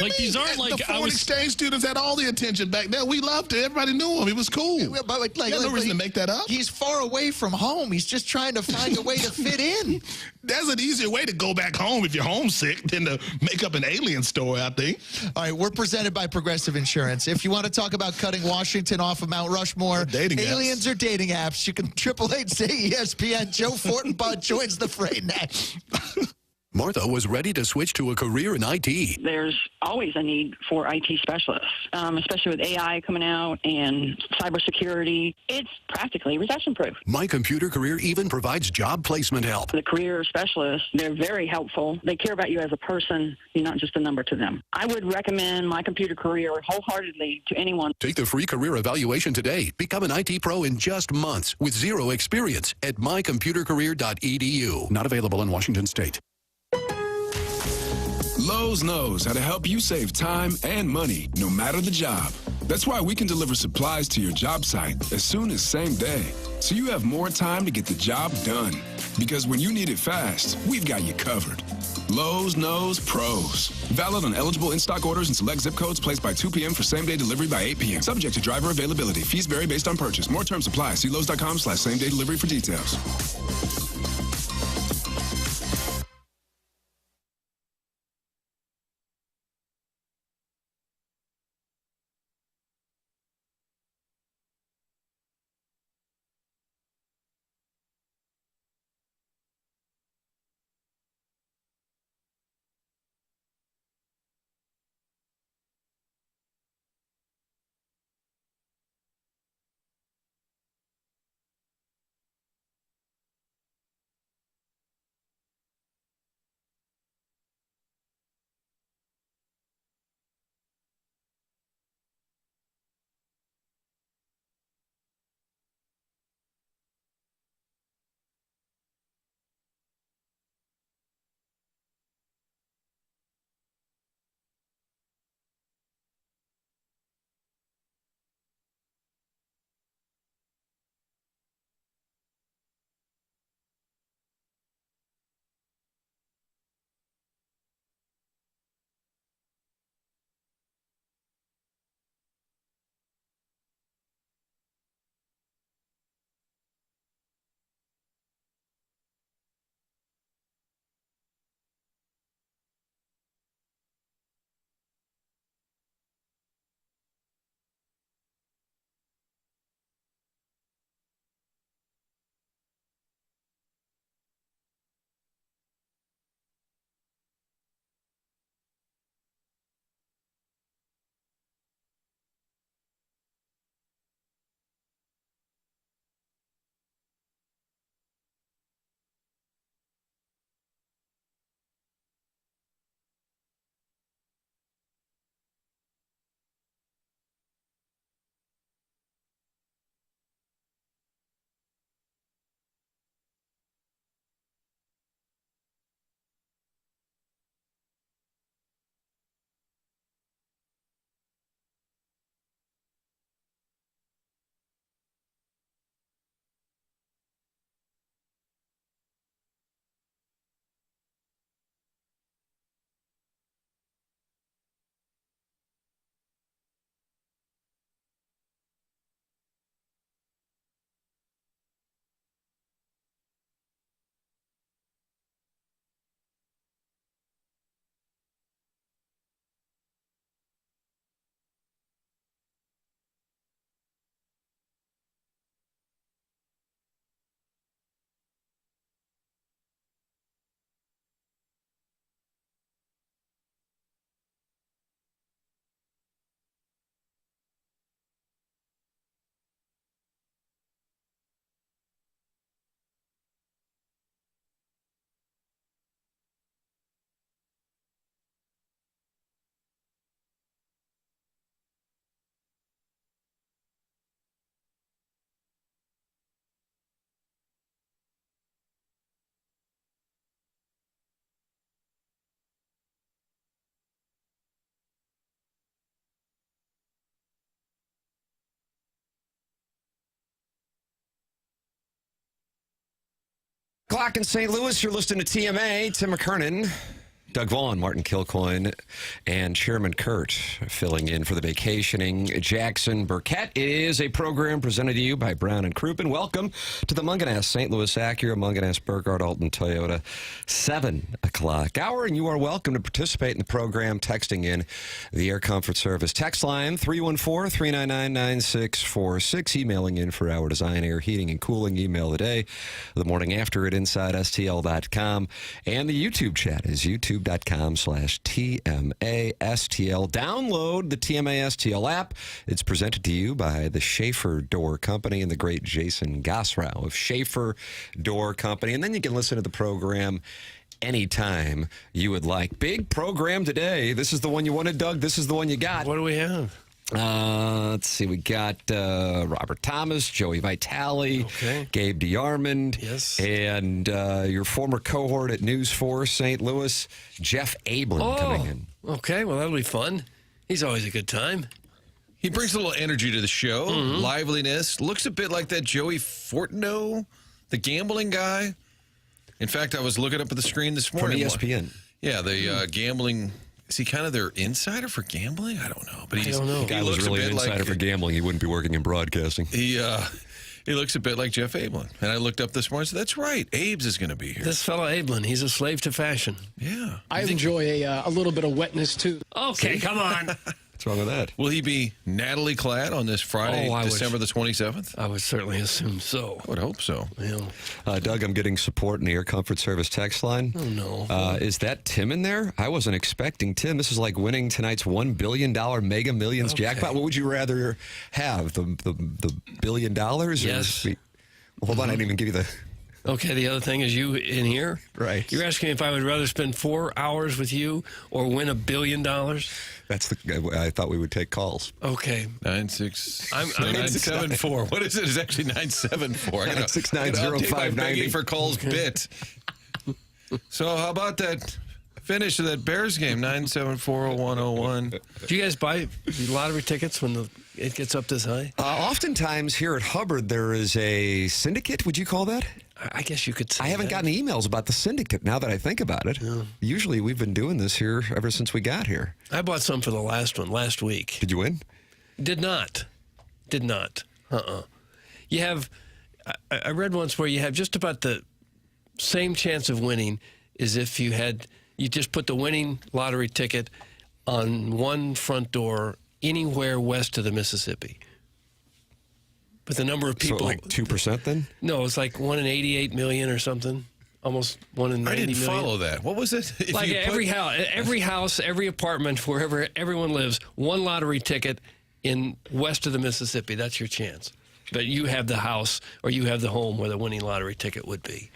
Like, these aren't like the foreign exchange students had all the attention back then. We loved it. Everybody knew him. He was cool. But like, no reason to make that up. He's far away from home. He's just trying to find a way to fit in. There's an easier way to go back home if you're homesick than to make up an alien story, I think. All right, we're presented by Progressive Insurance. If you want to talk about cutting Washington off of Mount Rushmore, aliens or dating apps, you can 888-SAY-ESPN. Joe Fortenbaugh joins the fray next. Martha was ready to switch to a career in IT. There's always a need for IT specialists, especially with AI coming out and cybersecurity. It's practically recession-proof. My Computer Career even provides job placement help. The career specialists, they're very helpful. They care about you as a person. You're not just a number to them. I would recommend My Computer Career wholeheartedly to anyone. Take the free career evaluation today. Become an IT pro in just months with zero experience at mycomputercareer.edu. Not available in Washington State. Lowe's knows how to help you save time and money, no matter the job. That's why we can deliver supplies to your job site as soon as same day, so you have more time to get the job done. Because when you need it fast, we've got you covered. Lowe's knows pros. Valid on eligible in-stock orders and select zip codes placed by 2 p.m. for same-day delivery by 8 p.m. Subject to driver availability. Fees vary based on purchase. More terms apply. See Lowe's.com/same-day delivery for details. Clock in St. Louis, you're listening to TMA. Tim McKernan Doug Vaughn, Martin Kilcoyne, and Chairman Kurt filling in for the vacationing Jackson Burkett. It is a program presented to you by Brown and Crouppen. Welcome to the Munganess St. Louis Acura, Munganess Burkhardt Alton Toyota 7 o'clock hour, and you are welcome to participate in the program texting in the Air Comfort Service text line 314-399-9646, emailing in for our design, air, heating, and cooling email today. The morning after at InsideSTL.com, and the YouTube chat is youtube.com/TMASTL. Download the TMASTL app. It's presented to you by the Schaefer Door Company and the great Jason Gosrow of Schaefer Door Company. And then you can listen to the program anytime you would like. Big program today. This is the one you wanted, Doug. This is the one you got. What do we have? Let's see. We got Robert Thomas, Joey Vitali, Gabe DeArmond, yes, and your former cohort at News 4 St. Louis, Jeff Abland, coming in. Okay, well, that'll be fun. He's always a good time. He brings a little energy to the show, liveliness. Looks a bit like that Joey Fortino, the gambling guy. In fact, I was looking up at the screen this morning. From ESPN. Yeah, the gambling. Is he kind of their insider for gambling? I don't know. But I don't know. If the guy was really an insider for gambling, he wouldn't be working in broadcasting. He looks a bit like Jeff Abland. And I looked up this morning and said, that's right, Abe's is going to be here. This fella Abland, he's a slave to fashion. Yeah. I enjoy a little bit of wetness, too. Okay, come on. What's wrong with that? Will he be Natalie clad on this Friday, December the 27th? I would certainly assume so. I would hope so. Yeah. Doug, I'm getting support in the Air Comfort Service text line. Oh, no. Is that Tim in there? I wasn't expecting Tim. This is like winning tonight's $1 billion Mega Millions jackpot. What would you rather have, the $1 billion? Yes. Hold on, I didn't even give you the... Okay, the other thing is you in here. Right. You're asking me if I would rather spend 4 hours with you or win $1 billion? That's I thought we would take calls. Okay. 974. What is it? It's actually 974. 9690590 for calls bit. So how about that finish of that Bears game? 9740101. Do you guys buy lottery tickets when it gets up this high? Oftentimes here at Hubbard there is a syndicate. Would you call that? I guess you could say I haven't gotten emails about the syndicate now that I think about it. Yeah. Usually we've been doing this here ever since we got here. I bought some for the last one, last week. Did you win? Did not. You have, I read once where you have just about the same chance of winning as if you just put the winning lottery ticket on one front door anywhere west of the Mississippi. But the number of people... So like 2% then? No, it's like 1 in 88 million or something. Almost 1 in 90 million. I didn't follow that. What was it? Like every house, every apartment, wherever everyone lives, one lottery ticket in west of the Mississippi. That's your chance. But you have the house or you have the home where the winning lottery ticket would be.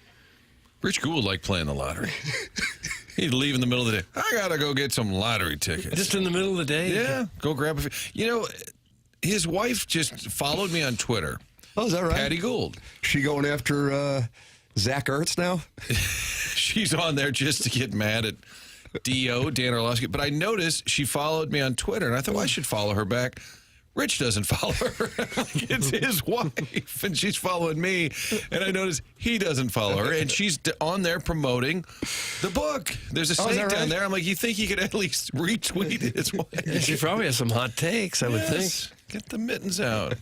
Rich Gould liked playing the lottery. He'd leave in the middle of the day. I got to go get some lottery tickets. Just in the middle of the day? Yeah. Go grab a few. You know... His wife just followed me on Twitter. Oh, is that right? Patty Gould. She going after Zach Ertz now? She's on there just to get mad at D.O., Dan Orlovsky. But I noticed she followed me on Twitter, and I thought, well, I should follow her back. Rich doesn't follow her. It's his wife, and she's following me. And I noticed he doesn't follow her, and she's on there promoting the book. There's a snake down there. I'm like, you think he could at least retweet his wife? She probably has some hot takes, I would think. Get the mittens out.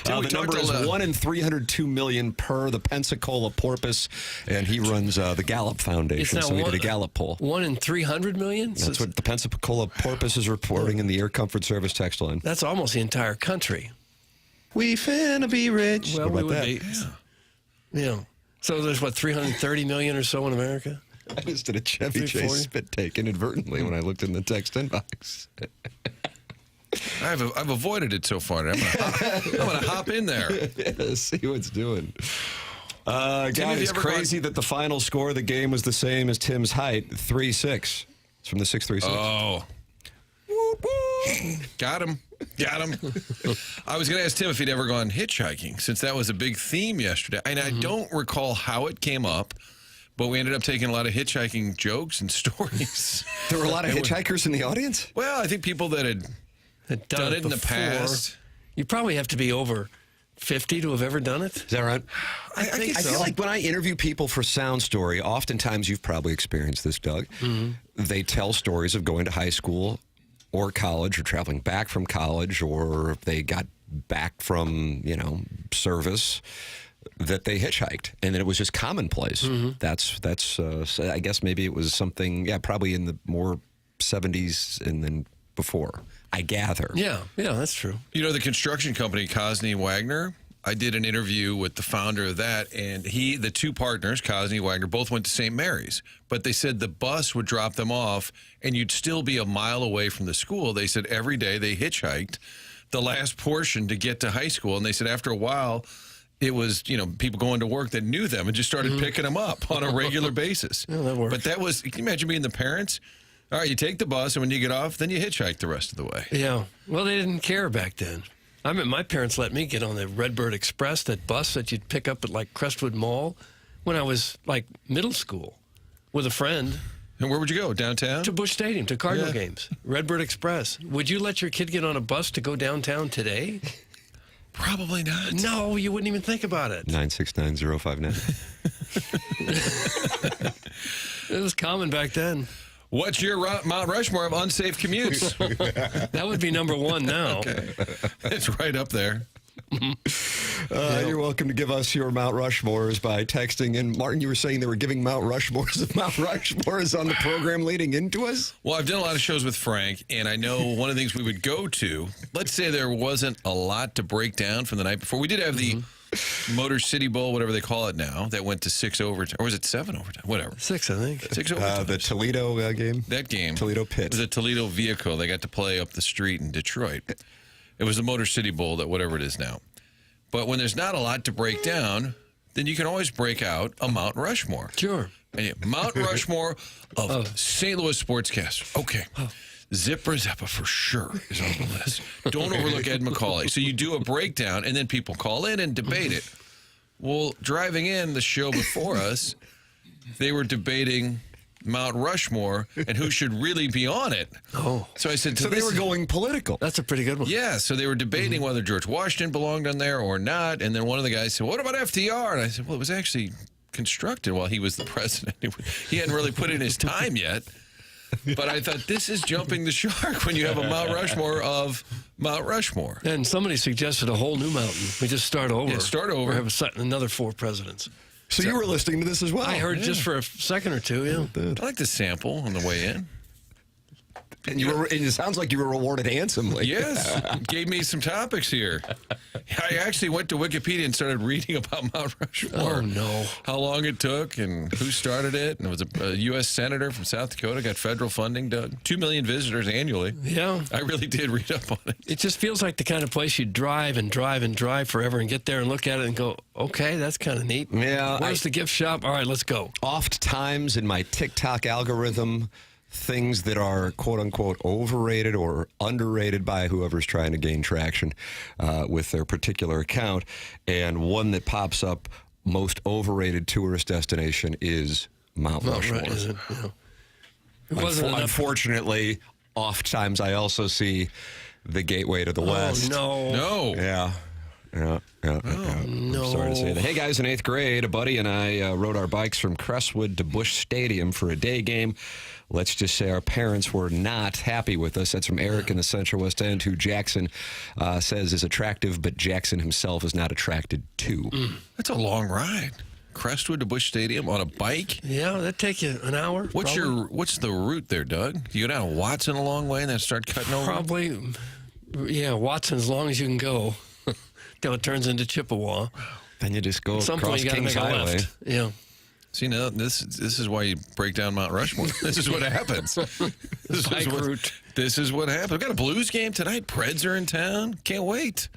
The number is 1 in 302 million per the Pensacola porpoise, and he runs the Gallup Foundation, so we did a Gallup poll. 1 in 300 million? That's what the Pensacola porpoise is reporting in the Air Comfort Service text line. That's almost the entire country. We finna be rich. Well, we would be. Yeah. So there's, 330 million or so in America? I just did a Chevy Chase spit take inadvertently when I looked in the text inbox. I've avoided it so far. I'm gonna hop in there. Yeah, see what it's doing. Guys, it's crazy that the final score of the game was the same as Tim's height, 3-6. It's from the 636. Oh. Got him. I was going to ask Tim if he'd ever gone hitchhiking, since that was a big theme yesterday. And I don't recall how it came up, but we ended up taking a lot of hitchhiking jokes and stories. There were a lot of hitchhikers in the audience? Well, I think people that had done it in the past. You probably have to be over 50 to have ever done it. Is that right? I think so. feel like when I interview people for Sound Story, oftentimes you've probably experienced this, Doug. They tell stories of going to high school or college or traveling back from college, or if they got back from, service, that they hitchhiked, and then it was just commonplace. That's I guess maybe it was something, probably in the more 70s and then before, I gather. Yeah, that's true. The construction company, Cosney Wagner, I did an interview with the founder of that, and the two partners, Cosney Wagner, both went to St. Mary's, but they said the bus would drop them off, and you'd still be a mile away from the school. They said every day they hitchhiked the last portion to get to high school, and they said after a while, it was, people going to work that knew them and just started picking them up on a regular basis. Yeah, that works. But can you imagine being the parents? All right, you take the bus, and when you get off, then you hitchhike the rest of the way. Yeah. Well, they didn't care back then. I mean, my parents let me get on the Redbird Express, that bus that you'd pick up at, Crestwood Mall, when I was, middle school with a friend. And where would you go? Downtown? To Busch Stadium, to Cardinal games. Redbird Express. Would you let your kid get on a bus to go downtown today? Probably not. No, you wouldn't even think about it. 969-059. It was common back then. What's your Mount Rushmore of unsafe commutes? That would be number one now. Okay. It's right up there. You're welcome to give us your Mount Rushmores by texting. And Martin, you were saying they were giving Mount Rushmores on the program leading into us? Well, I've done a lot of shows with Frank, and I know one of the things we would go to, let's say there wasn't a lot to break down from the night before. We did have the Motor City Bowl, whatever they call it now, that went to 6 overtime. Or was it 7 overtime? Whatever. 6, I think. 6 overtime. The Toledo game? That game. Toledo Pit. It was a Toledo vehicle. They got to play up the street in Detroit. It was the Motor City Bowl, that whatever it is now. But when there's not a lot to break down, then you can always break out a Mount Rushmore. Sure. And Mount Rushmore of St. Louis sportscasters. Okay. Zipper Zeppa for sure is on the list. Don't overlook Ed McCauley. So you do a breakdown, and then people call in and debate it. Well, driving in the show before us, they were debating Mount Rushmore and who should really be on it. Oh. So I said, so they were going political. That's a pretty good one. Yeah, so they were debating whether George Washington belonged on there or not. And then one of the guys said, what about FDR? And I said, well, it was actually constructed while he was the president. He hadn't really put in his time yet. But I thought, this is jumping the shark when you have a Mount Rushmore of Mount Rushmore. And somebody suggested a whole new mountain. We just start over. Yeah, start over. Or have another 4 presidents. So you were listening to this as well? I heard just for a second or two, yeah. I like the sample on the way in. And it sounds like you were rewarded handsomely. Yes. Gave me some topics here. I actually went to Wikipedia and started reading about Mount Rushmore. Oh, no. How long it took and who started it. And it was a U.S. senator from South Dakota, got federal funding, Doug. 2 million visitors annually. Yeah. I really did read up on it. It just feels like the kind of place you drive and drive and drive forever and get there and look at it and go, okay, that's kind of neat. Yeah. Where's the gift shop? All right, let's go. Oft times in my TikTok algorithm, things that are quote-unquote overrated or underrated by whoever's trying to gain traction with their particular account. And one that pops up, most overrated tourist destination is Mount Rushmore. Right, is it? Yeah. It wasn't enough. Unfortunately, oft times I also see the gateway to the West. Oh, No. Yeah. no. I'm sorry to say that. Hey, guys, in 8th grade, a buddy and I rode our bikes from Crestwood to Busch Stadium for a day game. Let's just say our parents were not happy with us. That's from Eric in the Central West End, who Jackson says is attractive, but Jackson himself is not attracted to. That's a long ride. Crestwood to Busch Stadium on a bike? Yeah, that'd take you an hour. What's the route there, Doug? You go down to Watson a long way and then start cutting over? Probably, yeah, Watson as long as you can go till it turns into Chippewa. Then you just go At some point across you gotta Kings make a Highway. left. Yeah. See, now this is why you break down Mount Rushmore. This is what happens. This is what happens. We've got a Blues game tonight. Preds are in town. Can't wait.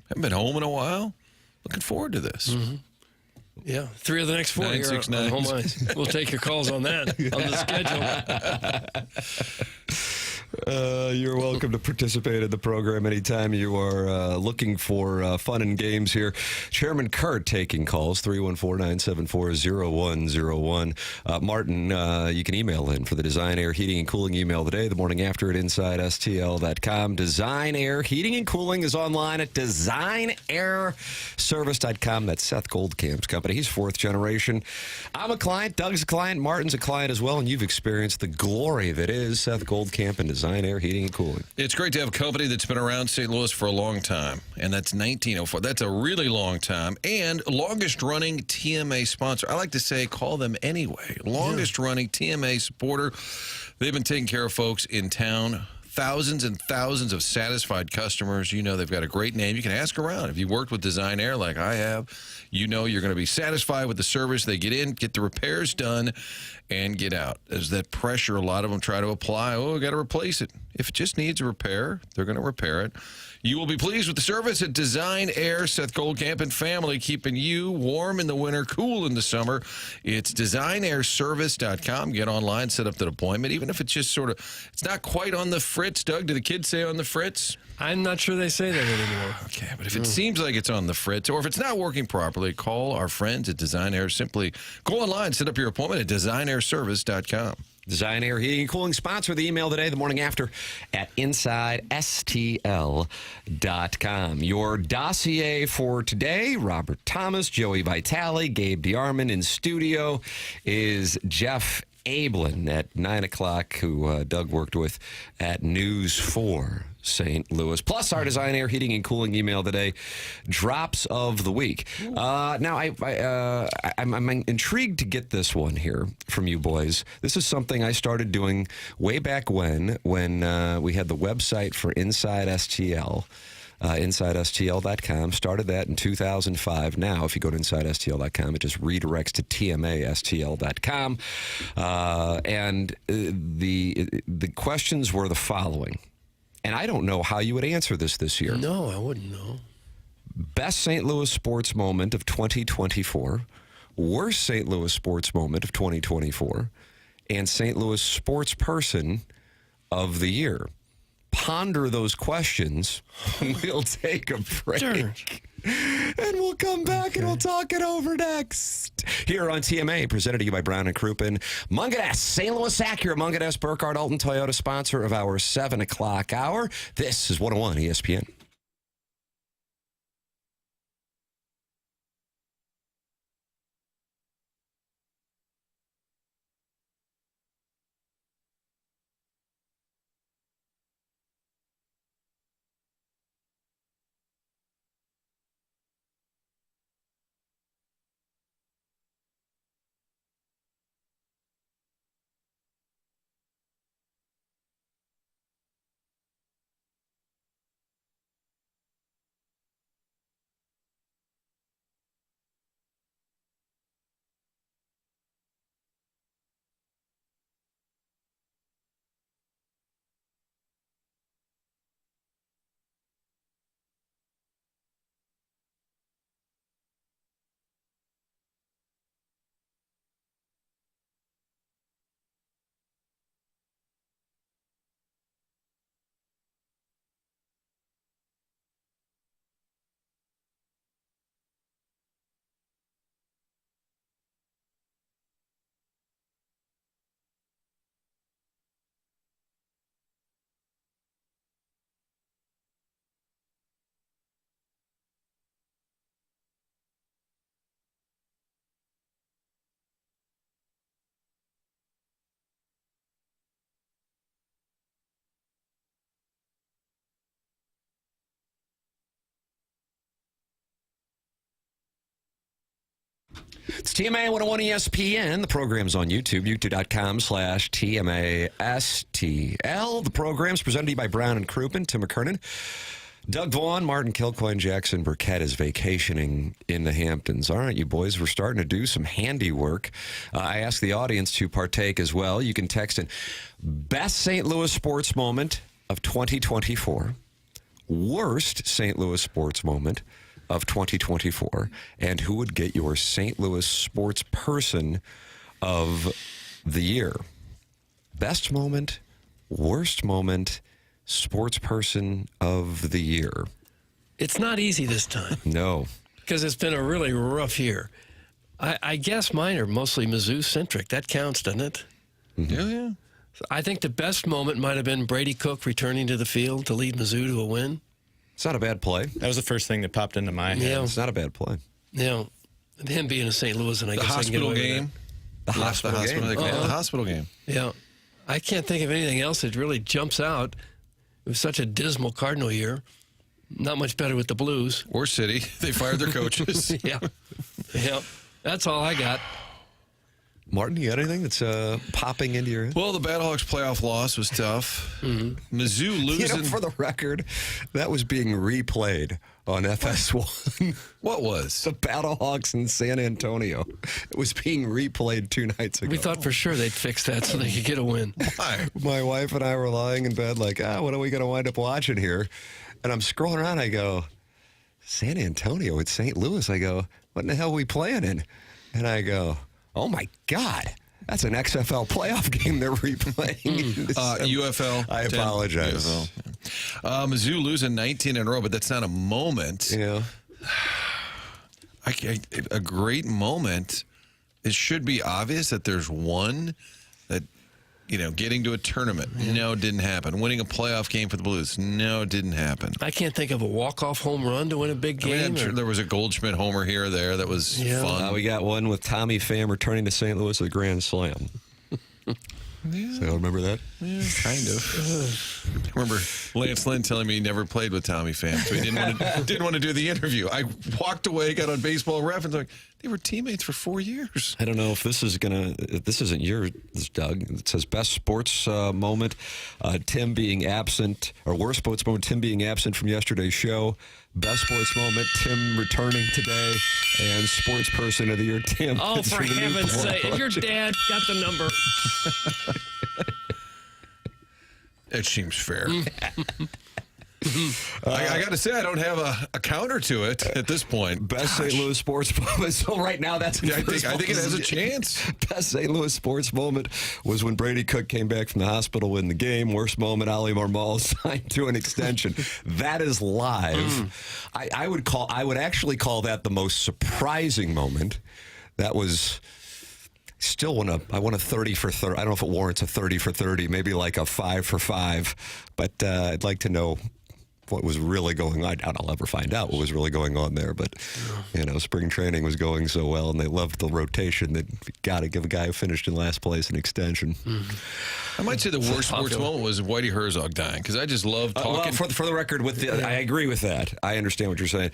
Haven't been home in a while. Looking forward to this. Mm-hmm. Yeah, 3 of the next 4 here on home ice. We'll take your calls on that, on the schedule. You're welcome to participate in the program anytime you are looking for fun and games here. Chairman Kurt taking calls, 314-974-0101. Martin, you can email in for the Design Air Heating and Cooling email today, the morning after at InsideSTL.com. Design Air Heating and Cooling is online at DesignAirService.com. That's Seth Goldcamp's company. He's fourth generation. I'm a client. Doug's a client. Martin's a client as well, and you've experienced the glory that is Seth Goldcamp and Design Air Heating and Cooling. It's great to have a company that's been around St. Louis for a long time, and that's 1904. That's a really long time, and longest-running TMA sponsor. I like to say call them anyway. Longest-running TMA supporter. They've been taking care of folks in town. Thousands and thousands of satisfied customers. You know they've got a great name. You can ask around. If you worked with Design Air like I have, you know you're going to be satisfied with the service. They get in, get the repairs done, and get out. There's that pressure a lot of them try to apply. Oh, we got to replace it. If it just needs a repair, they're going to repair it. You will be pleased with the service at Design Air. Seth Goldcamp and family, keeping you warm in the winter, cool in the summer. It's DesignAirService.com. Get online, set up an appointment, even if it's just sort of, it's not quite on the fritz. Doug, do the kids say on the fritz? I'm not sure they say that anymore. Okay, but if it seems like it's on the fritz, or if it's not working properly, call our friends at Design Air. Simply go online, set up your appointment at DesignAirService.com. Design Air Heating and Cooling sponsor the email today, the morning after at InsideSTL.com. Your dossier for today, Robert Thomas, Joey Vitali, Gabe DeArmond in studio is Jeff Abland at 9 o'clock, who Doug worked with at News 4 St. Louis. Plus our Design Air Heating and Cooling email today, drops of the week. Now, I'm intrigued to get this one here from you boys. This is something I started doing way back when we had the website for Inside STL. InsideSTL.com. Started that in 2005. Now, if you go to InsideSTL.com, it just redirects to TMASTL.com. And the questions were the following. And I don't know how you would answer this year. No, I wouldn't know. Best St. Louis sports moment of 2024. Worst St. Louis sports moment of 2024. And St. Louis sports person of the year. Ponder those questions. We'll take a break. Sure. And we'll come back and we'll talk it over next. Here on TMA, presented to you by Brown and Crouppen. Munganess, St. Louis Acura, Munganess, Burkhardt, Alton Toyota, sponsor of our 7 o'clock hour. This is 101 ESPN. It's TMA 101 ESPN. The program's on YouTube, youtube.com/TMASTL. The program's presented to you by Brown and Crouppen, Tim McKernan. Doug Vaughn, Martin Kilcoyne, Jackson Burkett is vacationing in the Hamptons. All right, you boys, we're starting to do some handiwork. I asked the audience to partake as well. You can text in best St. Louis sports moment of 2024, worst St. Louis sports moment of 2024, and who would get your St. Louis sports person of the year. Best moment, worst moment, sports person of the year. It's not easy this time. No. Because it's been a really rough year. I guess mine are mostly Mizzou-centric. That counts, doesn't it? Mm-hmm. Yeah. I think the best moment might have been Brady Cook returning to the field to lead Mizzou to a win. It's not a bad play. That was the first thing that popped into my head. Yeah. It's not a bad play. Yeah. Him being in St. Louis, and I The guess hospital I can get away game. with The hospital game. They call it the hospital game. that. Yeah. I can't think of anything else that really jumps out. It was such a dismal Cardinal year. Not much better with the Blues. Or City. They fired their coaches. Yeah. Yeah. That's all I got. Martin, you got anything that's popping into your head? Well, the Battlehawks playoff loss was tough. Mm-hmm. Mizzou losing. For the record, that was being replayed on FS1. What was? The Battlehawks in San Antonio. It was being replayed 2 nights ago. We thought for sure they'd fix that so they could get a win. Why? My wife and I were lying in bed like, what are we going to wind up watching here? And I'm scrolling around. I go, San Antonio at St. Louis. I go, what in the hell are we playing in? And I go, oh, my God. That's an XFL playoff game they're replaying. UFL. I apologize. UFL. Mizzou losing 19 in a row, but that's not a moment. Yeah. A great moment. It should be obvious that there's one that, getting to a tournament. No, it didn't happen. Winning a playoff game for the Blues. No, it didn't happen. I can't think of a walk-off home run to win a big game. I'm sure there was a Goldschmidt homer here or there that was fun. We got one with Tommy Pham returning to St. Louis with a grand slam. So remember that? Yeah, kind of. I remember Lance Lynn telling me he never played with Tommy Pham, so he didn't want to do the interview. I walked away, got on Baseball Reference, like, they were teammates for 4 years. I don't know if this isn't yours, Doug. It says best sports moment, Tim being absent, or worst sports moment, Tim being absent from yesterday's show. Best sports moment, Tim returning today, and sports person of the year, Tim. Oh, for heaven's sake. If your dad got the number. It seems fair. I got to say, I don't have a counter to it at this point. Best St. Louis sports moment. So right now, that's I think it has a chance. Best St. Louis sports moment was when Brady Cook came back from the hospital in the game. Worst moment, Ali Marmol signed to an extension. That is live. I would actually call that the most surprising moment. That was. Still I want a 30 for 30. I don't know if it warrants a 30 for 30, maybe like a 5 for 5. But I'd like to know what was really going on. I doubt I'll ever find out what was really going on there. But, spring training was going so well, and they loved the rotation that you got to give a guy who finished in last place an extension. I might say the worst sports moment was Whitey Herzog dying, because I just love talking. Well, for the record, I agree with that. I understand what you're saying.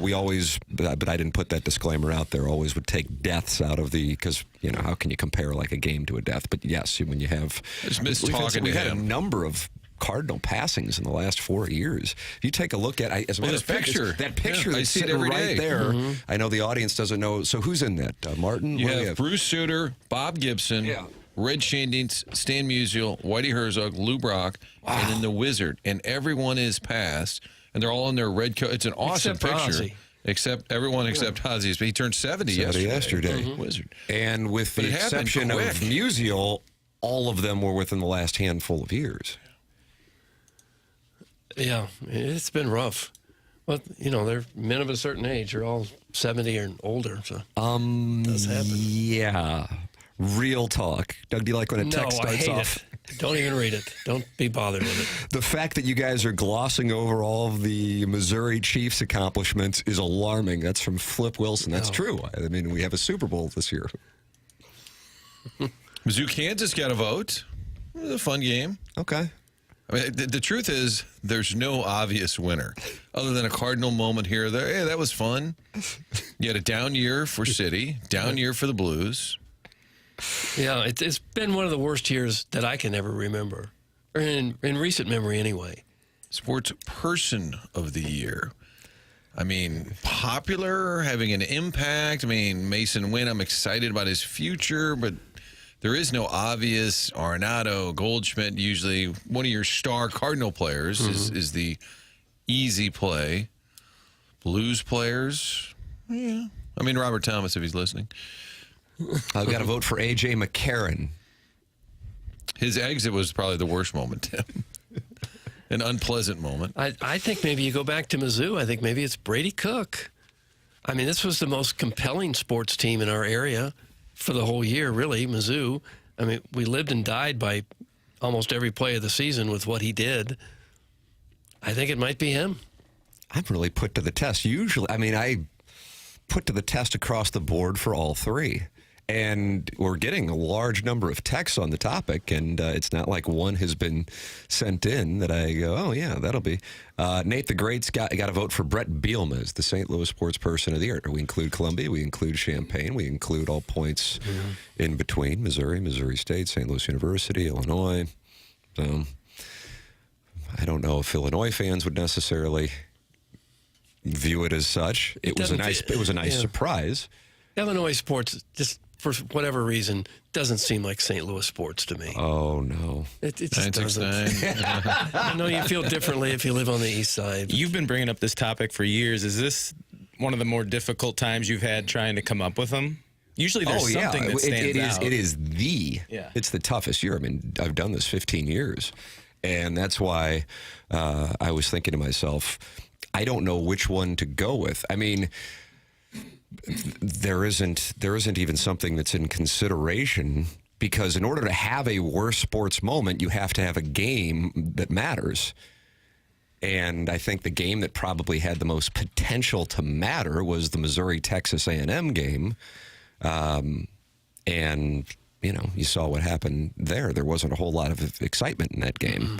We always, but I didn't put that disclaimer out there, always would take deaths out of because, how can you compare like a game to a death? But yes, when you have... I just miss talking to him. We had a number of Cardinal passings in the last 4 years. If you take a look at as a matter of fact, that picture I that's see it sitting every right day. there. I know the audience doesn't know. So who's in that? Martin? You have Bruce Sutter, Bob Gibson, Red Shandings, Stan Musial, Whitey Herzog, Lou Brock, and then the Wizard. And everyone is passed, and they're all in their red coat. It's an awesome Except picture. Ozzy. Except everyone except Ozzy. But he turned 70 yesterday. Wizard. And with the exception of Musial, all of them were within the last handful of years. Yeah, it's been rough. Well, they're men of a certain age. They're all 70 or older, so it does happen. Yeah. Real talk. Doug, do you like when a text starts I hate off? It. Don't even read it. Don't be bothered with it. The fact that you guys are glossing over all of the Missouri Chiefs accomplishments is alarming. That's from Flip Wilson. That's true. I mean, we have a Super Bowl this year. Mizzou, Kansas got a vote. It was a fun game. Okay. I mean, the truth is, there's no obvious winner other than a Cardinal moment here or there. Hey, that was fun. You had a down year for City, down year for the Blues. Yeah, it's been one of the worst years that I can ever remember, or in recent memory anyway. Sports person of the year. I mean, popular, having an impact. I mean, Mason Wynn, I'm excited about his future, but there is no obvious Arenado, Goldschmidt. Usually one of your star Cardinal players is the easy play. Blues players, yeah. I mean, Robert Thomas, if he's listening. I've got to vote for A.J. McKernan. His exit was probably the worst moment, Tim. An unpleasant moment. I think maybe you go back to Mizzou. I think maybe it's Brady Cook. I mean, this was the most compelling sports team in our area for the whole year, really, Mizzou. I mean, we lived and died by almost every play of the season with what he did. I think it might be him. I'm really put to the test. Usually, I mean, I put to the test across the board for all three. And we're getting a large number of texts on the topic, and it's not like one has been sent in that I go, oh, yeah, that'll be. Nate the Great's got to vote for Brett Bielema as the St. Louis Sports Person of the Year. We include Columbia, we include Champaign, we include all points in between, Missouri, Missouri State, St. Louis University, Illinois. I don't know if Illinois fans would necessarily view it as such. It was a nice surprise. Illinois sports, just for whatever reason, doesn't seem like St. Louis sports to me. Oh, no. It just doesn't. I know you feel differently if you live on the east side. You've been bringing up this topic for years. Is this one of the more difficult times you've had trying to come up with them? Usually there's something that stands out. It's the toughest year. I mean, I've done this 15 years. And that's why I was thinking to myself, I don't know which one to go with. I mean, there isn't even something that's in consideration, because in order to have a worse sports moment, you have to have a game that matters. And I think the game that probably had the most potential to matter was the Missouri-Texas A&M game. And, you know, you saw what happened there. There wasn't a whole lot of excitement in that game. Mm-hmm.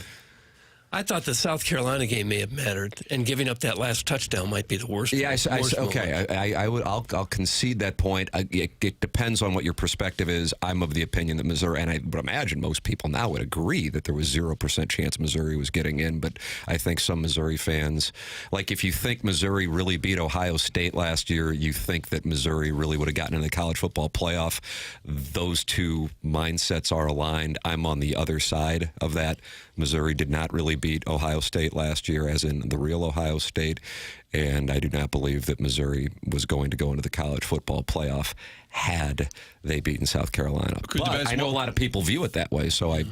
I thought the South Carolina game may have mattered, and giving up that last touchdown might be the worst. Yeah, I'll concede that point. It depends on what your perspective is. I'm of the opinion that Missouri, and I would imagine most people now would agree that there was 0% chance Missouri was getting in. But I think some Missouri fans, like if you think Missouri really beat Ohio State last year, you think that Missouri really would have gotten in the college football playoff. Those two mindsets are aligned. I'm on the other side of that. Missouri did not really beat Ohio State last year, as in the real Ohio State, and I do not believe that Missouri was going to go into the college football playoff had they beaten South Carolina. But I know a lot of people view it that way, so I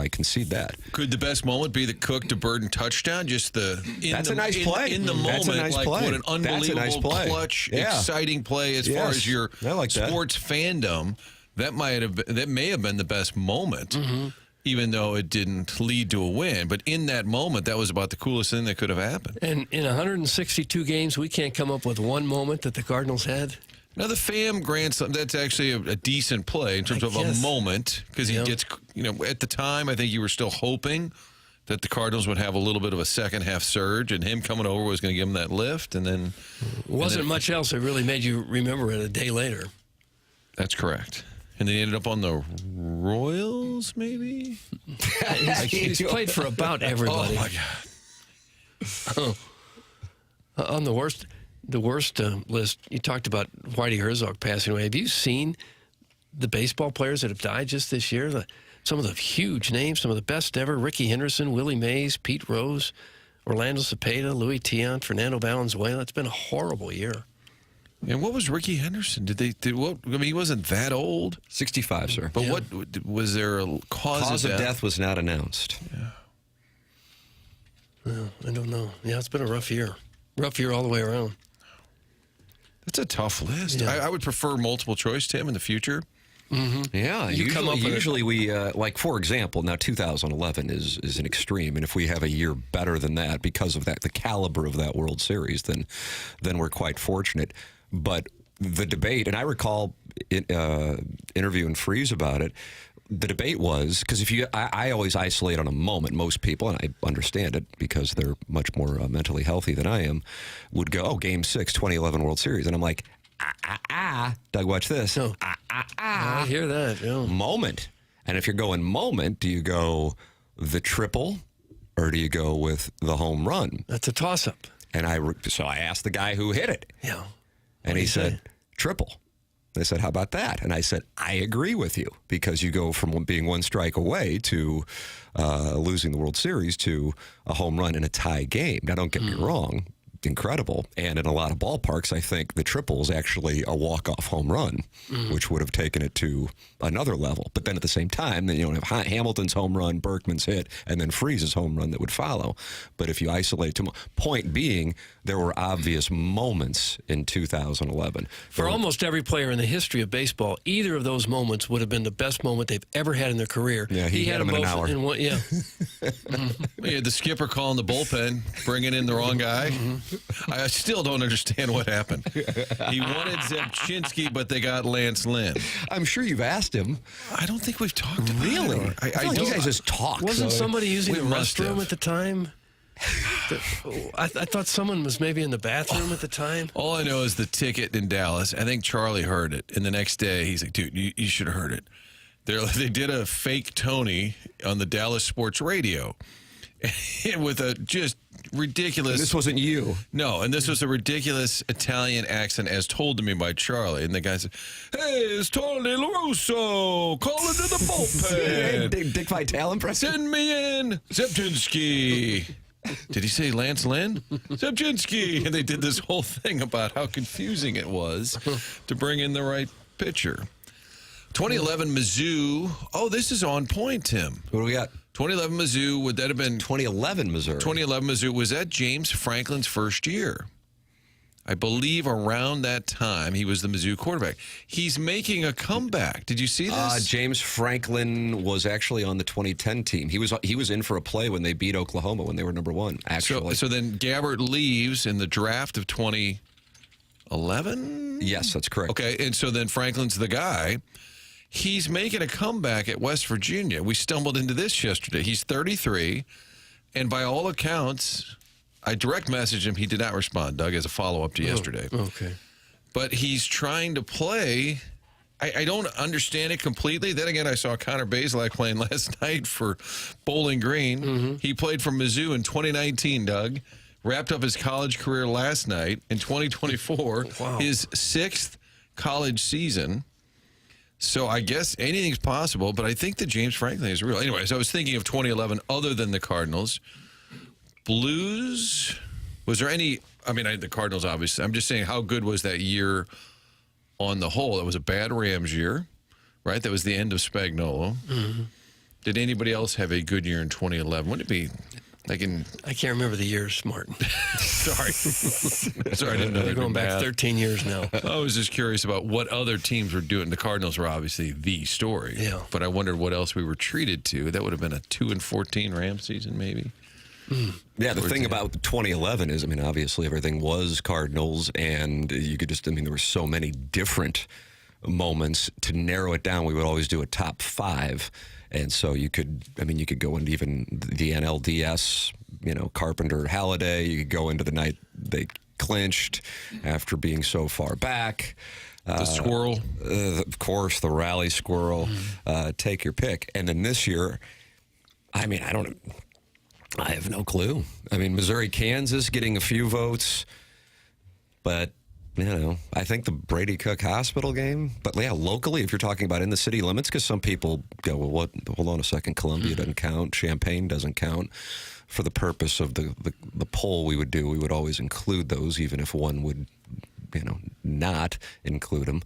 concede that. Could the best moment be the Cook to Burton touchdown? Just that's a nice play. In the moment, what an unbelievable, clutch, exciting play as far as your sports fandom. That may have been the best moment. Even though it didn't lead to a win. But in that moment, that was about the coolest thing that could have happened. And in 162 games, we can't come up with one moment that the Cardinals had? Now, the Pham Grand Slam, that's actually a decent play in terms of a moment. Because he gets, at the time, I think you were still hoping that the Cardinals would have a little bit of a second-half surge, and him coming over was going to give him that lift. And then... It wasn't much else that really made you remember it a day later. That's correct. And then he ended up on the Royals, maybe? He's played for about everybody. Oh, my God. On the worst list, you talked about Whitey Herzog passing away. Have you seen the baseball players that have died just this year? Some of the huge names, some of the best ever. Ricky Henderson, Willie Mays, Pete Rose, Orlando Cepeda, Louis Tiant, Fernando Valenzuela. It's been a horrible year. And what was Ricky Henderson? He wasn't that old. 65, sir. But what was there a cause of death? Was not announced. Yeah. Well, I don't know. Yeah, it's been a rough year. Rough year all the way around. That's a tough list. Yeah. I would prefer multiple choice, Tim, in the future. Yeah, usually we, like, for example, now 2011 is an extreme, and if we have a year better than that because of that, the caliber of that World Series, then we're quite fortunate. But the debate, and I recall interviewing Freeze about it, the debate was, because I always isolate on a moment. Most people, and I understand it because they're much more mentally healthy than I am, would go, Game 6, 2011 World Series. And I'm like, Doug, watch this. No. I hear that. Yeah. Moment. And if you're going moment, do you go the triple or do you go with the home run? That's a toss-up. And so I asked the guy who hit it. Yeah. And he said, triple. They said, how about that? And I said, I agree with you, because you go from being one strike away to losing the World Series to a home run in a tie game. Now, don't get me wrong. incredible. And in a lot of ballparks, I think the triple is actually a walk-off home run, which would have taken it to another level. But then at the same time, then you don't have Hamilton's home run, Berkman's hit, and then Freese's home run that would follow. But if you isolate to point being, there were obvious moments in 2011. For almost every player in the history of baseball, either of those moments would have been the best moment they've ever had in their career. Yeah, he had them in an hour. Yeah. We had the skipper calling the bullpen, bringing in the wrong guy. I still don't understand what happened. He wanted Zepchinski, but they got Lance Lynn. I'm sure you've asked him. I don't think we've talked about it. Really? I you guys just talk. Wasn't somebody using the must restroom have. at the time? I thought someone was maybe in the bathroom at the time. All I know is the ticket in Dallas. I think Charlie heard it. And the next day, he's like, dude, you should have heard it. They did a fake Tony on the Dallas sports radio with a just ridiculous. This wasn't you. No, and this was a ridiculous Italian accent as told to me by Charlie. And the guy said, hey, it's Tony LaRusso calling to the bullpen. Dick Vitale impression. Send me in Zepchinski. Did he say Lance Lynn? Zepchinski. And they did this whole thing about how confusing it was to bring in the right pitcher. 2011 Mizzou. Oh, this is on point, Tim. What do we got? 2011 Mizzou. Would that have been 2011 Missouri? 2011 Mizzou. Was that James Franklin's first year? I believe around that time he was the Mizzou quarterback. He's making a comeback. Did you see this? James Franklin was actually on the 2010 team. He was in for a play when they beat Oklahoma when they were #1. Actually, So then Gabbert leaves in the draft of 2011. Yes, that's correct. Okay, and so then Franklin's the guy. He's making a comeback at West Virginia. We stumbled into this yesterday. He's 33, and by all accounts, I direct messaged him. He did not respond, Doug, as a follow-up to yesterday. Okay. But he's trying to play. I don't understand it completely. Then again, I saw Connor Bazelak playing last night for Bowling Green. He played for Mizzou in 2019, Doug. Wrapped up his college career last night in 2024, his 6th college season. So I guess anything's possible, but I think that James Franklin is real. Anyways, I was thinking of 2011 other than the Cardinals. Blues, was there any, the Cardinals obviously. I'm just saying how good was that year on the whole? It was a bad Rams year, right? That was the end of Spagnuolo. Did anybody else have a good year in 2011? Wouldn't it be like in... I can't remember the years, Martin. Sorry. Sorry, I didn't know. We're going back 13 years now. I was just curious about what other teams were doing. The Cardinals were obviously the story. Yeah. But I wondered what else we were treated to. That would have been a 2-14 Rams season, maybe. Yeah, the thing about 2011 is, obviously everything was Cardinals, and you could just, there were so many different moments. To narrow it down, we would always do a top 5. And so you could go into even the NLDS, Carpenter, Halladay. You could go into the night they clinched after being so far back. The squirrel. Of course, the rally squirrel. Take your pick. And then this year, I have no clue. Missouri, Kansas getting a few votes. But, I think the Brady Cook Hospital game. But, yeah, locally, if you're talking about in the city limits, because some people go, well, what? Hold on a second. Columbia doesn't count. Champaign doesn't count. For the purpose of the poll we would do, we would always include those, even if one would, not include them.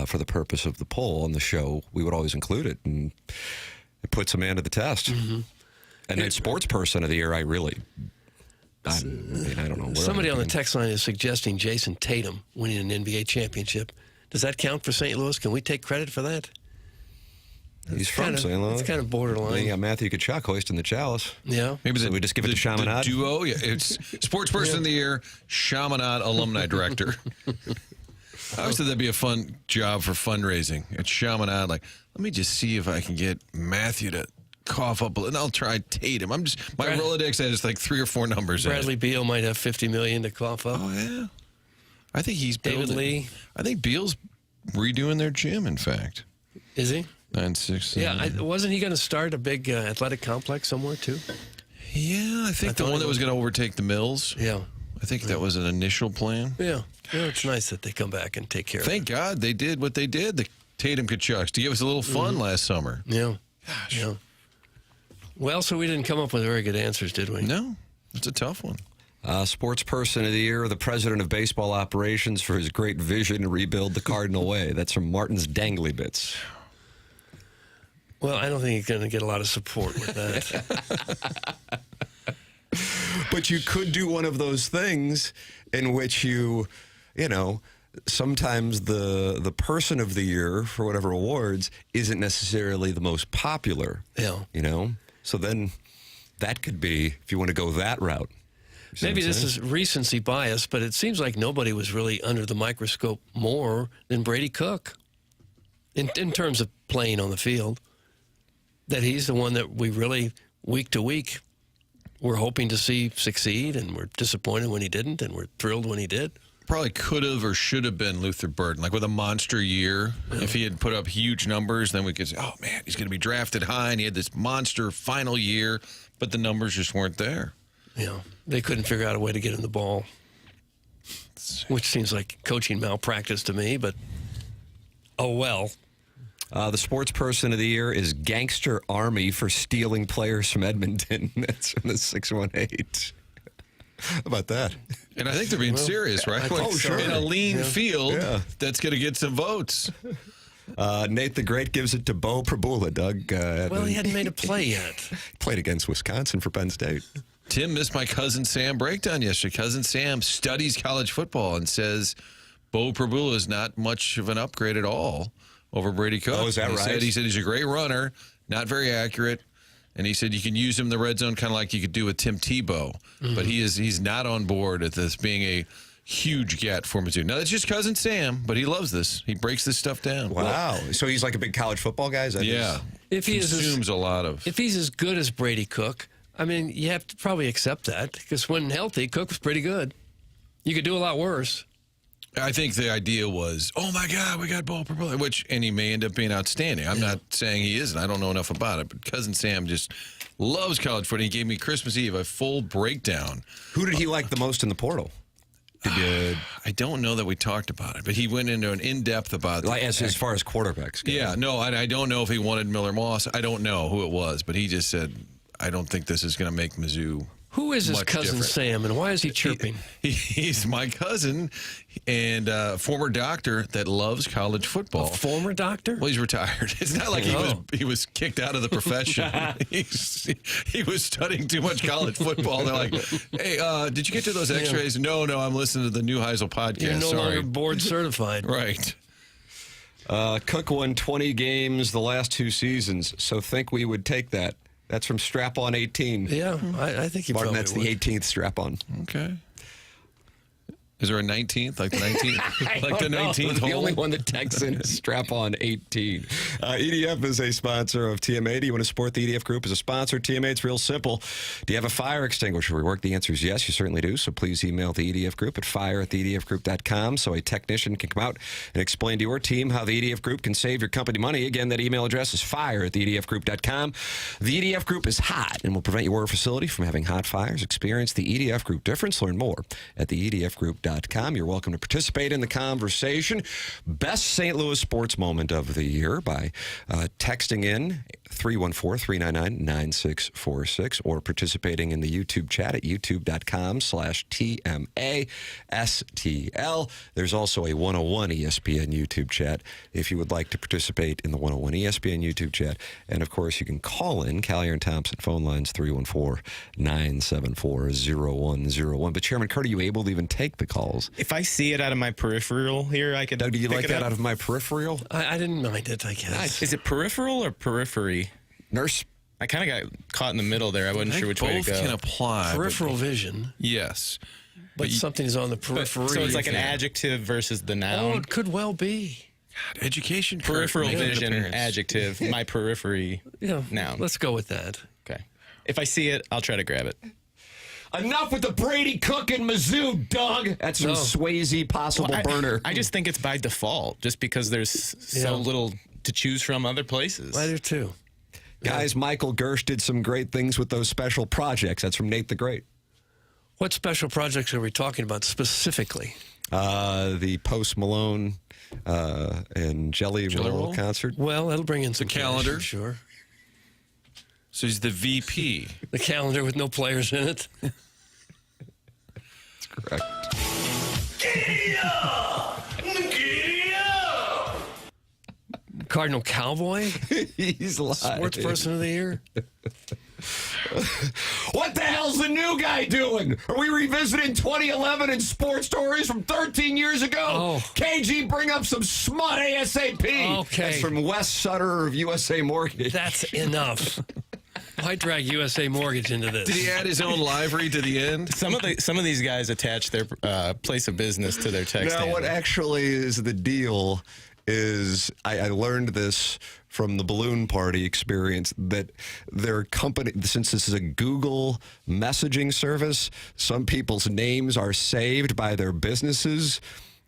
For the purpose of the poll on the show, we would always include it. And it puts a man to the test. And then sports person of the year, I don't know. Somebody on the text line is suggesting Jason Tatum winning an NBA championship. Does that count for St. Louis? Can we take credit for that? He's from St. Louis. It's kind of borderline. Then you got Matthew Tkachuk hoisting the chalice. Yeah. Maybe we just give it to Chaminade. The duo, yeah. It's sports person of the year, Chaminade alumni director. I always thought that'd be a fun job for fundraising at Chaminade. Like, let me just see if I can get Matthew to cough up, and I'll try Tatum. My Rolodex has like 3 or 4 numbers. Bradley Beal might have $50 million to cough up. Oh yeah, I think he's David Lee. I think Beal's redoing their gym. In fact, is he? 9-6. Yeah, wasn't he going to start a big athletic complex somewhere too? Yeah, I think the one that was going to overtake the Mills. Yeah, I think that was an initial plan. Yeah, it's nice that they come back and take care of it. Thank God they did what they did. The Tatum Kachucks to give us a little fun last summer. Yeah. Gosh. Yeah. Well, so we didn't come up with very good answers, did we? No, it's a tough one. Sports Person of the Year, the President of Baseball Operations for his great vision to rebuild the Cardinal way. That's from Martin's Dangly Bits. Well, I don't think he's going to get a lot of support with that. But you could do one of those things in which you know, sometimes the person of the year for whatever awards isn't necessarily the most popular. Yeah. You know? So then that could be, if you want to go that route. Maybe this is recency bias, but it seems like nobody was really under the microscope more than Brady Cook in terms of playing on the field. That he's the one that we really, week to week, we're hoping to see succeed, and we're disappointed when he didn't, and we're thrilled when he did. Probably could have or should have been Luther Burden, like with a monster year. If he had put up huge numbers, then we could say, oh, man, he's going to be drafted high, and he had this monster final year, but the numbers just weren't there. Yeah, they couldn't figure out a way to get him the ball, which seems like coaching malpractice to me, but oh well. The Sports Person of the Year is Gangster Army for stealing players from Edmonton. That's from the 618. How about that? And I think they're being serious, right? Oh, sure. In a lean field, that's going to get some votes. Nate the Great gives it to Bo Prabula, Doug. Well, he hadn't made a play yet. Played against Wisconsin for Penn State. Tim missed my Cousin Sam breakdown yesterday. Cousin Sam studies college football and says Bo Prabula is not much of an upgrade at all over Brady Cook. Oh, is that right? He said he's a great runner, not very accurate. And he said you can use him in the red zone kind of like you could do with Tim Tebow. Mm-hmm. But he's not on board at this being a huge get for Mizzou. Now, that's just Cousin Sam, but he loves this. He breaks this stuff down. Wow. So he's like a big college football guy? Yeah. If he consumes a lot of. If he's as good as Brady Cook, I mean, you have to probably accept that because when healthy, Cook was pretty good. You could do a lot worse. I think the idea was, oh, my God, we got Bo Prabula, and he may end up being outstanding. I'm not saying he isn't. I don't know enough about it. But Cousin Sam just loves college football. He gave me Christmas Eve a full breakdown. Who did he like the most in the portal? I don't know that we talked about it, but he went into an in-depth about like as far as quarterbacks go. Yeah, no, I don't know if he wanted Miller Moss. I don't know who it was, but he just said, I don't think this is going to make Mizzou. Who is his cousin different. Sam, and why is he chirping? He's my cousin and former doctor that loves college football. A former doctor? Well, he's retired. It's not like he was kicked out of the profession. He was studying too much college football. They're like, hey, did you get to those x-rays? No, I'm listening to the New Heisel podcast. You're no longer board certified. Right. Cook won 20 games the last 2 seasons, so think we would take that. That's from Strap-On 18. Yeah, I think he Martin, probably that's would. the 18th Strap-On. Okay. Is there a 19th? Like the 19th? Like the 19th hole? The only one that texts in is Strap-On 18. EDF is a sponsor of TMA. Do you want to support the EDF Group as a sponsor? TMA, it's real simple. Do you have a fire extinguisher where you work? The answer is yes, you certainly do. So please email the EDF Group at fire@theedfgroup.com so a technician can come out and explain to your team how the EDF Group can save your company money. Again, that email address is fire@theedfgroup.com. The EDF Group is hot and will prevent your facility from having hot fires. Experience the EDF Group difference. Learn more at theedfgroup.com. You're welcome to participate in the conversation. Best St. Louis sports moment of the year by texting in 314-399-9646 or participating in the YouTube chat at youtube.com/TMASTL. There's also a 101 ESPN YouTube chat if you would like to participate in the 101 ESPN YouTube chat. And, of course, you can call in Callier and Thompson phone lines 314-974-0101. But, Chairman Kurt, are you able to even take the calls? If I see it out of my peripheral here, I could. Doug, do you like that up? out of my peripheral? I didn't mind it, I guess. Is it peripheral or periphery? Nurse? I kind of got caught in the middle there. I wasn't sure which way to go. Both can apply. Peripheral vision. Yes. But something's on the periphery. So it's like an adjective versus the noun? Oh, it could well be. God, education. Peripheral vision, adjective, my periphery, noun. Let's go with that. Okay. If I see it, I'll try to grab it. Enough with the Brady Cook and Mizzou, Doug. That's some Swayze possible burner. I just think it's by default, just because there's so little to choose from other places. I do too. Guys, Michael Gersh did some great things with those special projects. That's from Nate the Great. What special projects are we talking about specifically? The Post Malone and Jelly Roll concert. Well, that'll bring in some calendar. cash, sure. So he's the VP. The calendar with no players in it. correct. Cardinal Cowboy? He's lying. Sports person of the year? What the hell's the new guy doing? Are we revisiting 2011 and sports stories from 13 years ago? Oh. KG, bring up some smut ASAP. Okay. That's from Wes Sutter of USA Mortgage. That's enough. Why drag USA Mortgage into this? Did he add his own livery to the end? Some of these guys attach their place of business to their text. Now, what actually is the deal is I learned this from the balloon party experience, that their company, since this is a Google messaging service, some people's names are saved by their businesses.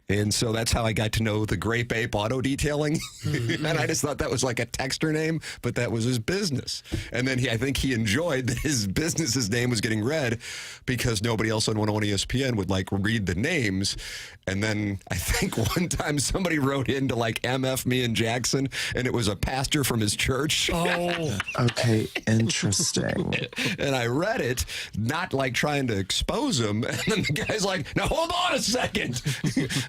And so that's how I got to know the Grape Ape Auto Detailing. And I just thought that was like a texter name, but that was his business. And then I think he enjoyed that his business's name was getting read because nobody else on 101 ESPN would like read the names. And then I think one time somebody wrote in to like MF me and Jackson, and it was a pastor from his church. Oh. Okay, interesting. And I read it, not like trying to expose him. And then the guy's like, now hold on a second.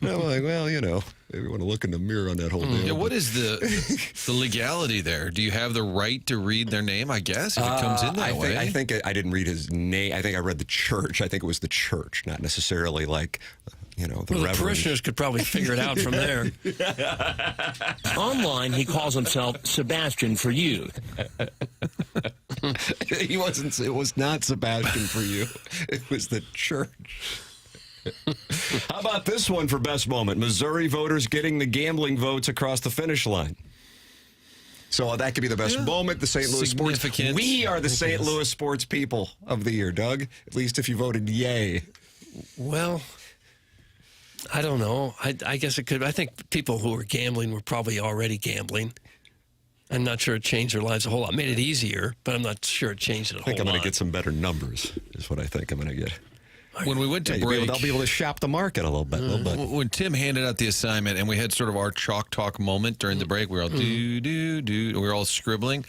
And I'm like, well, you know, maybe want to look in the mirror on that whole deal. Yeah, what is the legality there? Do you have the right to read their name, I guess, if it comes in that way? I think I didn't read his name. I think I read the church. I think it was the church, not necessarily like, you know, the reverend. The parishioners could probably figure it out from there. Online, he calls himself Sebastian for Youth. He wasn't. It was not Sebastian for you. It was the church. How about this one for best moment? Missouri voters getting the gambling votes across the finish line. So that could be the best moment. The St. Louis sports. We are the St. Louis sports people of the year, Doug. At least if you voted yay. Well, I don't know. I guess it could. I think people who were gambling were probably already gambling. I'm not sure it changed their lives a whole lot. Made it easier, but I'm not sure it changed it a whole lot. I think I'm going to get some better numbers, is what I think I'm going to get. When we went to break, I'll be able to shop the market a little bit. When Tim handed out the assignment and we had sort of our chalk talk moment during the break, we were all do, we were all scribbling.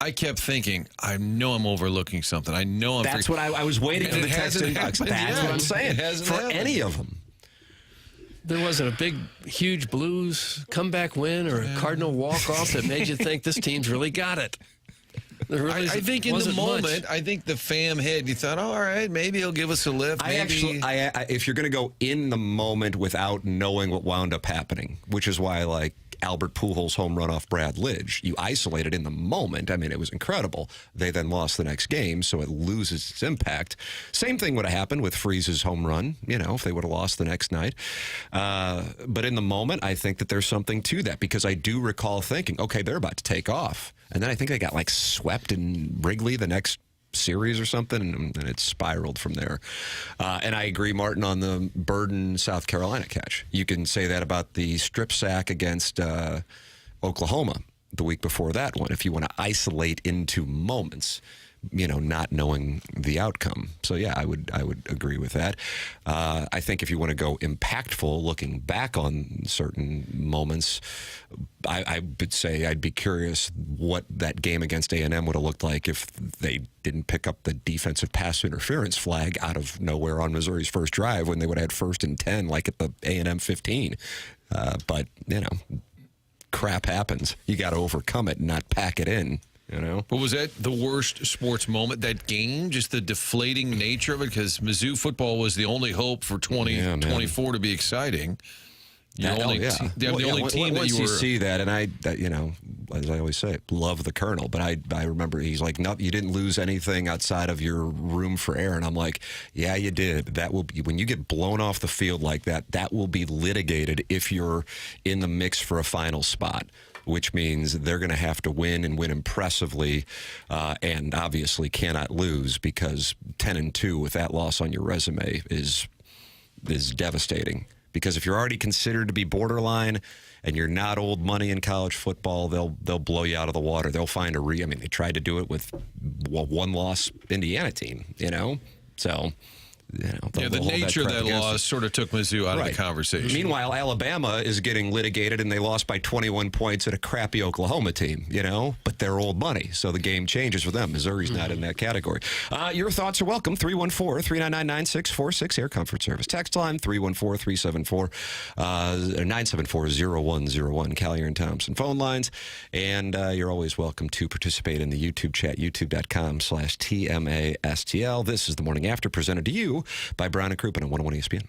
I kept thinking, I know I'm overlooking something. I know I'm. That's what I was waiting for the text inbox. That's what I'm saying. For any of them. There wasn't a big, huge Blues comeback win or a Cardinal walk-off that made you think this team's really got it. I think in the moment, I think the fam head, you thought, oh, all right, maybe he'll give us a lift. If you're going to go in the moment without knowing what wound up happening, which is why, like, Albert Pujols' home run off Brad Lidge, you isolate it in the moment. I mean, it was incredible. They then lost the next game, so it loses its impact. Same thing would have happened with Freeze's home run, you know, if they would have lost the next night. But in the moment, I think that there's something to that, because I do recall thinking, okay, they're about to take off. And then I think they got, like, swept in Wrigley the next series or something, and it spiraled from there. And I agree, Martin, on the Burden, South Carolina catch. You can say that about the strip sack against Oklahoma the week before that one, if you want to isolate into moments, you know, not knowing the outcome. So, yeah, I would agree with that. I think if you want to go impactful, looking back on certain moments, I would say I'd be curious what that game against A&M would have looked like if they didn't pick up the defensive pass interference flag out of nowhere on Missouri's first drive when they would have had 1st and 10, like at the A&M 15. But, you know, crap happens. You got to overcome it and not pack it in. You know, but was that the worst sports moment, that game? Just the deflating nature of it? Because Mizzou football was the only hope for 2024 to be be exciting. The only team that you see that, and you know, as I always say, love the Colonel. But I remember he's like, no, you didn't lose anything outside of your room for air. And I'm like, yeah, you did. That will be, when you get blown off the field like that, that will be litigated if you're in the mix for a final spot, which means they're going to have to win and win impressively, and obviously cannot lose, because 10-2 with that loss on your resume is devastating. Because if you're already considered to be borderline and you're not old money in college football, they'll blow you out of the water. They'll find I mean, they tried to do it with one-loss Indiana team, you know? So The nature of that loss sort of took Mizzou out of the conversation. Meanwhile, Alabama is getting litigated, and they lost by 21 points at a crappy Oklahoma team, but they're old money, so the game changes for them. Missouri's not in that category. Your thoughts are welcome. 314-399-9646, Air Comfort Service. Text line 314-374-974-0101, Callier and Thompson phone lines. And you're always welcome to participate in the YouTube chat, youtube.com/TMASTL. This is the Morning After, presented to you by Brown and Crouppen on 101 ESPN.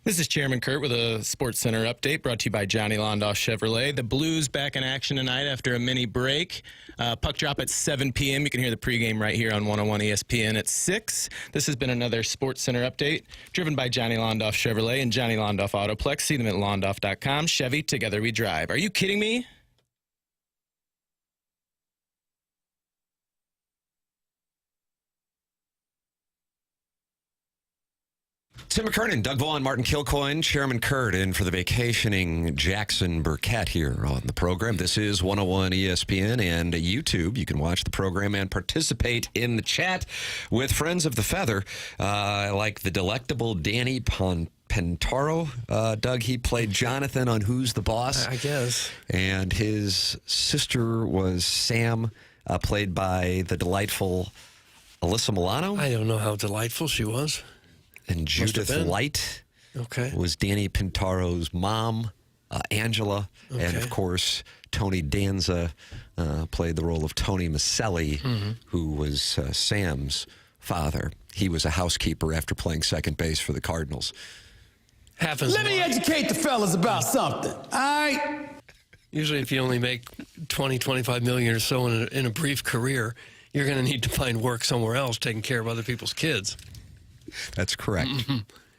This is Chairman Kurt with a Sports Center update brought to you by Johnny Londoff Chevrolet. The Blues back in action tonight after a mini break. Puck drop at 7 p.m. You can hear the pregame right here on 101 ESPN at 6. This has been another Sports Center update driven by Johnny Londoff Chevrolet and Johnny Londoff Autoplex. See them at londoff.com. Chevy, together we drive. Are you kidding me? Tim McKernan, Doug Vaughn, Martin Kilcoyne, Chairman Kurt, in for the vacationing Jackson Burkett here on the program. This is 101 ESPN and YouTube. You can watch the program and participate in the chat with friends of the feather, like the delectable Danny Pentaro. Doug, he played Jonathan on Who's the Boss? I guess. And his sister was Sam, played by the delightful Alyssa Milano. I don't know how delightful she was. And Judith Light was Danny Pintaro's mom, Angela. And, of course, Tony Danza played the role of Tony Maselli, who was Sam's father. He was a housekeeper after playing second base for the Cardinals. Happens. Let me educate the fellas about something, all right? Usually if you only make 20, 25 million or so in a brief career, you're going to need to find work somewhere else taking care of other people's kids. That's correct.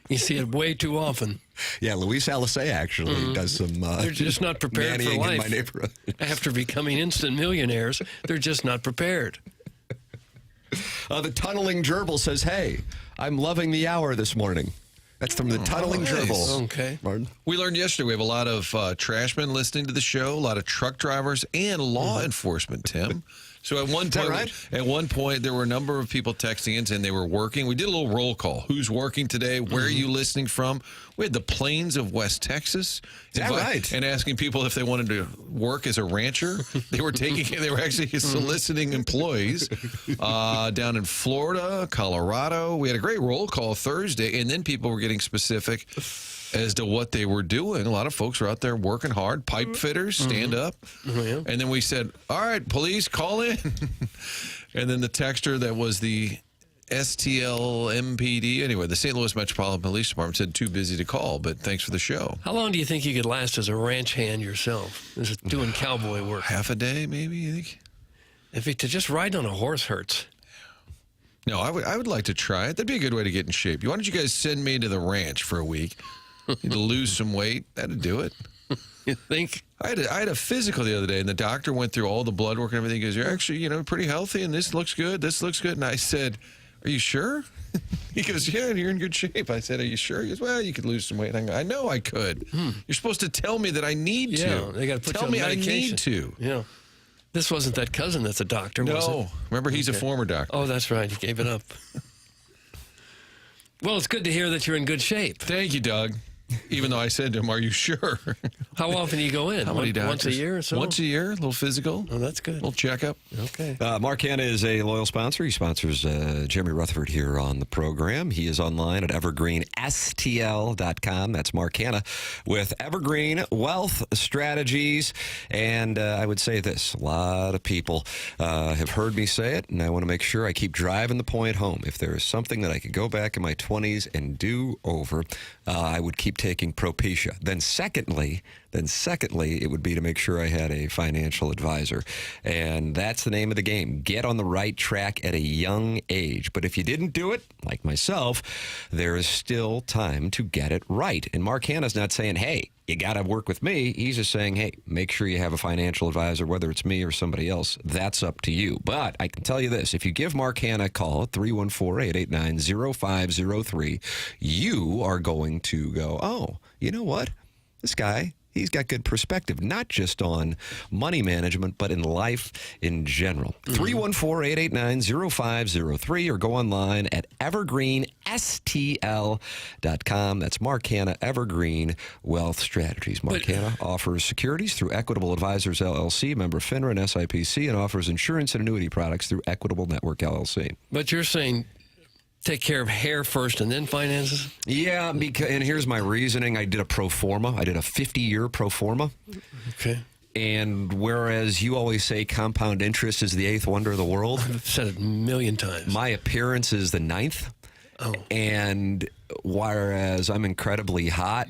You see it way too often. Yeah, Luis Alisei actually does some they're just not prepared for life. In my neighborhood. After becoming instant millionaires, they're just not prepared. The Tunneling Gerbil says, hey, I'm loving the hour this morning. That's from the Tunneling Gerbil. Okay. Martin? We learned yesterday we have a lot of trashmen listening to the show, a lot of truck drivers, and law enforcement, Tim. So at one point, there were a number of people texting in saying they were working. We did a little roll call. Who's working today? Where are you listening from? We had the Plains of West Texas. Is that right? And asking people if they wanted to work as a rancher. They were actually soliciting employees down in Florida, Colorado. We had a great roll call Thursday, and then people were getting specific as to what they were doing. A lot of folks were out there working hard. Pipe fitters, stand up. And then we said, all right, police, call in. And then the texter that was the STL MPD, anyway, the St. Louis Metropolitan Police Department said too busy to call, but thanks for the show. How long do you think you could last as a ranch hand yourself? Is it doing cowboy work? Half a day, maybe, you think? To just ride on a horse hurts. No, I would like to try it. That'd be a good way to get in shape. Why don't you guys send me to the ranch for a week? To lose some weight, that'd do it. You think? I had a physical the other day, and the doctor went through all the blood work and everything. He goes, you're actually, pretty healthy, and this looks good, And I said, are you sure? He goes, yeah, you're in good shape. I said, are you sure? He goes, well, you could lose some weight. I go, I know I could. You're supposed to tell me that I need to. Yeah, they got to tell me I need to. Yeah. This wasn't that cousin that's a doctor, was it? No. Remember, he's a former doctor. Oh, that's right. He gave it up. Well, it's good to hear that you're in good shape. Thank you, Doug. Even though I said to him, are you sure? How often do you go in? How many doctors? Once a year or so? Once a year, a little physical. Oh, that's good. A little checkup. Okay. Mark Hanna is a loyal sponsor. He sponsors Jeremy Rutherford here on the program. He is online at evergreenstl.com. That's Mark Hanna with Evergreen Wealth Strategies. And I would say this, a lot of people have heard me say it, and I want to make sure I keep driving the point home. If there is something that I could go back in my 20s and do over, I would keep taking Propecia. Then secondly, it would be to make sure I had a financial advisor. And that's the name of the game. Get on the right track at a young age. But if you didn't do it, like myself, there is still time to get it right. And Mark Hanna's not saying, hey, you got to work with me. He's just saying, hey, make sure you have a financial advisor, whether it's me or somebody else. That's up to you. But I can tell you this. If you give Mark Hanna a call at 314-889-0503, you are going to go, oh, you know what? This guy, he's got good perspective, not just on money management, but in life in general. 314-889-0503 or go online at evergreenstl.com. That's Mark Hanna, Evergreen Wealth Strategies. Mark Hanna offers securities through Equitable Advisors, LLC, member FINRA and SIPC, and offers insurance and annuity products through Equitable Network, LLC. But you're saying take care of hair first and then finances? Yeah, and here's my reasoning. I did a pro forma. I did a 50-year pro forma. Okay. And whereas you always say compound interest is the eighth wonder of the world. I've said it a million times. My appearance is the ninth. Oh. And whereas I'm incredibly hot,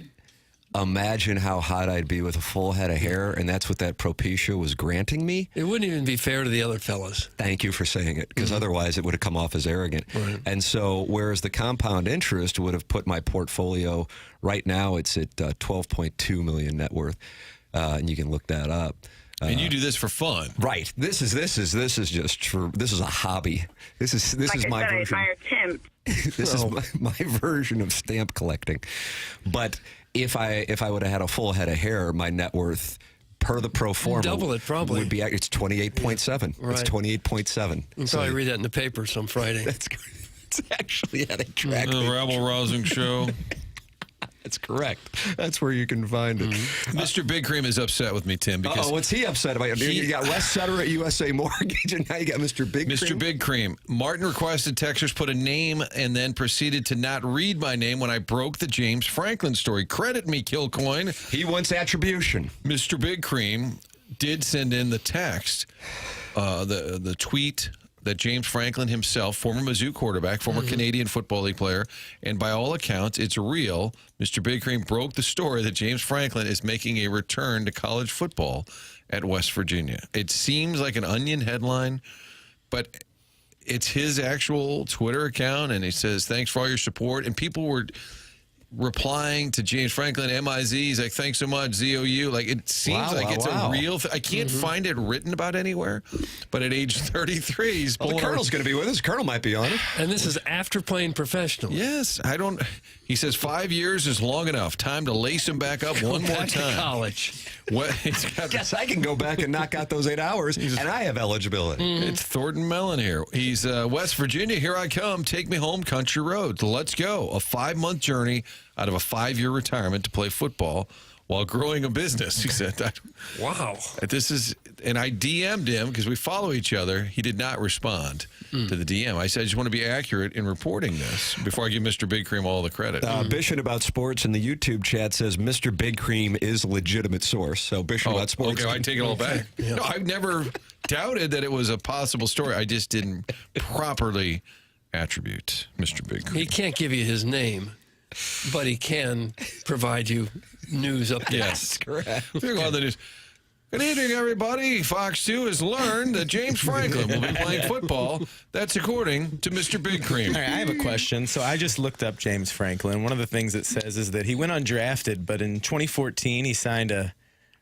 imagine how hot I'd be with a full head of hair, and that's what that Propecia was granting me. It wouldn't even be fair to the other fellas. Thank you for saying it, because otherwise it would have come off as arrogant. Right. And so, whereas the compound interest would have put my portfolio, right now it's at 12.2 million net worth, and you can look that up. And you do this for fun, right? This is just true. This is a hobby. This is my version. This is my version of stamp collecting. But if I would have had a full head of hair, my net worth per the pro forma double it probably would be. It's 28.7. Right. It's 28.7. You probably read that in the paper some Friday. That's good. It's actually at a track. The rabble rousing show. That's correct. That's where you can find it. Mr. Big Cream is upset with me, Tim. Because what's he upset about? You got Wes Sutter at USA Mortgage, and now you got Mr. Big Cream. Mr. Big Cream. Martin requested texters put a name and then proceeded to not read my name when I broke the James Franklin story. Credit me, Kilcoyne. He wants attribution. Mr. Big Cream did send in the text, the tweet that James Franklin himself, former Mizzou quarterback, former Canadian Football League player, and by all accounts, it's real. Mr. Big Cream broke the story that James Franklin is making a return to college football at West Virginia. It seems like an Onion headline, but it's his actual Twitter account, and he says, thanks for all your support. And people were replying to James Franklin, MIZ. He's like, thanks so much, ZOU. Like, it seems like it's a real thing. I can't find it written about anywhere, but at age 33, he's the Colonel's going to be with us. Colonel might be on it. And this is after playing professionally. Yes. He says 5 years is long enough. Time to lace him back up one more time. College. Guess I can go back and knock out those 8 hours, and I have eligibility. It's Thornton Mellon here. He's West Virginia. Here I come. Take me home, country roads. Let's go. A 5-month journey out of a 5-year retirement to play football while growing a business, he said. Wow. And I DM'd him because we follow each other. He did not respond to the DM. I said, I just want to be accurate in reporting this before I give Mr. Big Cream all the credit. Bishop About Sports in the YouTube chat says Mr. Big Cream is a legitimate source. So Bishop About Sports. Okay, I take it all back. No, I've never doubted that it was a possible story. I just didn't properly attribute Mr. Big Cream. He can't give you his name, but he can provide you news updates. Yes, correct. Good evening, everybody. Fox 2 has learned that James Franklin will be playing football. That's according to Mr. Big Cream. All right, I have a question. So I just looked up James Franklin. One of the things it says is that he went undrafted, but in 2014 he signed a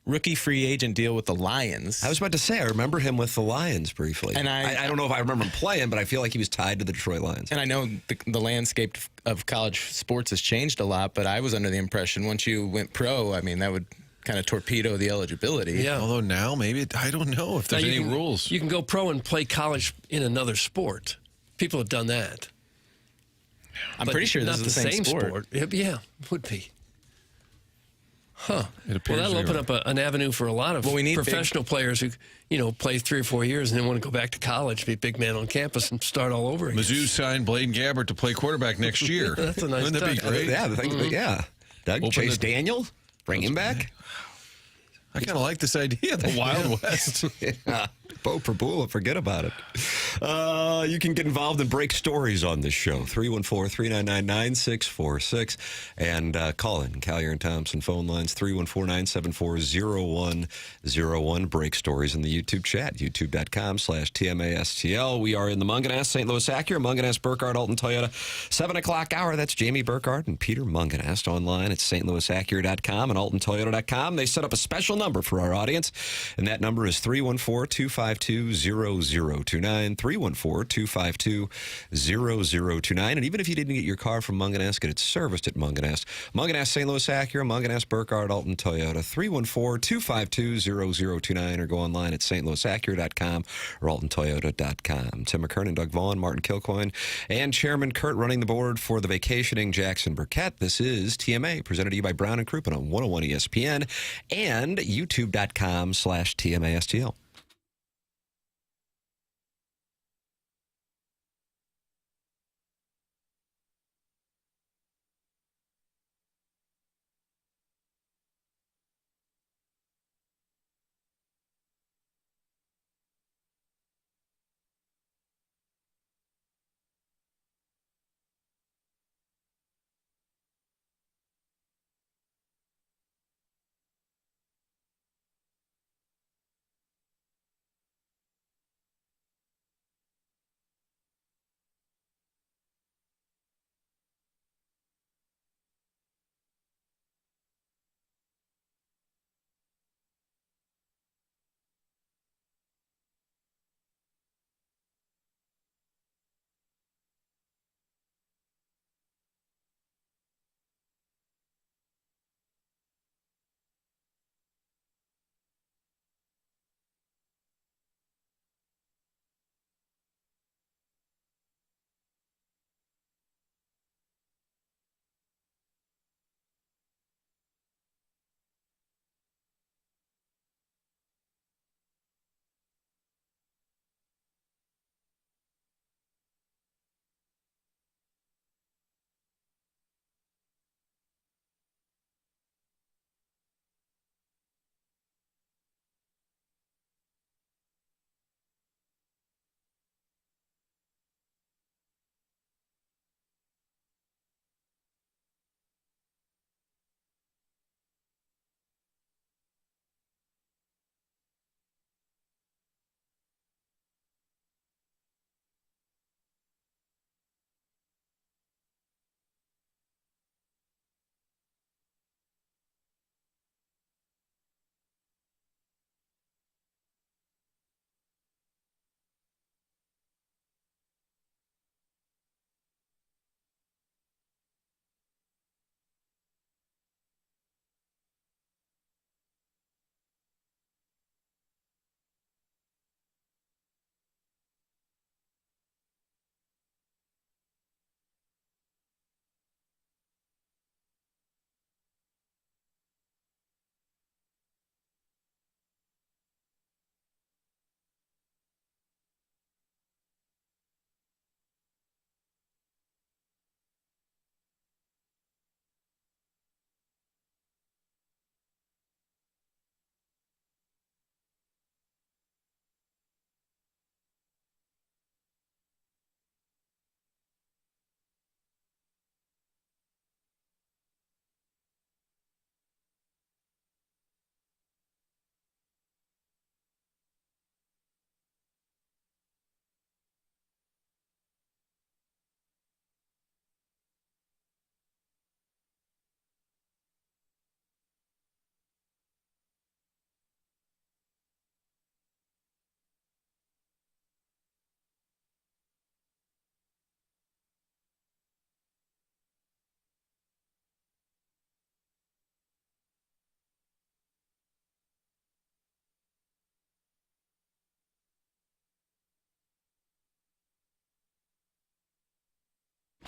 rookie free agent deal with the Lions. I was about to say, I remember him with the Lions briefly. And I don't know if I remember him playing, but I feel like he was tied to the Detroit Lions. And I know the landscape of college sports has changed a lot, but I was under the impression once you went pro, I mean, that would kind of torpedo the eligibility. Yeah. Although now, maybe, I don't know if there's any rules. You can go pro and play college in another sport. People have done that. I'm pretty sure this is the same sport. Yeah, it would be. Huh. Well, that'll open up an avenue for a lot of professional players who, play 3 or 4 years and then want to go back to college, be a big man on campus, and start all over again. Mizzou signed Blaine Gabbert to play quarterback next year. That's a nice Wouldn't that be great? Yeah, Doug, Chase Daniel, bring him back. I kind of like this idea, the Wild West. Yeah. Bo Prabula, forget about it. You can get involved and break stories on this show. 314-399-9646. And call in. Collier and Thompson phone lines, 314-974-0101. Break stories in the YouTube chat, youtube.com/TMASTL. We are in the Munganess, St. Louis Acura, Munganess, Burkhardt, Alton Toyota. 7 o'clock hour, that's Jamie Burkhardt and Peter Munganess online at stlouisacura.com and altontoyota.com. They set up a special number for our audience, and that number is 314-252-0029, 314-252-0029. And even if you didn't get your car from Munganess, get it serviced at Munganess. Munganess, St. Louis Acura, Munganess, Burkhardt, Alton Toyota, 314-252-0029, or go online at stlouisacura.com or altontoyota.com. Tim McKernan, Doug Vaughn, Martin Kilcoyne, and Chairman Kurt running the board for the vacationing Jackson Burkett. This is TMA, presented to you by Brown and Crouppen on 101 ESPN and youtube.com/TMASTL.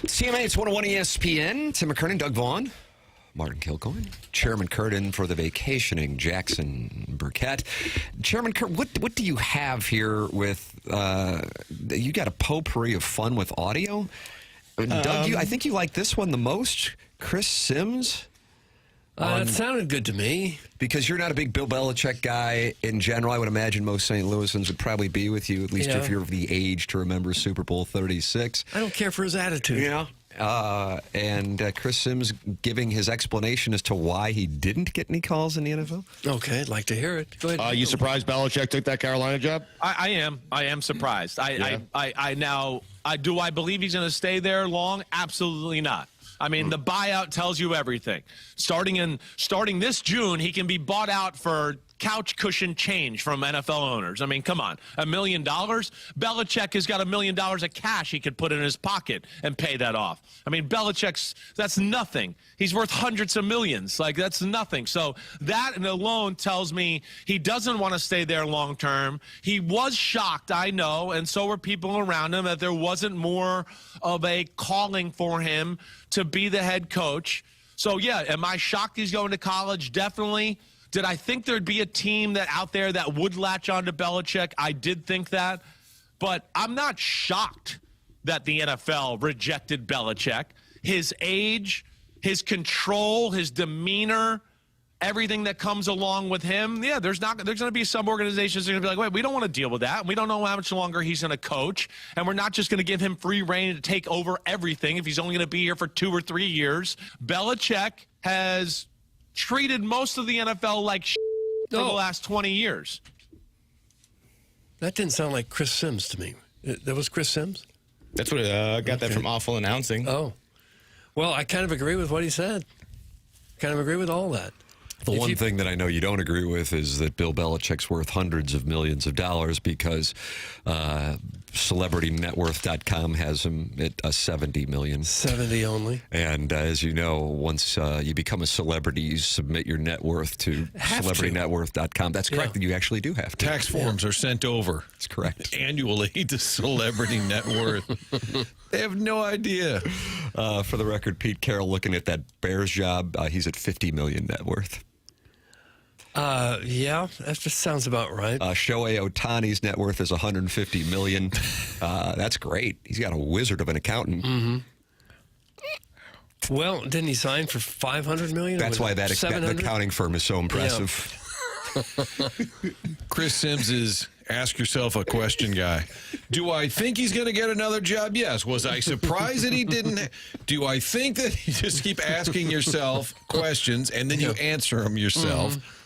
CMA, it's 101 ESPN. Tim McKernan, Doug Vaughn, Martin Kilcoyne, Chairman Curtin for the vacationing Jackson Burkett. Chairman Kurt, what do you have here with, you got a potpourri of fun with audio? Doug, I think you like this one the most. Chris Sims? It sounded good to me. Because you're not a big Bill Belichick guy in general. I would imagine most St. Louisans would probably be with you, at least if you're of the age to remember Super Bowl 36. I don't care for his attitude. Yeah. And Chris Sims giving his explanation as to why he didn't get any calls in the NFL. Okay, I'd like to hear it. Go ahead. You surprised Belichick took that Carolina job? I am surprised. Do I believe he's going to stay there long? Absolutely not. I mean, the buyout tells you everything. Starting this June, he can be bought out for couch cushion change from NFL owners. I mean, come on, $1 million? Belichick has got $1 million of cash he could put in his pocket and pay that off. I mean, that's nothing. He's worth hundreds of millions. Like, that's nothing. So that alone tells me he doesn't want to stay there long term. He was shocked, I know, and so were people around him, that there wasn't more of a calling for him to be the head coach. So, yeah, am I shocked he's going to college? Definitely. Did I think there'd be a team out there that would latch on to Belichick? I did think that. But I'm not shocked that the NFL rejected Belichick. His age, his control, his demeanor, everything that comes along with him. Yeah, there's going to be some organizations that are going to be like, wait, we don't want to deal with that. We don't know how much longer he's going to coach. And we're not just going to give him free reign to take over everything if he's only going to be here for 2 or 3 years. Belichick has treated most of the NFL like for the last 20 years. That didn't sound like Chris Sims to me. That was Chris Sims? That's what got that from Awful Announcing. Oh. Well, I kind of agree with what he said. Kind of agree with all that. The one thing that I know you don't agree with is that Bill Belichick's worth hundreds of millions of dollars because CelebrityNetWorth.com has him at $70 million. 70 only. And as you know, once you become a celebrity, you submit your net worth to CelebrityNetWorth.com. That's correct. That you actually do have to. Tax forms are sent over. That's correct. Annually to Celebrity Net Worth. They have no idea. For the record, Pete Carroll looking at that Bears job, he's at $50 million net worth. Yeah, that just sounds about right. Shohei Ohtani's net worth is $150 million. That's great. He's got a wizard of an accountant. Mm-hmm. Well, didn't he sign for $500 million? That's why that accounting firm is so impressive. Yeah. Chris Sims is ask yourself a question guy. Do I think he's going to get another job? Yes. Was I surprised that he didn't? Do I think that you just keep asking yourself questions and then you answer them yourself? Mm-hmm.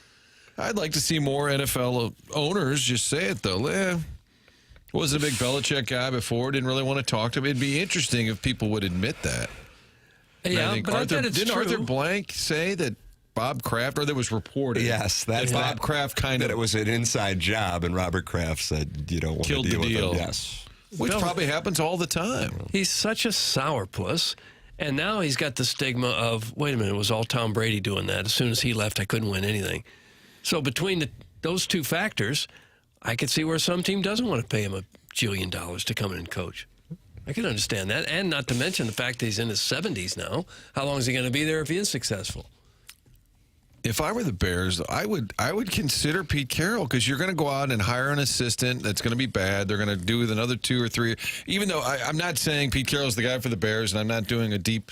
I'd like to see more NFL owners just say it, though. Wasn't a big Belichick guy before, didn't really want to talk to him. It'd be interesting if people would admit that. Yeah, I bet it's didn't true. Arthur Blank say that Bob Kraft, or that was reported? Yes, that Bob Kraft that it was an inside job, and Robert Kraft said, you don't want to deal with him. Yes. Which probably happens all the time. He's such a sourpuss. And now he's got the stigma of, wait a minute, it was all Tom Brady doing that. As soon as he left, I couldn't win anything. So between those two factors, I could see where some team doesn't want to pay him $1 jillion to come in and coach. I can understand that. And not to mention the fact that he's in his 70s now. How long is he going to be there if he is successful? If I were the Bears, I would consider Pete Carroll, because you're going to go out and hire an assistant that's going to be bad. They're going to do with another 2 or 3. Even though I'm not saying Pete Carroll's the guy for the Bears, and I'm not doing a deep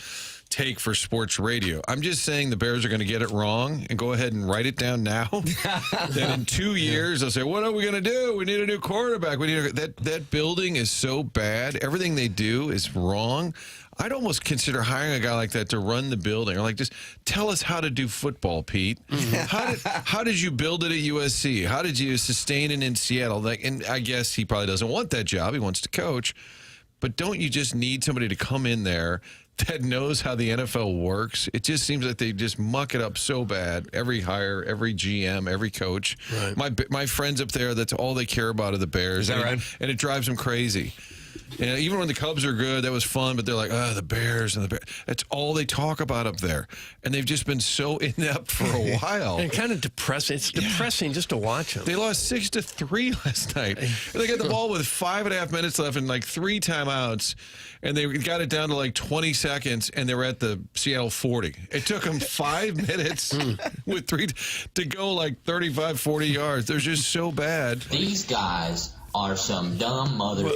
take for sports radio. I'm just saying the Bears are going to get it wrong, and go ahead and write it down now. Then in 2 years, they'll say, what are we going to do? We need a new quarterback. That building is so bad. Everything they do is wrong. I'd almost consider hiring a guy like that to run the building, or like, just tell us how to do football, Pete. How did you build it at USC? How did you sustain it in Seattle? And I guess he probably doesn't want that job. He wants to coach. But don't you just need somebody to come in there that knows how the NFL works? It just seems like they just muck it up so bad. Every hire, every GM, every coach. Right. My friends up there, that's all they care about are the Bears. Is that right? And it drives them crazy. And even when the Cubs are good, that was fun, but they're like, the Bears and the Bears. That's all they talk about up there. And they've just been so inept for a while. And kind of depressing. It's depressing just to watch them. They lost 6-3 last night. And they got the ball with 5.5 minutes left and like 3 timeouts. And they got it down to like 20 seconds, and they were at the Seattle 40. It took them 5 minutes with 3 to go like 35, 40 yards. They're just so bad. These guys are some dumb mothers.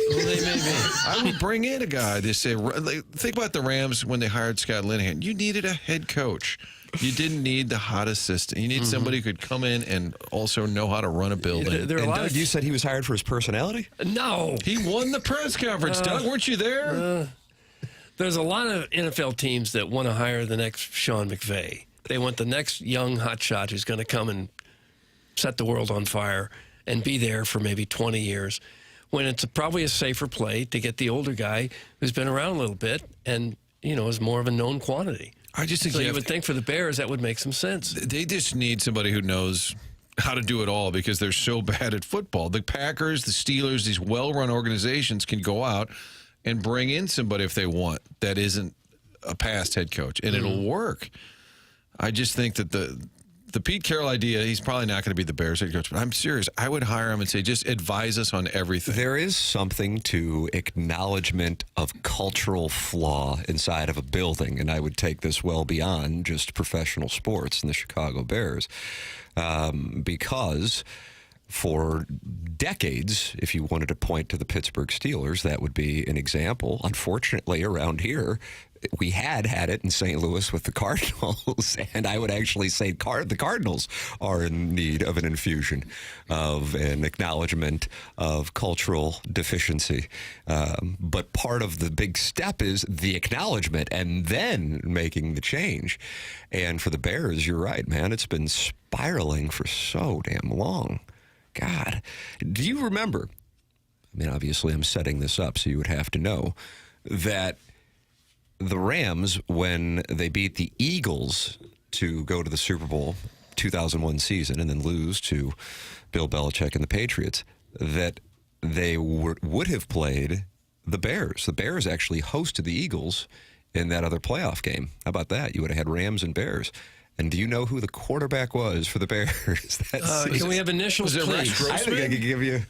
I would bring in a guy to say, think about the Rams when they hired Scott Linehan. You needed a head coach. You didn't need the hot assistant. You need somebody who could come in and also know how to run a building. There are a lot of you said he was hired for his personality? No. He won the press conference. Doug, weren't you there? There's a lot of NFL teams that want to hire the next Sean McVay. They want the next young hotshot who's going to come and set the world on fire and be there for maybe 20 years, when it's probably a safer play to get the older guy who's been around a little bit and, is more of a known quantity. I just think so you would think for the Bears that would make some sense. They just need somebody who knows how to do it all because they're so bad at football. The Packers, the Steelers, these well-run organizations can go out and bring in somebody if they want that isn't a past head coach, and it'll work. I just think that the Pete Carroll idea, he's probably not going to be the Bears head coach, but I'm serious. I would hire him and say, just advise us on everything. There is something to acknowledgement of cultural flaw inside of a building, and I would take this well beyond just professional sports and the Chicago Bears, because for decades, if you wanted to point to the Pittsburgh Steelers, that would be an example. Unfortunately, around here, we had it in St. Louis with the Cardinals, and I would actually say the Cardinals are in need of an infusion of an acknowledgement of cultural deficiency. But part of the big step is the acknowledgement and then making the change. And for the Bears, you're right, man. It's been spiraling for so damn long. God, do you remember? I mean, obviously, I'm setting this up, so you would have to know that the Rams, when they beat the Eagles to go to the Super Bowl 2001 season and then lose to Bill Belichick and the Patriots, that they would have played the Bears. The Bears actually hosted the Eagles in that other playoff game. How about that? You would have had Rams and Bears. And do you know who the quarterback was for the Bears? Can we have initials, please? I think I could give you.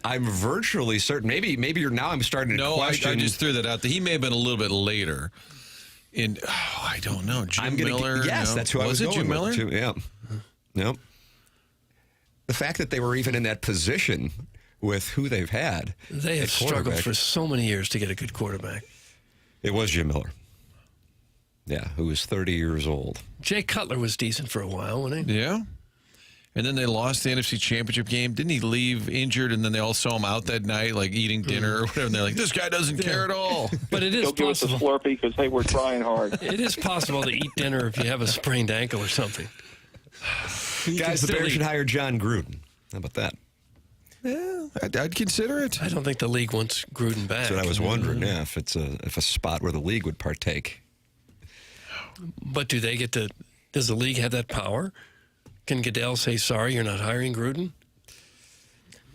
I'm virtually certain. Maybe you're now. I'm starting to question. I just threw that out. He may have been a little bit later. I don't know. Jim Miller. Yes, no? that's who I was going Jim Miller? with. Yeah. Nope. The fact that they were even in that position with who they've had. They have struggled for so many years to get a good quarterback. It was Jim Miller. Yeah, who was 30 years old. Jay Cutler was decent for a while, wasn't he? Yeah. And then they lost the NFC Championship game. Didn't he leave injured, and then they all saw him out that night, like eating dinner or whatever, and they're like, this guy doesn't care at all. But it is Don't possible. Give us a Slurpee because, hey, we're trying hard. It is possible to eat dinner if you have a sprained ankle or something. Guys, the Bears should hire John Gruden. How about that? Yeah, I'd consider it. I don't think the league wants Gruden back. That's what I was wondering, if it's a spot where the league would partake. But do they get to? Does the league have that power? Can Goodell say, sorry, you're not hiring Gruden?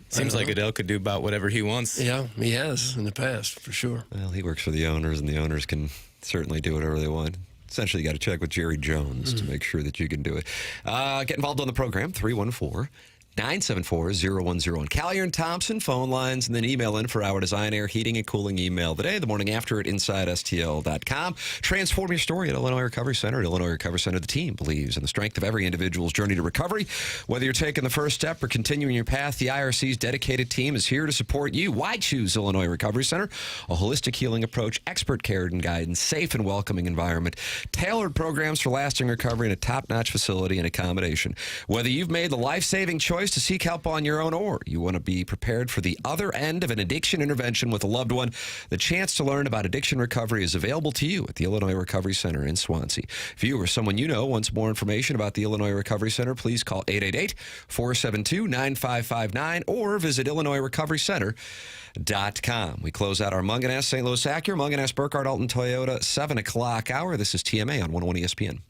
Seems like Goodell could do about whatever he wants. Yeah, he has in the past, for sure. Well, he works for the owners, and the owners can certainly do whatever they want. Essentially, you got to check with Jerry Jones to make sure that you can do it. Get involved on the program, 314-974-0101. Callier and Thompson, phone lines, and then email in for our design, air, heating, and cooling email today, the morning after at InsideSTL.com. Transform your story at Illinois Recovery Center. At Illinois Recovery Center, the team believes in the strength of every individual's journey to recovery. Whether you're taking the first step or continuing your path, the IRC's dedicated team is here to support you. Why choose Illinois Recovery Center? A holistic healing approach, expert care and guidance, safe and welcoming environment, tailored programs for lasting recovery, and a top-notch facility and accommodation. Whether you've made the life-saving choice to seek help on your own, or you want to be prepared for the other end of an addiction intervention with a loved one, the chance to learn about addiction recovery is available to you at the Illinois Recovery Center in Swansea. If you or someone you know wants more information about the Illinois Recovery Center, please call 888-472-9559 or visit IllinoisRecoveryCenter.com. We close out our Munganess St. Louis Acura, Munganess Burkhardt Alton Toyota 7 o'clock hour. This is TMA on 101 ESPN.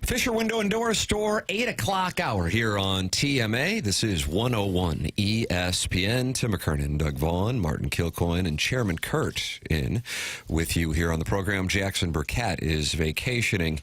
Fisher Window and Door Store, 8 o'clock hour here on TMA. This is 101 ESPN. Tim McKernan, Doug Vaughn, Martin Kilcoyne, and Chairman Kurt in with you here on the program. Jackson Burkett is vacationing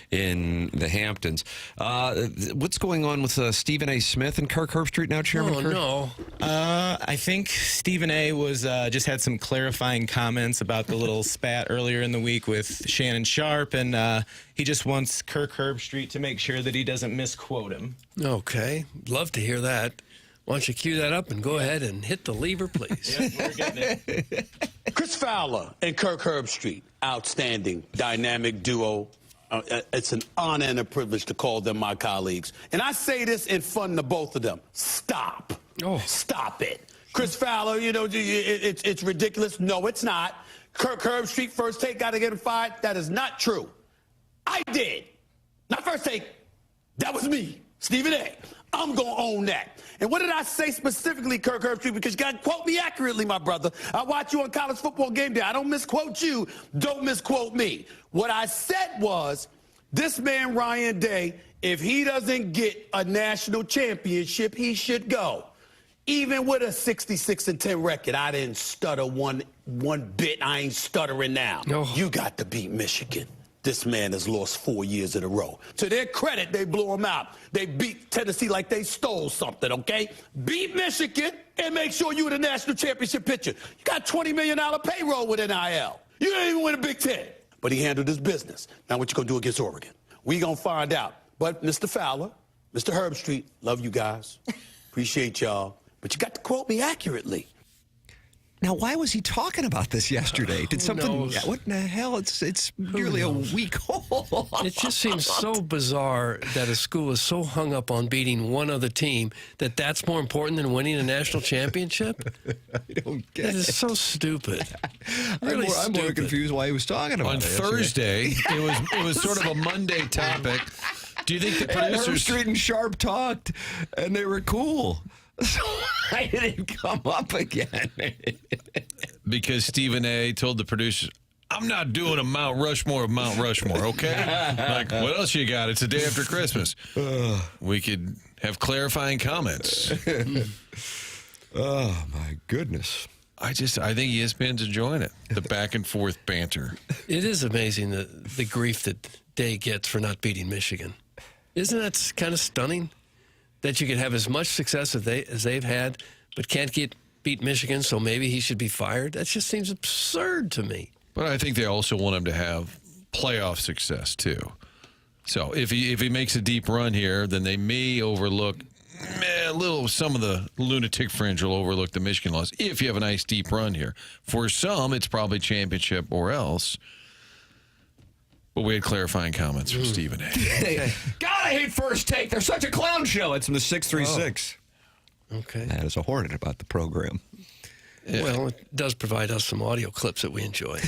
in the Hamptons. What's going on with Stephen A. Smith and Kirk Herbstreit now, Chairman Kurt? No. I think Stephen A. was just had some clarifying comments about the little spat earlier in the week with Shannon Sharp, and he just wants Kirk Herbstreit to make sure that he doesn't misquote him. Okay. Love to hear that. Why don't you cue that up and go ahead and hit the lever, please. Yep, we're getting it. Chris Fowler and Kirk Herbstreit, outstanding, dynamic duo. It's an honor and a privilege to call them my colleagues. And I say this in fun to both of them. Stop. Oh. Stop it. Chris Fowler, it's ridiculous. No, it's not. Kirk Herbstreit, First Take, got to get him fired. That is not true. I did. Not First Take. That was me, Stephen A. I'm going to own that. And what did I say specifically, Kirk Herbstreit? Because you got to quote me accurately, my brother. I watch you on college football game day. I don't misquote you. Don't misquote me. What I said was, this man, Ryan Day, if he doesn't get a national championship, he should go. Even with a 66-10 record, I didn't stutter one bit. I ain't stuttering now. No. You got to beat Michigan. This man has lost 4 years in a row. To their credit, they blew him out. They beat Tennessee like they stole something, okay? Beat Michigan and make sure you're in the national championship picture. You got $20 million payroll with NIL. You didn't even win a Big Ten. But he handled his business. Now what you going to do against Oregon? We going to find out. But Mr. Fowler, Mr. Herbstreit, love you guys. Appreciate y'all. But you got to quote me accurately. Now, why was he talking about this yesterday? Did something? Yeah, what in the hell? It's nearly a week old. It just seems so bizarre that a school is so hung up on beating one other team that that's more important than winning a national championship. I don't get it. It is so stupid. Really I'm more confused why he was talking about it. On Thursday, it was sort of a Monday topic. Do you think the producers... Herbstreit and Sharp talked, and they were cool. So why did it come up again? Because Stephen A. told the producers, I'm not doing a Mount Rushmore of Mount Rushmore, okay? Like, what else you got? It's the day after Christmas. We could have clarifying comments. Oh, my goodness. I think ESPN's enjoying it, the back and forth banter. It is amazing the grief that Day gets for not beating Michigan. Isn't that kind of stunning? That you could have as much success as they've had, but can't beat Michigan, so maybe he should be fired? That just seems absurd to me. But I think they also want him to have playoff success, too. So if he makes a deep run here, then they may overlook some of the lunatic fringe will overlook the Michigan loss if you have a nice deep run here. For some, it's probably championship or else. But we had clarifying comments from Stephen A. God, I hate First Take. They're such a clown show. It's from the 636. Oh. Okay. That is a hornet about the program. Yeah. Well, it does provide us some audio clips that we enjoy.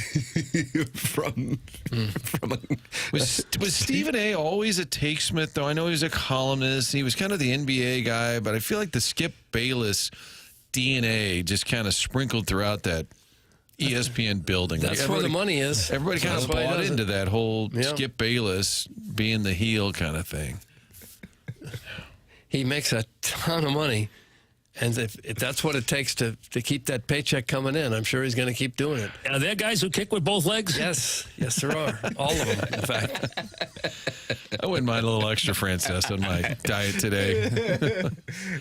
Was Stephen A. always a takesmith, though? I know he was a columnist. He was kind of the NBA guy, but I feel like the Skip Bayless DNA just kind of sprinkled throughout that ESPN building. That's where the money is. Everybody kind of bought into that whole Skip Bayless being the heel kind of thing. He makes a ton of money, and if that's what it takes to keep that paycheck coming in, I'm sure he's going to keep doing it. Are there guys who kick with both legs? Yes, there are. All of them, in fact. I wouldn't mind a little extra Frances on my diet today.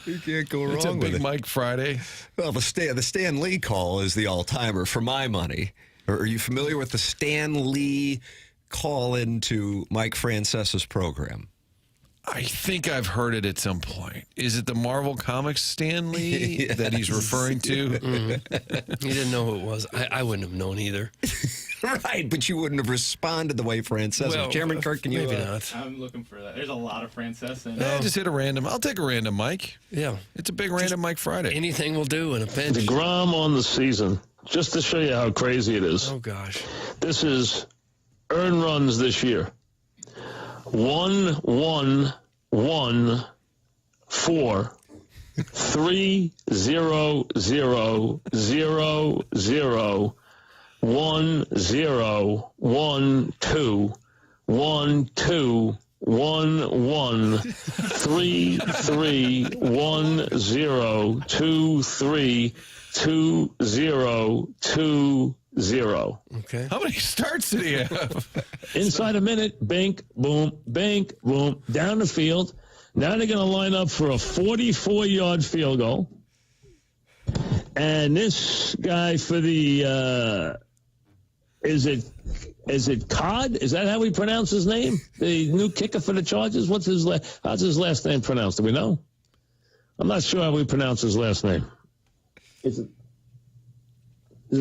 You can't go wrong it's a with Big it. Mike Friday. Well, the Stan Lee call is the all-timer for my money. Are you familiar with the Stan Lee call into Mike Frances's program? I think I've heard it at some point. Is it the Marvel Comics Stan Lee that he's referring to? Mm-hmm. You didn't know who it was. I wouldn't have known either. Right, but you wouldn't have responded the way Frances. Well, Chairman Kirk, can you? Maybe not. I'm looking for that. There's a lot of Frances in Just hit a random. I'll take a random Mike. Yeah. It's a big random Mike Friday. Anything will do in a pinch. DeGrom on the season, just to show you how crazy it is. Oh, gosh. This is earned runs this year. 1, 1, 1, 4, 3, 0, 0, 0, 0, 1, 0, 1, 2, 1, 2, Okay. How many starts did he have? Inside a minute, bank, boom, down the field. Now they're going to line up for a 44-yard field goal. And this guy for the, is it Cod? Is that how we pronounce his name? The new kicker for the Chargers? How's his last name pronounced? Do we know? I'm not sure how we pronounce his last name. Is it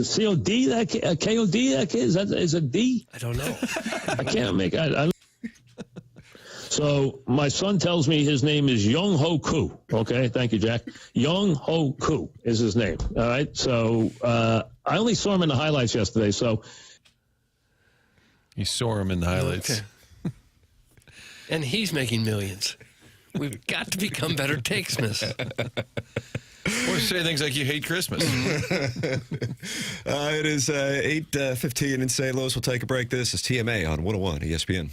C-O-D? K-O-D? Is it D? I don't know. I can't make it. So my son tells me his name is Young Ho Koo. Okay, thank you, Jack. Young Ho Koo is his name. All right, so I only saw him in the highlights yesterday. So you saw him in the highlights. Okay. And he's making millions. We've got to become better takesmiths. Or say things like you hate Christmas. It is 8:15 in St. Louis. We'll take a break. This is TMA on 101 ESPN.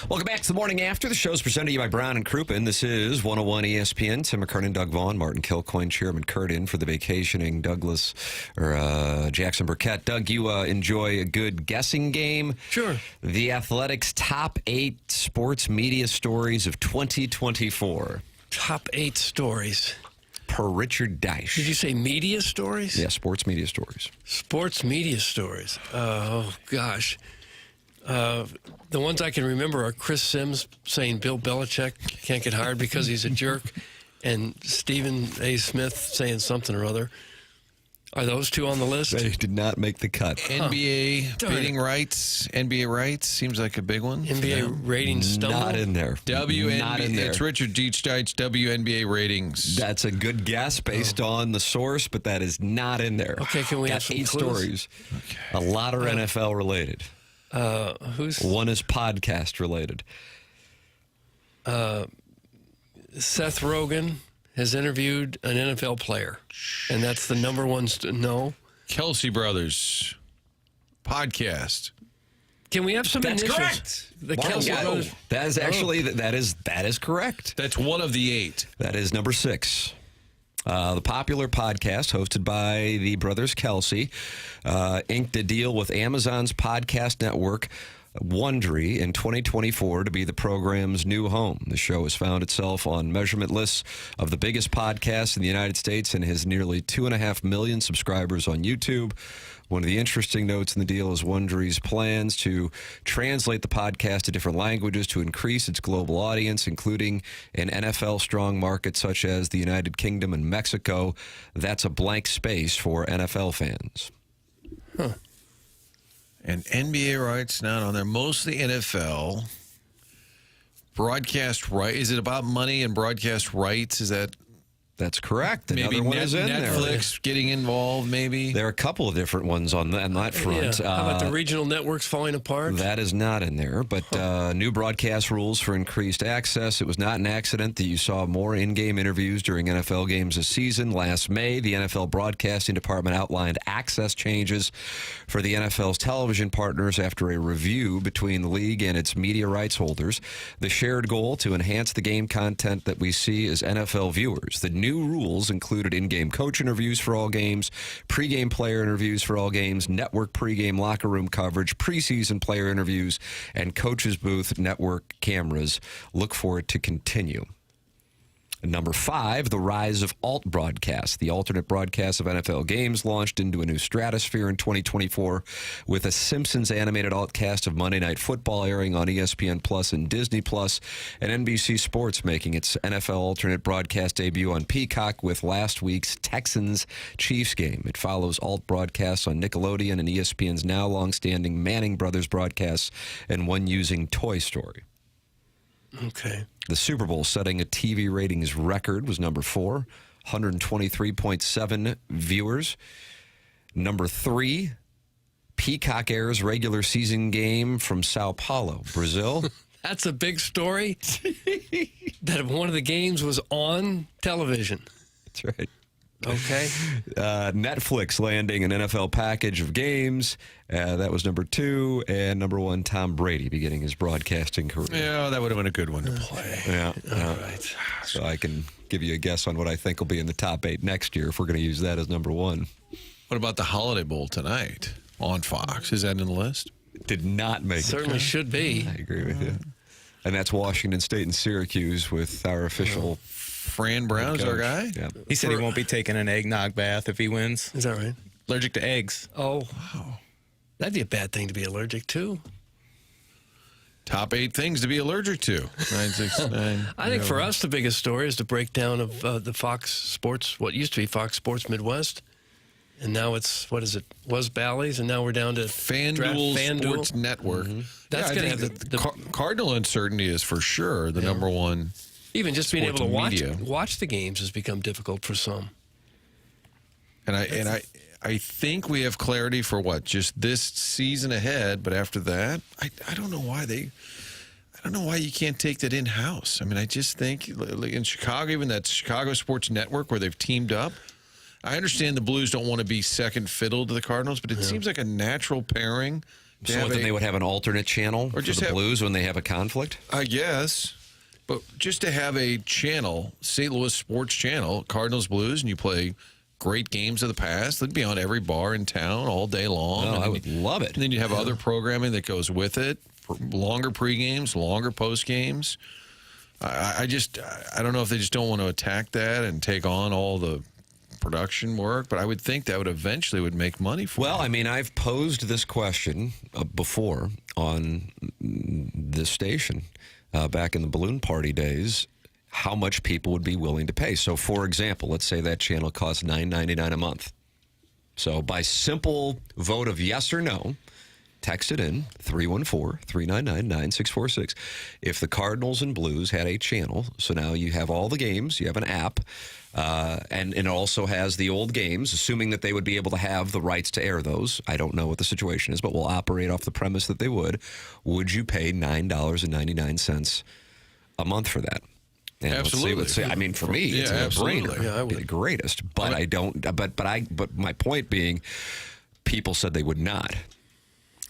Welcome back to the Morning After. The show's presented to you by Brown and Crouppen. This is 101 ESPN. Tim McKernan, Doug Vaughn, Martin Kilcoyne, Chairman Kurt in for the vacationing Jackson Burkett. Doug, you enjoy a good guessing game. Sure. The Athletics' top 8 sports media stories of 2024. Top 8 stories. Per Richard Deitch. Did you say media stories? Yeah, sports media stories. Sports media stories. Oh, gosh. The ones I can remember are Chris Sims saying Bill Belichick can't get hired because he's a jerk, and Stephen A. Smith saying something or other. Are those two on the list? They did not make the cut. NBA bidding rights. NBA rights seems like a big one. NBA ratings stumble? Not in there. Not in there. It's Richard Deitch's WNBA ratings. That's a good guess based on the source, but that is not in there. Okay, can we have some 8 clues? Stories. Okay. A lot are NFL related. One is podcast related. Seth Rogen has interviewed an NFL player, and that's the number one. No, Kelsey Brothers podcast. Can we have some That's initials? correct. The Kelsey Brothers. That is actually that is correct. That's one of the 8. That is number 6. The popular podcast hosted by the brothers Kelsey inked a deal with Amazon's podcast network, Wondery, in 2024 to be the program's new home. The show has found itself on measurement lists of the biggest podcasts in the United States and has nearly 2.5 million subscribers on YouTube. One of the interesting notes in the deal is Wondery's plans to translate the podcast to different languages to increase its global audience, including in NFL-strong markets such as the United Kingdom and Mexico. That's a blank space for NFL fans. Huh. And NBA rights not on there. Mostly NFL. Broadcast right. Is it about money and broadcast rights? Is that... That's correct. Maybe Another one is in Netflix there. Getting involved, maybe. There are a couple of different ones on that front. Yeah. How about the regional networks falling apart? That is not in there, but new broadcast rules for increased access. It was not an accident that you saw more in-game interviews during NFL games this season. Last May, the NFL Broadcasting Department outlined access changes for the NFL's television partners after a review between the league and its media rights holders. The shared goal to enhance the game content that we see as NFL viewers. The new rules included in-game coach interviews for all games, pre-game player interviews for all games, network pre-game locker room coverage, preseason player interviews, and coaches booth network cameras. Look for it to continue. Number 5, the rise of alt broadcasts. The alternate broadcasts of NFL games launched into a new stratosphere in 2024 with a Simpsons animated altcast of Monday Night Football airing on ESPN Plus and Disney Plus, and NBC Sports making its NFL alternate broadcast debut on Peacock with last week's Texans-Chiefs game. It follows alt broadcasts on Nickelodeon and ESPN's now long-standing Manning Brothers broadcasts, and one using Toy Story. Okay. The Super Bowl setting a TV ratings record was number 4, 123.7 viewers. Number 3, Peacock airs regular season game from Sao Paulo, Brazil. That's a big story. That one of the games was on television. That's right. Okay. Netflix landing an NFL package of games. That was number 2. And number 1, Tom Brady beginning his broadcasting career. Yeah, that would have been a good one to play. Yeah. All right. So I can give you a guess on what I think will be in the top 8 next year if we're going to use that as number 1. What about the Holiday Bowl tonight on Fox? Is that in the list? Did not make it. Certainly should be. I agree with you. And that's Washington State and Syracuse with our official... Fran Brown's our guy? Yeah. He said he won't be taking an eggnog bath if he wins. Is that right? Allergic to eggs. Oh, wow. That'd be a bad thing to be allergic to. Top 8 things to be allergic to. 969. I think for us, the biggest story is the breakdown of the Fox Sports, what used to be Fox Sports Midwest. And now it's, what is it, was Bally's, and now we're down to FanDuel Sports Network. Mm-hmm. That's going to have the Cardinal uncertainty is for sure the number one. Even just being able to media. watch the games has become difficult for some. And I think we have clarity for what, just this season ahead, but after that, I don't know why you can't take that in-house. I mean, I just think in Chicago, even that Chicago Sports Network where they've teamed up, I understand the Blues don't want to be second fiddle to the Cardinals, but it seems like a natural pairing So then they would have an alternate channel for the Blues when they have a conflict? I guess. But just to have a channel, St. Louis sports channel, Cardinals Blues, and you play great games of the past. They'd be on every bar in town all day long. Oh, I would love it. And then you have other programming that goes with it, longer pre-games, longer post-games. I don't know if they just don't want to attack that and take on all the production work, but I would think that would eventually make money for them. Well, I mean, I've posed this question before on this station back in the balloon party days, how much people would be willing to pay. So, for example, let's say that channel costs $9.99 a month. So, by simple vote of yes or no, text it in, 314-399-9646. If the Cardinals and Blues had a channel, so now you have all the games, you have an app, and it also has the old games, assuming that they would be able to have the rights to air those. I don't know what the situation is, but we'll operate off the premise that they would. Would you pay $9.99 a month for that? And absolutely. Let's see, I mean, for me, it's a no-brainer. Yeah, I would. Be the greatest. But I don't. But my point being, people said they would not.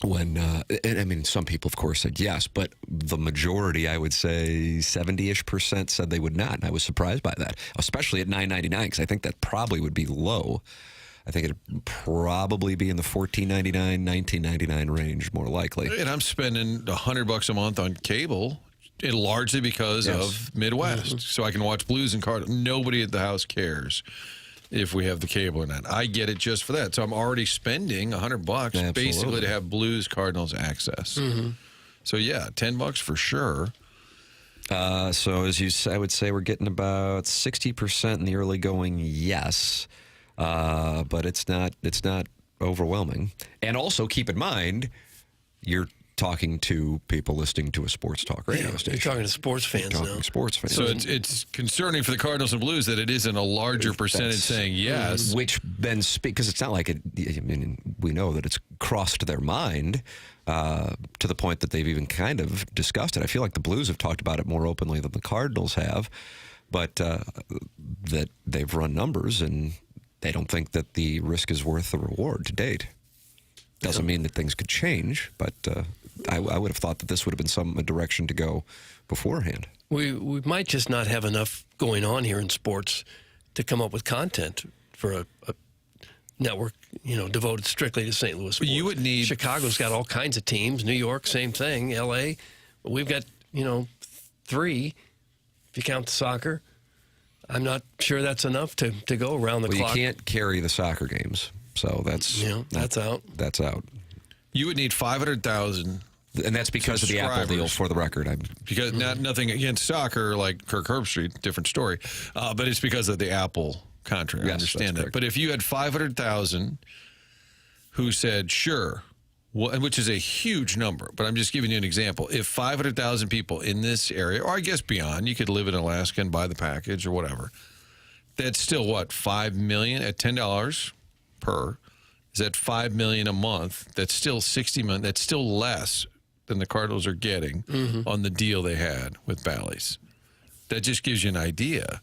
When and I mean, some people, of course, said yes, but the majority, I would say, 70-ish% said they would not. And I was surprised by that, especially at $9.99, because I think that probably would be low. I think it'd probably be in the $14.99, $19.99 range, more likely. And I'm spending $100 a month on cable. Largely because of Midwest. So I can watch Blues and Cardinals. Nobody at the house cares if we have the cable or not. I get it just for that. So I'm already spending $100 basically to have Blues Cardinals access. So yeah, $10 for sure. So as you say, I would say we're getting about 60% in the early going yes. But it's not overwhelming. And also keep in mind, you're talking to people listening to a sports talk radio station. You're talking to sports fans now. Sports fans. So it's concerning for the Cardinals and Blues that it isn't a larger percentage saying yes. Which then because it's not like it. I mean, we know that it's crossed their mind to the point that they've even kind of discussed it. I feel like the Blues have talked about it more openly than the Cardinals have, but that they've run numbers and they don't think that the risk is worth the reward to date. Doesn't mean that things could change, but I would have thought that this would have been a direction to go beforehand. We might just not have enough going on here in sports to come up with content for a network, devoted strictly to St. Louis sports. You would need Chicago's got all kinds of teams. New York, same thing. L.A. But we've got 3 if you count the soccer. I'm not sure that's enough to go around the clock. You can't carry the soccer games. So that's out. That's out. You would need 500,000, and that's because of the Apple deal. For the record, because nothing against soccer, like Kirk Herbstreit, different story, but it's because of the Apple contract. I understand that. But if you had 500,000 who said sure, which is a huge number, but I'm just giving you an example. If 500,000 people in this area, or I guess beyond, you could live in Alaska and buy the package or whatever. That's still what, $5 million at $10 per? Is that $5 million a month? That's still $60 million. That's still less than the Cardinals are getting on the deal they had with Bally's. That just gives you an idea.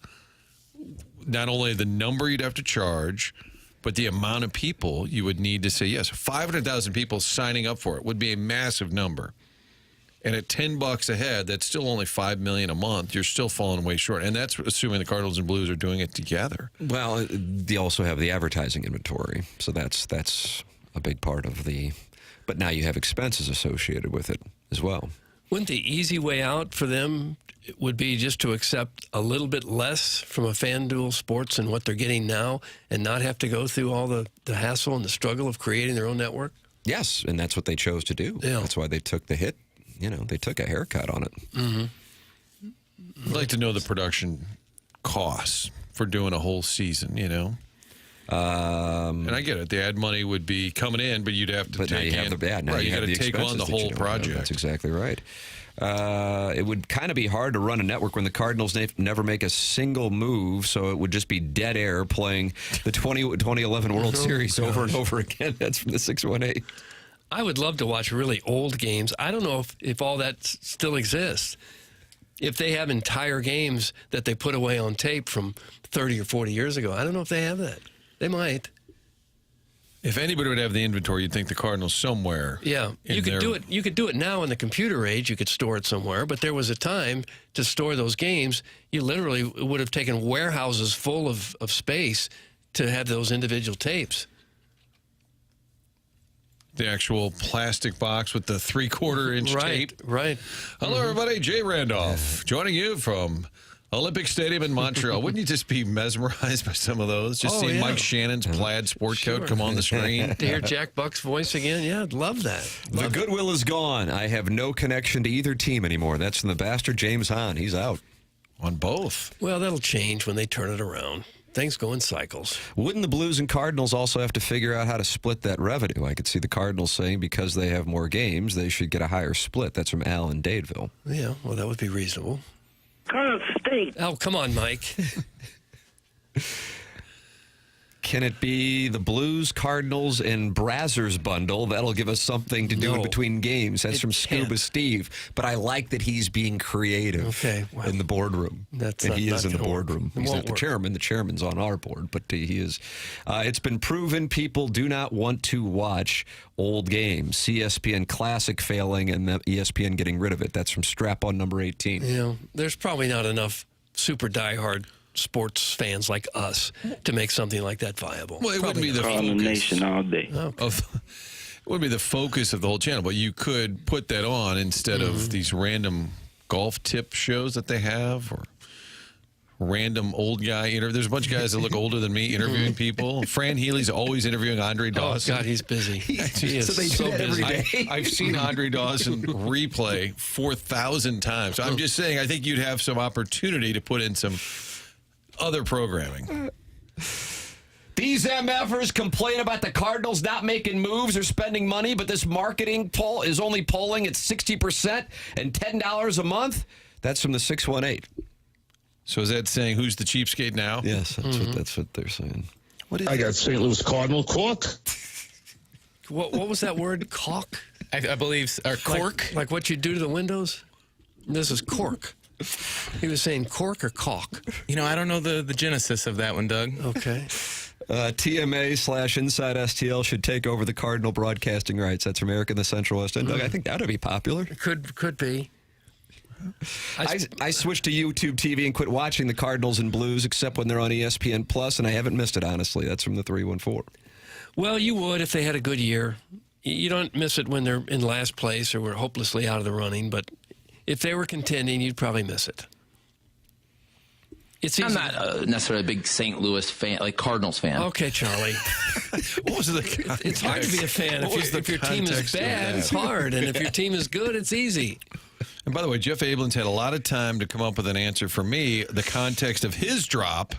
Not only the number you'd have to charge, but the amount of people you would need to say yes. 500,000 people signing up for it would be a massive number. And at $10 a head, that's still only $5 million a month. You're still falling way short, and that's assuming the Cardinals and Blues are doing it together. Well, they also have the advertising inventory, so that's a big part of the. But now you have expenses associated with it as well. Wouldn't the easy way out for them would be just to accept a little bit less from a FanDuel Sports and what they're getting now, and not have to go through all the hassle and the struggle of creating their own network? Yes, and that's what they chose to do. Yeah. That's why they took the hit. They took a haircut on it. I'd like to know the production costs for doing a whole season, And I get it. The ad money would be coming in, but you'd have to take you got to take on the whole project. That's exactly right. It would kind of be hard to run a network when the Cardinals never make a single move, so it would just be dead air playing the 2011 World Series over and over again. That's from the 618. I would love to watch really old games. I don't know if all that still exists. If they have entire games that they put away on tape from 30 or 40 years ago, I don't know if they have that. They might. If anybody would have the inventory, you'd think the Cardinals somewhere. Yeah, you could do it. You could do it now in the computer age. You could store it somewhere. But there was a time to store those games. You literally would have taken warehouses full of space to have those individual tapes. The actual plastic box with the 3/4-inch tape. Right. Hello, everybody. Jay Randolph joining you from Olympic Stadium in Montreal. Wouldn't you just be mesmerized by some of those? Just seeing Mike Shannon's plaid sport coat come on the screen. To hear Jack Buck's voice again. Yeah, I'd love that. The goodwill is gone. I have no connection to either team anymore. That's from the bastard James Hahn. He's out. On both. Well, that'll change when they turn it around. Things go in cycles. Wouldn't the Blues and Cardinals also have to figure out how to split that revenue? I could see the Cardinals saying because they have more games, they should get a higher split. That's from Al in Dadeville. Yeah, well, that would be reasonable. Cardinals stink. Oh, come on, Mike. Can it be the Blues, Cardinals, and Brazzers bundle? That'll give us something to do in between games. That's from Scuba Steve. But I like that he's being creative in the boardroom. He is in the boardroom. He's not the chairman. The chairman's on our board, but he is. It's been proven people do not want to watch old games. ESPN Classic failing and the ESPN getting rid of it. That's from Strap-On number 18. You know, there's probably not enough super diehard sports fans like us to make something like that viable. Well, it wouldn't be the focus all day. It would be the focus of the whole channel, but you could put that on instead of these random golf tip shows that they have, or random old guy interview. There's a bunch of guys that look older than me interviewing people. Fran Healy's always interviewing Andre Dawson. Oh, God, he's busy. He is so they do that busy. every day. I've seen Andre Dawson replay 4,000 times. So I'm just saying, I think you'd have some opportunity to put in some other programming. These MFers complain about the Cardinals not making moves or spending money, but this marketing poll is only polling at 60% and $10 a month. That's from the 618. So is that saying who's the cheapskate now? Yes, that's what they're saying. What is I got St. Louis Cardinal cork. What was that word? Caulk? I believe, or cork. Like what you do to the windows? This is cork. He was saying cork or caulk. You know, I don't know the genesis of that one, Doug. Okay. TMA/Inside STL should take over the Cardinal broadcasting rights. That's from Eric in the Central West End. Doug, I think that would be popular. Could be. I switched to YouTube TV and quit watching the Cardinals and Blues except when they're on ESPN Plus, and I haven't missed it, honestly. That's from the 314. Well, you would if they had a good year. You don't miss it when they're in last place or were hopelessly out of the running, but if they were contending, you'd probably miss it. I'm not necessarily a big St. Louis fan, like Cardinals fan. Okay, Charlie. What was the context? It's hard to be a fan. If your team is bad, it's hard. And if your team is good, it's easy. And by the way, Jeff Abland's had a lot of time to come up with an answer for me. The context of his drop.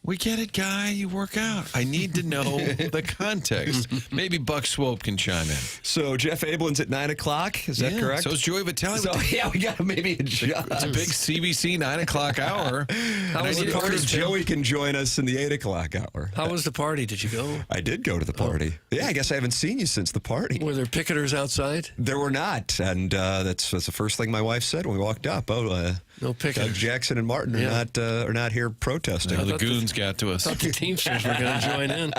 We get it, Guy. You work out. I need to know the context. Maybe Buck Swope can chime in. So Jeff Abland's at 9 o'clock. Is that correct? So is Joey Vitali. So, yeah, we got to maybe adjust. It's a big CBC 9 o'clock hour. How was the party? Joey can join us in the 8 o'clock hour. How was the party? Did you go? I did go to the party. Yeah, I guess I haven't seen you since the party. Were there picketers outside? There were not. And that's the first thing my wife said when we walked up. No picketers. Doug Jackson and Martin are not here protesting. No, the goons got to us. I thought the Teamsters were going to join in.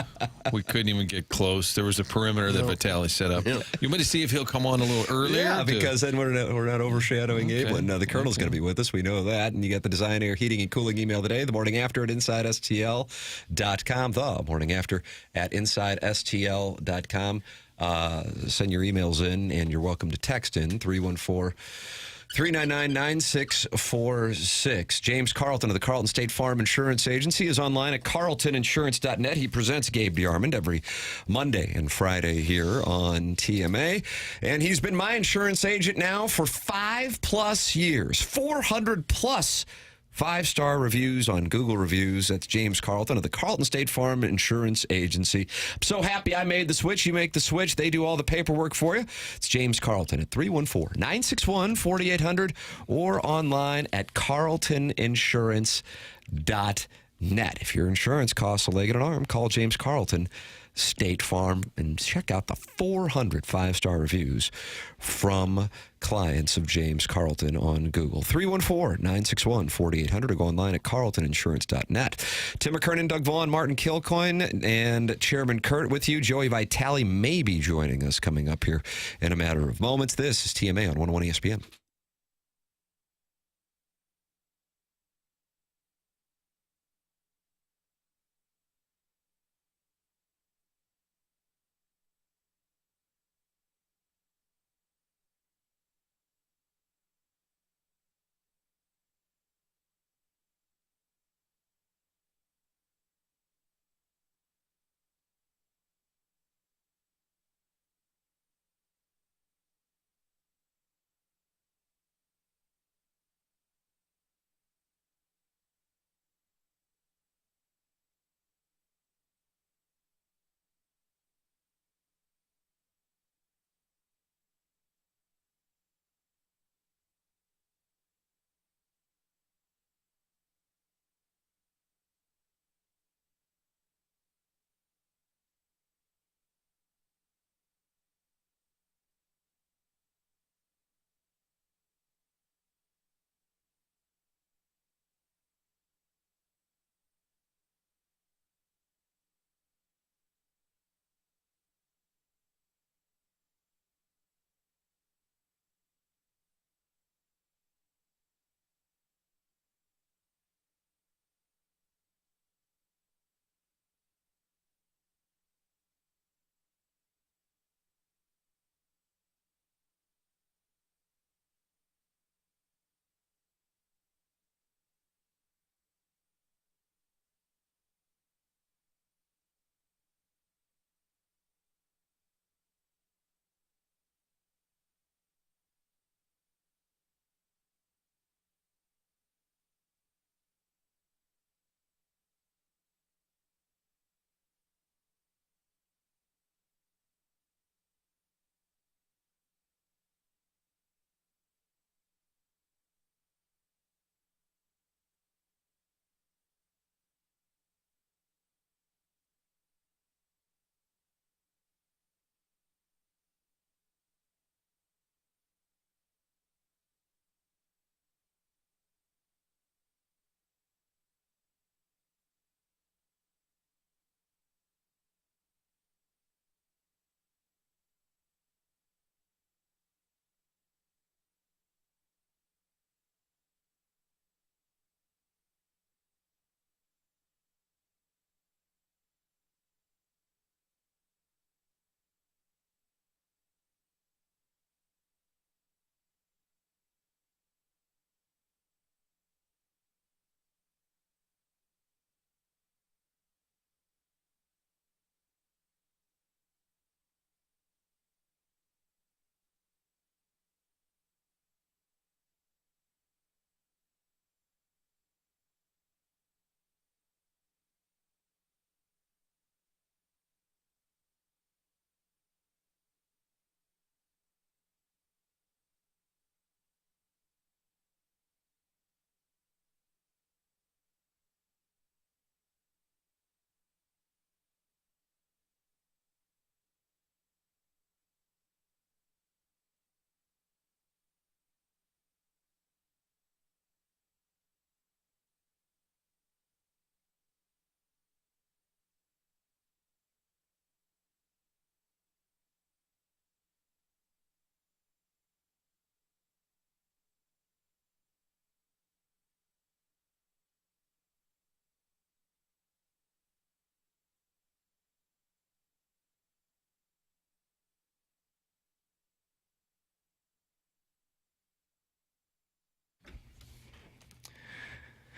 We couldn't even get close. There was a perimeter that Vitali set up. Yeah. You want to see if he'll come on a little earlier? Yeah, because then we're not overshadowing Abland. The Colonel's going to be with us. We know that. And you got the Design Air Heating and Cooling email today, the morning after at InsideSTL.com. The morning after at InsideSTL.com. Send your emails in, and you're welcome to text in 314-399-9646. James Carlton of the Carlton State Farm Insurance Agency is online at carltoninsurance.net. He presents Gabe DeArmond every Monday and Friday here on TMA. And he's been my insurance agent now for 5+ years, 400+ 5-star reviews on Google Reviews. That's James Carlton of the Carlton State Farm Insurance Agency. I'm so happy I made the switch. You make the switch. They do all the paperwork for you. It's James Carlton at 314-961-4800 or online at carltoninsurance.net. If your insurance costs a leg and an arm, call James Carlton State Farm and check out the 400 5-star reviews from clients of James Carlton on Google. 314-961-4800 or go online at carltoninsurance.net. Tim McKernan, Doug Vaughn, Martin Kilcoyne, and Chairman Kurt with you. Joey Vitali may be joining us coming up here in a matter of moments. This is TMA on 101 ESPN.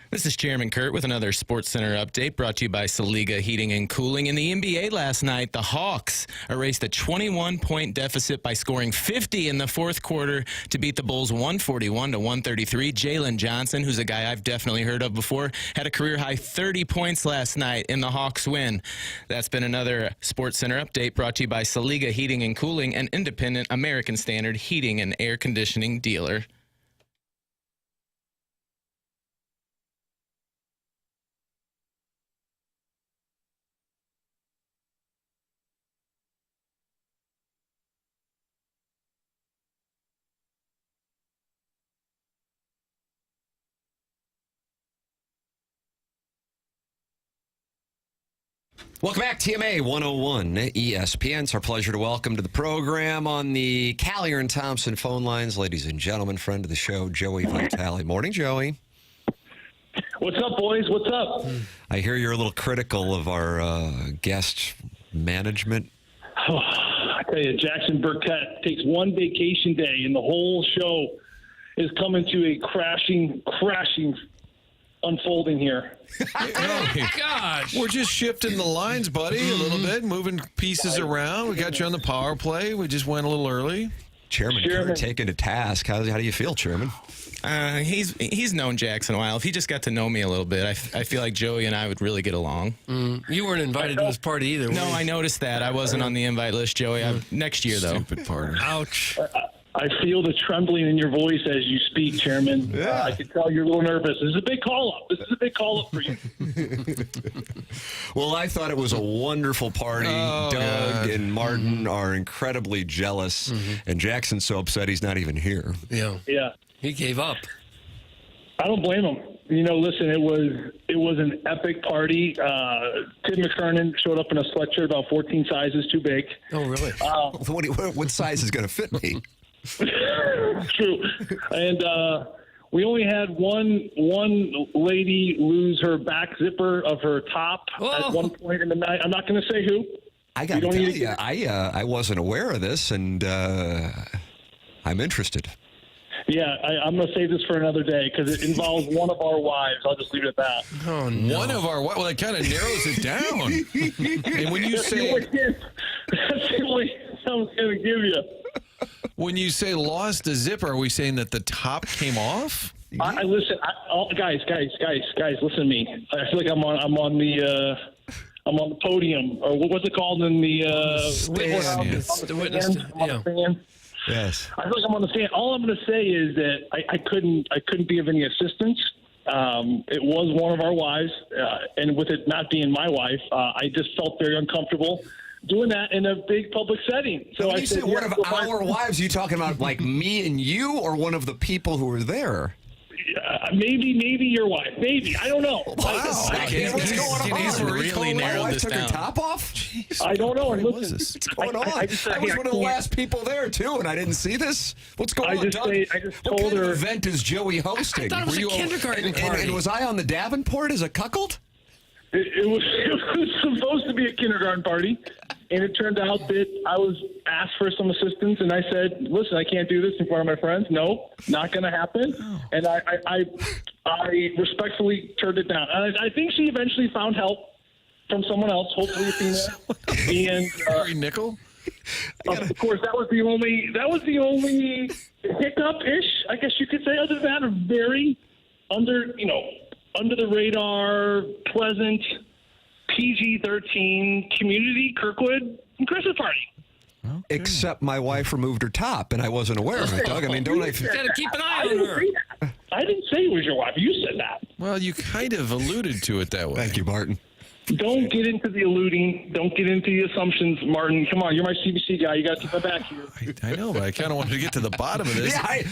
This is Chairman Kurt with another Sports Center update brought to you by Saliga Heating and Cooling. In the NBA last night, the Hawks erased a 21-point deficit by scoring 50 in the fourth quarter to beat the Bulls 141-133. Jalen Johnson, who's a guy I've definitely heard of before, had a career-high 30 points last night in the Hawks win. That's been another Sports Center update brought to you by Saliga Heating and Cooling, an independent American Standard heating and air conditioning dealer. Welcome back, TMA 101 ESPN. It's our pleasure to welcome to the program on the Callier and Thompson phone lines, ladies and gentlemen, friend of the show, Joey Vitali. Morning, Joey. What's up, boys? What's up? I hear you're a little critical of our guest management. Oh, I tell you, Jackson Burkett takes one vacation day, and the whole show is coming to a crashing unfolding here. Oh, gosh. We're just shifting the lines, buddy, a little bit, moving pieces around. We got you on the power play. We just went a little early. Chairman Kerr taken to task. How do you feel, Chairman? He's known Jackson a while. If he just got to know me a little bit, I feel like Joey and I would really get along. You weren't invited to his party either. No, I noticed that. I wasn't on the invite list, Joey. Next year, though. Stupid party. Ouch. I feel the trembling in your voice as you speak, Chairman. I can tell you're a little nervous. This is a big call-up. For you. Well, I thought it was a wonderful party. Doug and Martin are incredibly jealous, and Jackson's so upset he's not even here. Yeah. He gave up. I don't blame him. Listen, it was an epic party. Tim McKernan showed up in a sweatshirt about 14 sizes too big. Oh, really? What size is going to fit me? True. And we only had one lady lose her back zipper of her top at one point in the night. I'm not going to say who. I got to tell you, I wasn't aware of this, and I'm interested. Yeah, I'm going to save this for another day because it involves one of our wives. I'll just leave it at that. Oh, no. One of our wives? Well, that kind of narrows it down. And when you say... That's the only I was going to give you. When you say lost a zipper, are we saying that the top came off? I listen, guys, listen to me. I feel like I'm on the podium, or what was it called in the stand? Yes. I feel like I'm on the stand. All I'm going to say is that I couldn't be of any assistance. It was one of our wives, and with it not being my wife, I just felt very uncomfortable doing that in a big public setting. So when you say one of our wives, are you talking about like me and you, or one of the people who were there? Maybe your wife. Maybe. I don't know. What's going on? He's really narrowed this took down. her top off? Jeez, I don't know. What's going on? I was one of the last people there, too, and I didn't see this. What's going on, Doug? I just what told kind her. of event is Joey hosting? I thought it was a kindergarten party. And was I on the Davenport as a cuckold? It was supposed to be a kindergarten party, and it turned out that I was asked for some assistance, and I said, listen, I can't do this in front of my friends. No, not going to happen. Oh. And I respectfully turned it down. And I think she eventually found help from someone else, hopefully a female. And Harry Nickel? Of course, that was the only hiccup-ish, I guess you could say. Other than that, a very under the radar, pleasant, PG-13 community Kirkwood Christmas party. Okay. Except my wife removed her top, and I wasn't aware of it, Doug. I mean, don't I? You got to keep an eye on her. I didn't say it was your wife. You said that. Well, you kind of alluded to it that way. Thank you, Martin. Don't get into the alluding. Don't get into the assumptions, Martin. Come on, you're my CBC guy. You got to keep my back here. I know, but I kind of wanted to get to the bottom of this. Yeah,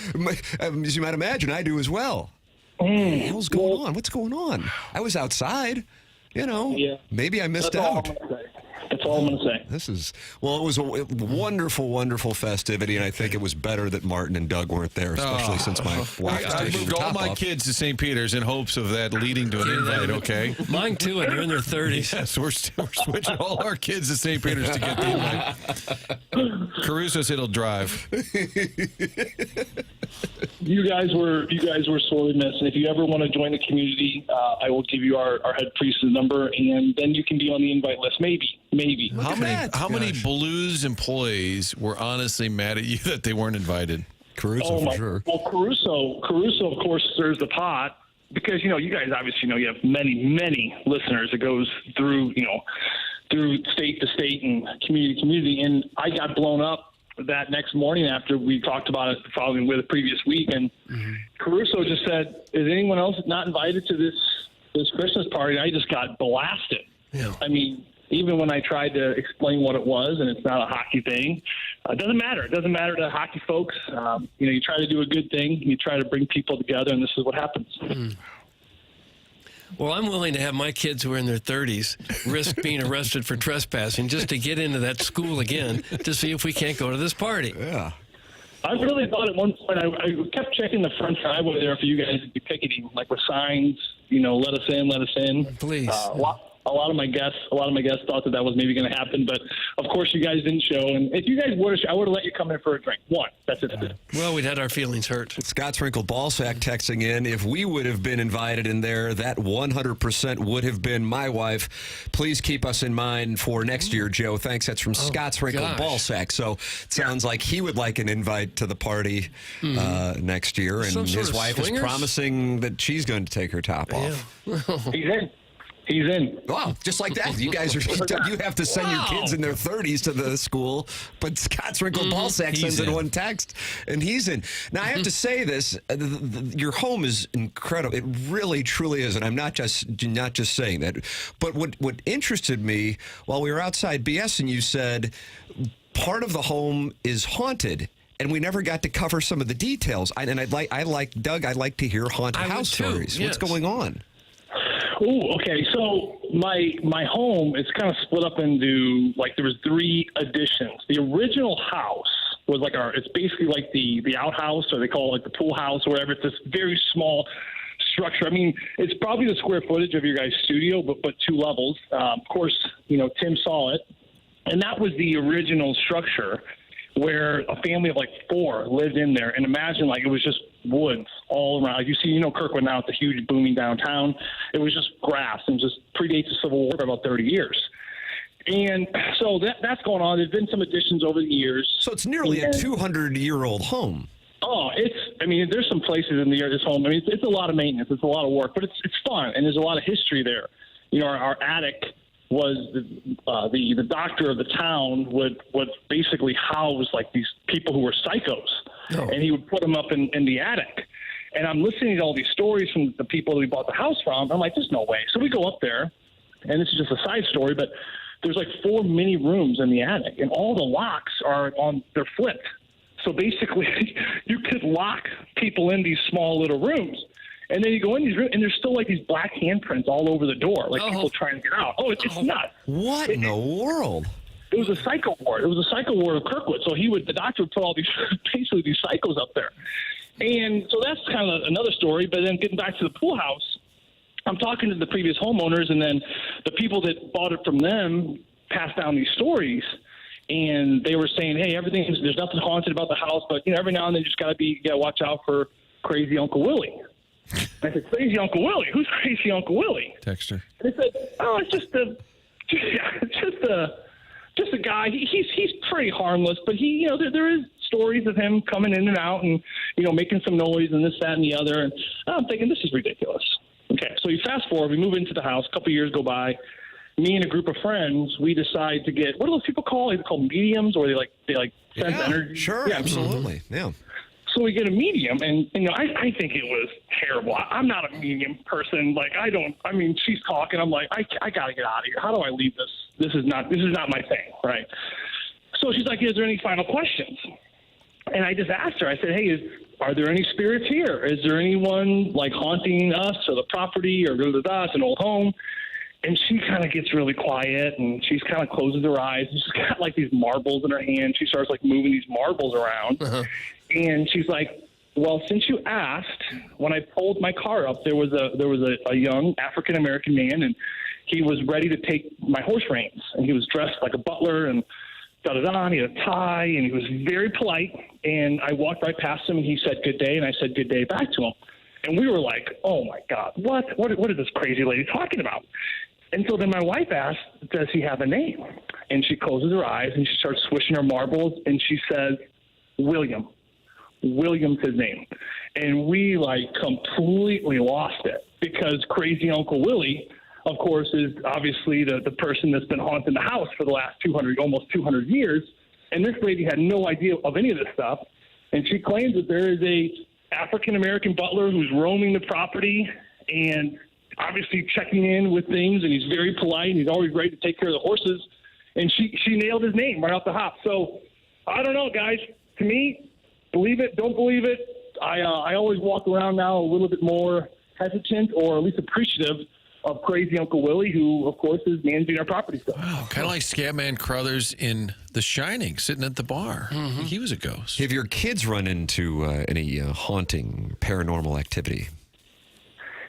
as you might imagine, I do as well. What the hell's going on? What's going on? I was outside. Maybe I missed out. That's all I'm going to say. It was a wonderful, wonderful festivity, and I think it was better that Martin and Doug weren't there, especially since my wife I moved all my kids to St. Peter's in hopes of that leading to an invite, okay? Mine, too, and they're in their 30s. Yes, we're switching all our kids to St. Peter's to get the invite. Caruso said he'll drive. You guys were sorely missed, and if you ever want to join the community, I will give you our head priest's number, and then you can be on the invite list. Maybe. How many Blues employees were honestly mad at you that they weren't invited? Caruso, for sure. Well, Caruso, of course, stirs the pot because you guys obviously know you have many listeners. It goes through through state to state and community to community, and I got blown up that next morning after we talked about it following with the previous week, and Caruso just said, "Is anyone else not invited to this Christmas party?" And I just got blasted. Yeah. I mean, even when I tried to explain what it was, and it's not a hockey thing, it doesn't matter. It doesn't matter to hockey folks. You try to do a good thing, you try to bring people together, and this is what happens. Well, I'm willing to have my kids who are in their 30s risk being arrested for trespassing just to get into that school again to see if we can't go to this party. Yeah. I really thought at one point I kept checking the front driveway there for you guys to be picketing, like with signs, let us in, let us in. Please. A lot of my guests thought that was maybe going to happen, but of course you guys didn't show. And if you guys would have, I would have let you come in for a drink. One, that's it. Well, we'd had our feelings hurt. Scott's Wrinkled Ballsack texting in. If we would have been invited in there, that 100% would have been my wife. Please keep us in mind for next year, Joe. Thanks. That's from Scott's Wrinkled Ballsack. So it sounds like he would like an invite to the party next year, and his wife is promising that she's going to take her top off. He's in. He's in. Wow, just like that. You guys you have to send your kids in their 30s to the school, but Scott's Wrinkled Ballsack sends in one text, and he's in. Now, I have to say this, your home is incredible. It really, truly is, and I'm not just saying that. But what interested me, while we were outside BSing, you said part of the home is haunted. And we never got to cover some of the details. I like Doug, I'd like to hear haunted house stories. Yes. What's going on? Oh, okay. So my home is kind of split up into, like, there was 3 additions. The original house was like it's basically like the outhouse, or they call it like the pool house or whatever. It's this very small structure. I mean, it's probably the square footage of your guys' studio, but 2 levels. Of course, Tim saw it. And that was the original structure where a family of like 4 lived in there. And imagine, like, it was just woods all around. Like, you see, Kirkwood now, it's a huge booming downtown. It was just grass and just predates the Civil War by about 30 years. And so that's going on. There's been some additions over the years. So it's nearly a 200-year-old home. Oh, there's some places in this home. I mean, it's a lot of maintenance. It's a lot of work, but it's fun. And there's a lot of history there. Our attic was the doctor of the town would basically house like these people who were psychos, and he would put them up in the attic. And I'm listening to all these stories from the people that we bought the house from. I'm like, there's no way. So we go up there, and this is just a side story, but there's like 4 mini rooms in the attic, and all the locks they're flipped. So basically, you could lock people in these small little rooms. And then you go in these rooms, and there's still like these black handprints all over the door, like people trying to get out. Oh, it's nuts. What in the world? It was a psycho ward. It was a psycho ward of Kirkwood. So the doctor would put all these, basically these psychos up there. And so that's kind of another story. But then getting back to the pool house, I'm talking to the previous homeowners, and then the people that bought it from them passed down these stories. And they were saying, hey, there's nothing haunted about the house, but every now and then you just gotta watch out for crazy Uncle Willie. I said, crazy Uncle Willie? Who's crazy Uncle Willie? Texter. They said, oh, it's just a guy. He's pretty harmless, but there is stories of him coming in and out and making some noise and this, that, and the other. And I'm thinking, this is ridiculous. Okay, so you fast forward, we move into the house. A couple years go by. Me and a group of friends, we decide to get, what do those people call? They call mediums, or they sense energy. Sure, yeah, absolutely, yeah. So we get a medium, and I think it was terrible. I'm not a medium person. Like, she's talking. I'm like, I gotta get out of here. How do I leave this? This is not my thing, right? So she's like, is there any final questions? And I just asked her. I said, hey, are there any spirits here? Is there anyone like haunting us or the property or it's an old home? And she kind of gets really quiet, and she kind of closes her eyes. And she's got like these marbles in her hand. She starts like moving these marbles around. And she's like, well, since you asked, when I pulled my car up, there was a young African-American man, and he was ready to take my horse reins. And he was dressed like a butler and da-da-da, and he had a tie, and he was very polite. And I walked right past him, and he said, good day, and I said good day back to him. And we were like, oh, my God, what is this crazy lady talking about? And so then my wife asked, does he have a name? And she closes her eyes, and she starts swishing her marbles, and she says, William. William's his name. And we, like, completely lost it, because crazy Uncle Willie, of course, is obviously the person that's been haunting the house for the last almost 200 years. And this lady had no idea of any of this stuff. And she claims that there is a African-American butler who's roaming the property and obviously checking in with things, and he's very polite, and he's always ready to take care of the horses. And she nailed his name right off the hop. So I don't know, guys. To me, believe it, don't believe it. I always walk around now a little bit more hesitant or at least appreciative of crazy Uncle Willie, who, of course, is managing our property stuff. Wow, kind of like Scatman Crothers in The Shining, sitting at the bar. He was a ghost. Have your kids run into any haunting, paranormal activity?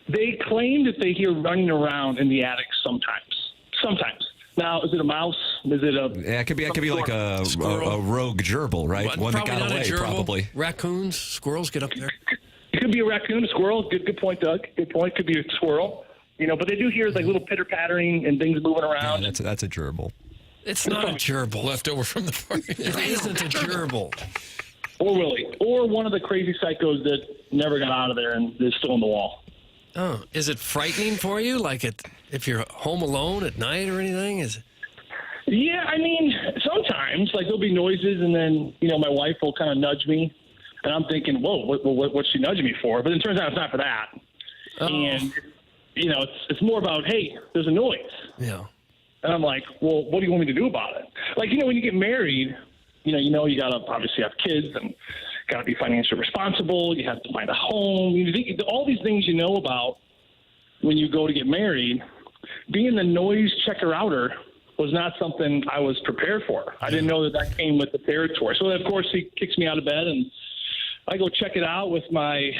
They claim that they hear running around in the attic sometimes. Sometimes. Now, is it a mouse? Is it a... Yeah, it could be like a rogue gerbil, right? What? One that got Probably not away, a gerbil. probably. Raccoons, squirrels get up there. It could be a raccoon, a squirrel. Good point, Doug. Good point. Could be a squirrel. But they do hear like little pitter-pattering and things moving around. Yeah, that's a gerbil. It's not a gerbil. Left over from the party. It isn't a gerbil. Or Willie. Or one of the crazy psychos that never got out of there and is still on the wall. Oh, is it frightening for you? Like if you're home alone at night or anything? Is it? Yeah, I mean, sometimes like there'll be noises, and then my wife will kind of nudge me, and I'm thinking, whoa, what's she nudging me for? But it turns out it's not for that. Oh. And it's more about, hey, there's a noise. Yeah. And I'm like, well, what do you want me to do about it? Like, when you get married, you gotta obviously have kids and gotta be financially responsible. You have to find a home. All these things about when you go to get married. Being the noise checker outer was not something I was prepared for. I didn't know that came with the territory. So of course he kicks me out of bed and I go check it out with my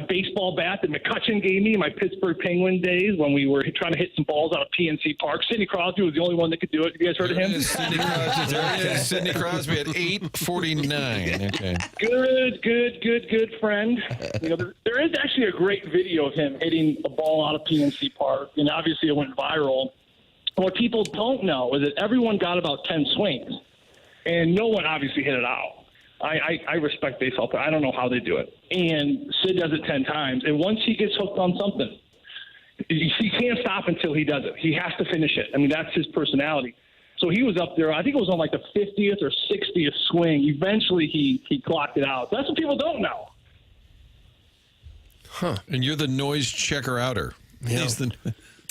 baseball bat that McKernan gave me in my Pittsburgh Penguin days when we were trying to hit some balls out of PNC Park. Sidney Crosby was the only one that could do it. Have you guys heard of him? Sidney Crosby at 8:49. Okay. Good friend. There is actually a great video of him hitting a ball out of PNC Park, and obviously it went viral. What people don't know is that everyone got about 10 swings, and no one obviously hit it out. I respect baseball, but I don't know how they do it. And Sid does it 10 times. And once he gets hooked on something, he can't stop until he does it. He has to finish it. I mean, that's his personality. So he was up there. I think it was on like the 50th or 60th swing. Eventually, he clocked it out. That's what people don't know. Huh. And you're the noise checker outer. Yeah.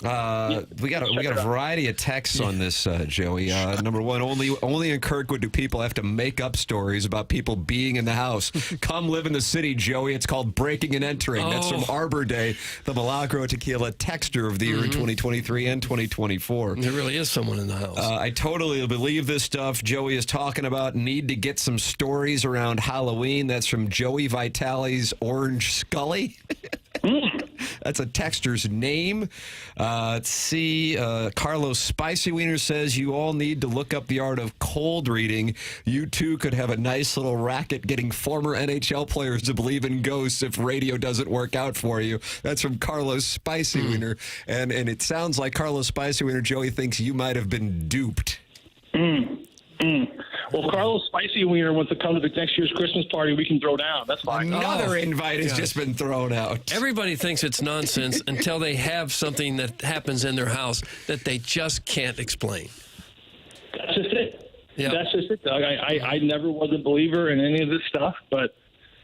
We got a variety of texts on this, Joey. Number one, only in Kirkwood do people have to make up stories about people being in the house. Come live in the city, Joey. It's called breaking and entering. That's from Arbor Day, the Milagro Tequila texter of the year in 2023 and 2024. There really is someone in the house. I totally believe this stuff Joey is talking about. Need to get some stories around Halloween. That's from Joey Vitali's Orange Scully. That's a texter's name. Let's see. Carlos Spicy Wiener says you all need to look up the art of cold reading. You too could have a nice little racket getting former NHL players to believe in ghosts if radio doesn't work out for you. That's from Carlos Spicy Wiener. And it sounds like Carlos Spicy Wiener, Joey, thinks you might have been duped. Well, Carlos Spicy Wiener wants to come to the next year's Christmas party. We can throw down. That's fine. Another invite has just been thrown out. Everybody thinks it's nonsense until they have something that happens in their house that they just can't explain. That's just it. Yeah. That's just it, Doug. I never was a believer in any of this stuff, but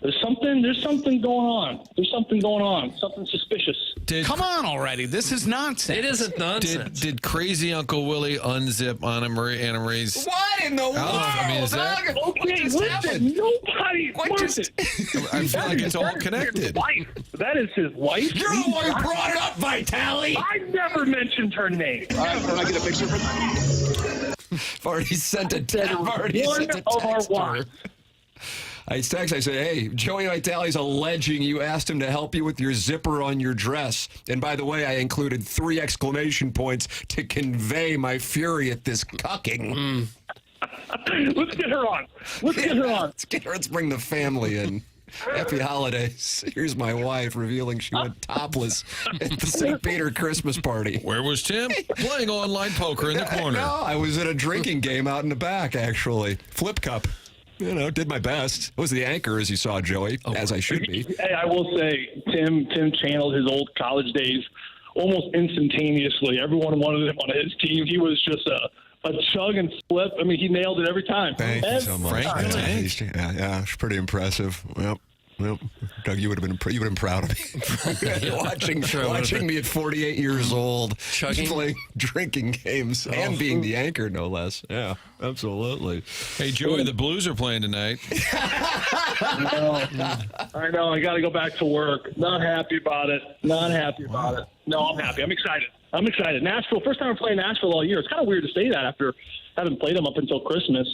there's something going on. There's something going on. Something suspicious. Come on already. This is nonsense. It isn't nonsense. Did crazy Uncle Willie unzip Anna Marie's? What in the world? I mean, is that? Okay, listen. Nobody. I feel like it's all connected. That is his wife. You're the one who brought it up, Vitali. I never mentioned her name. Can I get a picture from I've already sent a text. I text. I said, "Hey, Joey Vitali's alleging you asked him to help you with your zipper on your dress." And by the way, I included 3 exclamation points to convey my fury at this cucking. Let's get her on. Let's bring the family in. Happy holidays. Here's my wife revealing she went topless at the St. Peter Christmas party. Where was Tim? Playing online poker in the corner. No, I was at a drinking game out in the back, actually. Flip cup. Did my best. I was the anchor, as you saw, Joey, as I should be. Hey, I will say, Tim channeled his old college days almost instantaneously. Everyone wanted him on his team. He was just a chug and flip. I mean, he nailed it every time. Thank you so much. Yeah, it's pretty impressive. Yep. Well, Doug, you would have been proud of me. watching me at 48 years old, playing drinking games and being the anchor, no less. Yeah, absolutely. Hey, Joey, the Blues are playing tonight. I know. I got to go back to work. Not happy about it. No, I'm happy. I'm excited. Nashville, first time I'm playing Nashville all year. It's kind of weird to say that after having played them up until Christmas.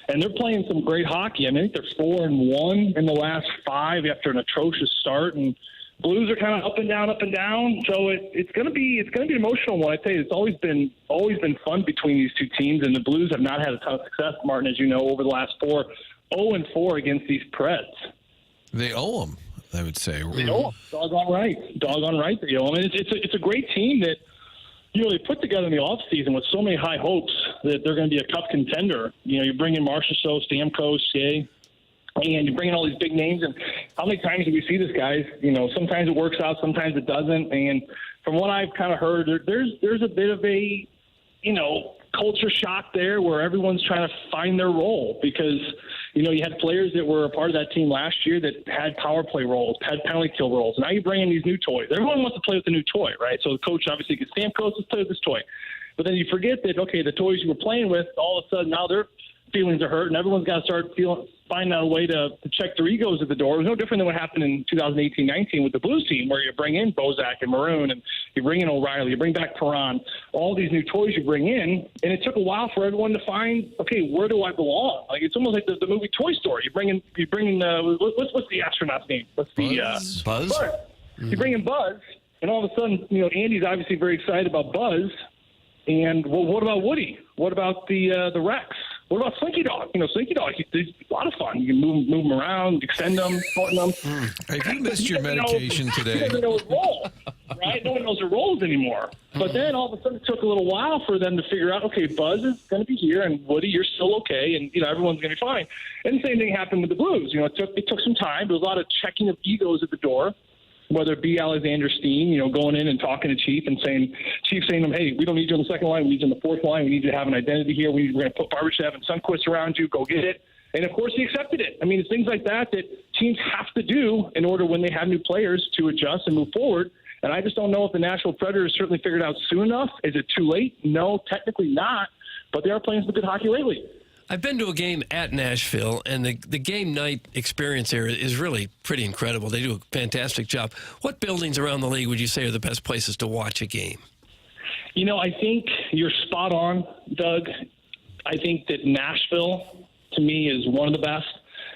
And they're playing some great hockey. I mean, I think they're 4-1 in the last 5 after an atrocious start. And Blues are kind of up and down. So it's going to be an emotional one. I tell you, it's always been fun between these two teams. And the Blues have not had a ton of success, Martin, as you know, over the last 4. 0-4 against these Preds. They owe them, I would say. They owe them. Doggone right. They owe them. And it's a great team that, they put together in the offseason with so many high hopes that they're going to be a cup contender. You bring in Marchessault, Stamkos, Shea, and you bring in all these big names. And how many times do we see this, guys? Sometimes it works out, sometimes it doesn't. And from what I've kind of heard, there's a bit of a, culture shock there where everyone's trying to find their role because, you had players that were a part of that team last year that had power play roles, had penalty kill roles. Now you bring in these new toys. Everyone wants to play with the new toy, right? So the coach obviously gets Stamkos, let's play with this toy. But then you forget that, okay, the toys you were playing with, all of a sudden now their feelings are hurt and everyone's got to start finding out a way to check their egos at the door. It was no different than what happened in 2018-19 with the Blues team where you bring in Bozak and Maroon and you bring in O'Reilly, you bring back Perron, all these new toys you bring in, and it took a while for everyone to find, okay, where do I belong? Like it's almost like the movie Toy Story. You bring in what's the astronaut's name? What's the Buzz? You bring in Buzz, and all of a sudden, Andy's obviously very excited about Buzz. And what about Woody? What about the Rex? What about Slinky Dog? Slinky Dog, he's a lot of fun. You can move them around, extend them, shorten them. Have you missed your medication today? He doesn't know his role, right? No one knows their roles anymore. But then all of a sudden it took a little while for them to figure out, okay, Buzz is going to be here, and Woody, you're still okay, and everyone's going to be fine. And the same thing happened with the Blues. It took some time. There was a lot of checking of egos at the door. Whether it be Alexander Steen, going in and talking to Chief and Chief saying to him, hey, we don't need you on the second line. We need you on the fourth line. We need you to have an identity here. We're going to put Barbashev and Sundqvist around you. Go get it. And, of course, he accepted it. I mean, it's things like that teams have to do in order when they have new players to adjust and move forward. And I just don't know if the Nashville Predators certainly figured it out soon enough. Is it too late? No, technically not. But they are playing some good hockey lately. I've been to a game at Nashville, and the game night experience there is really pretty incredible. They do a fantastic job. What buildings around the league would you say are the best places to watch a game? I think you're spot on, Doug. I think that Nashville, to me, is one of the best.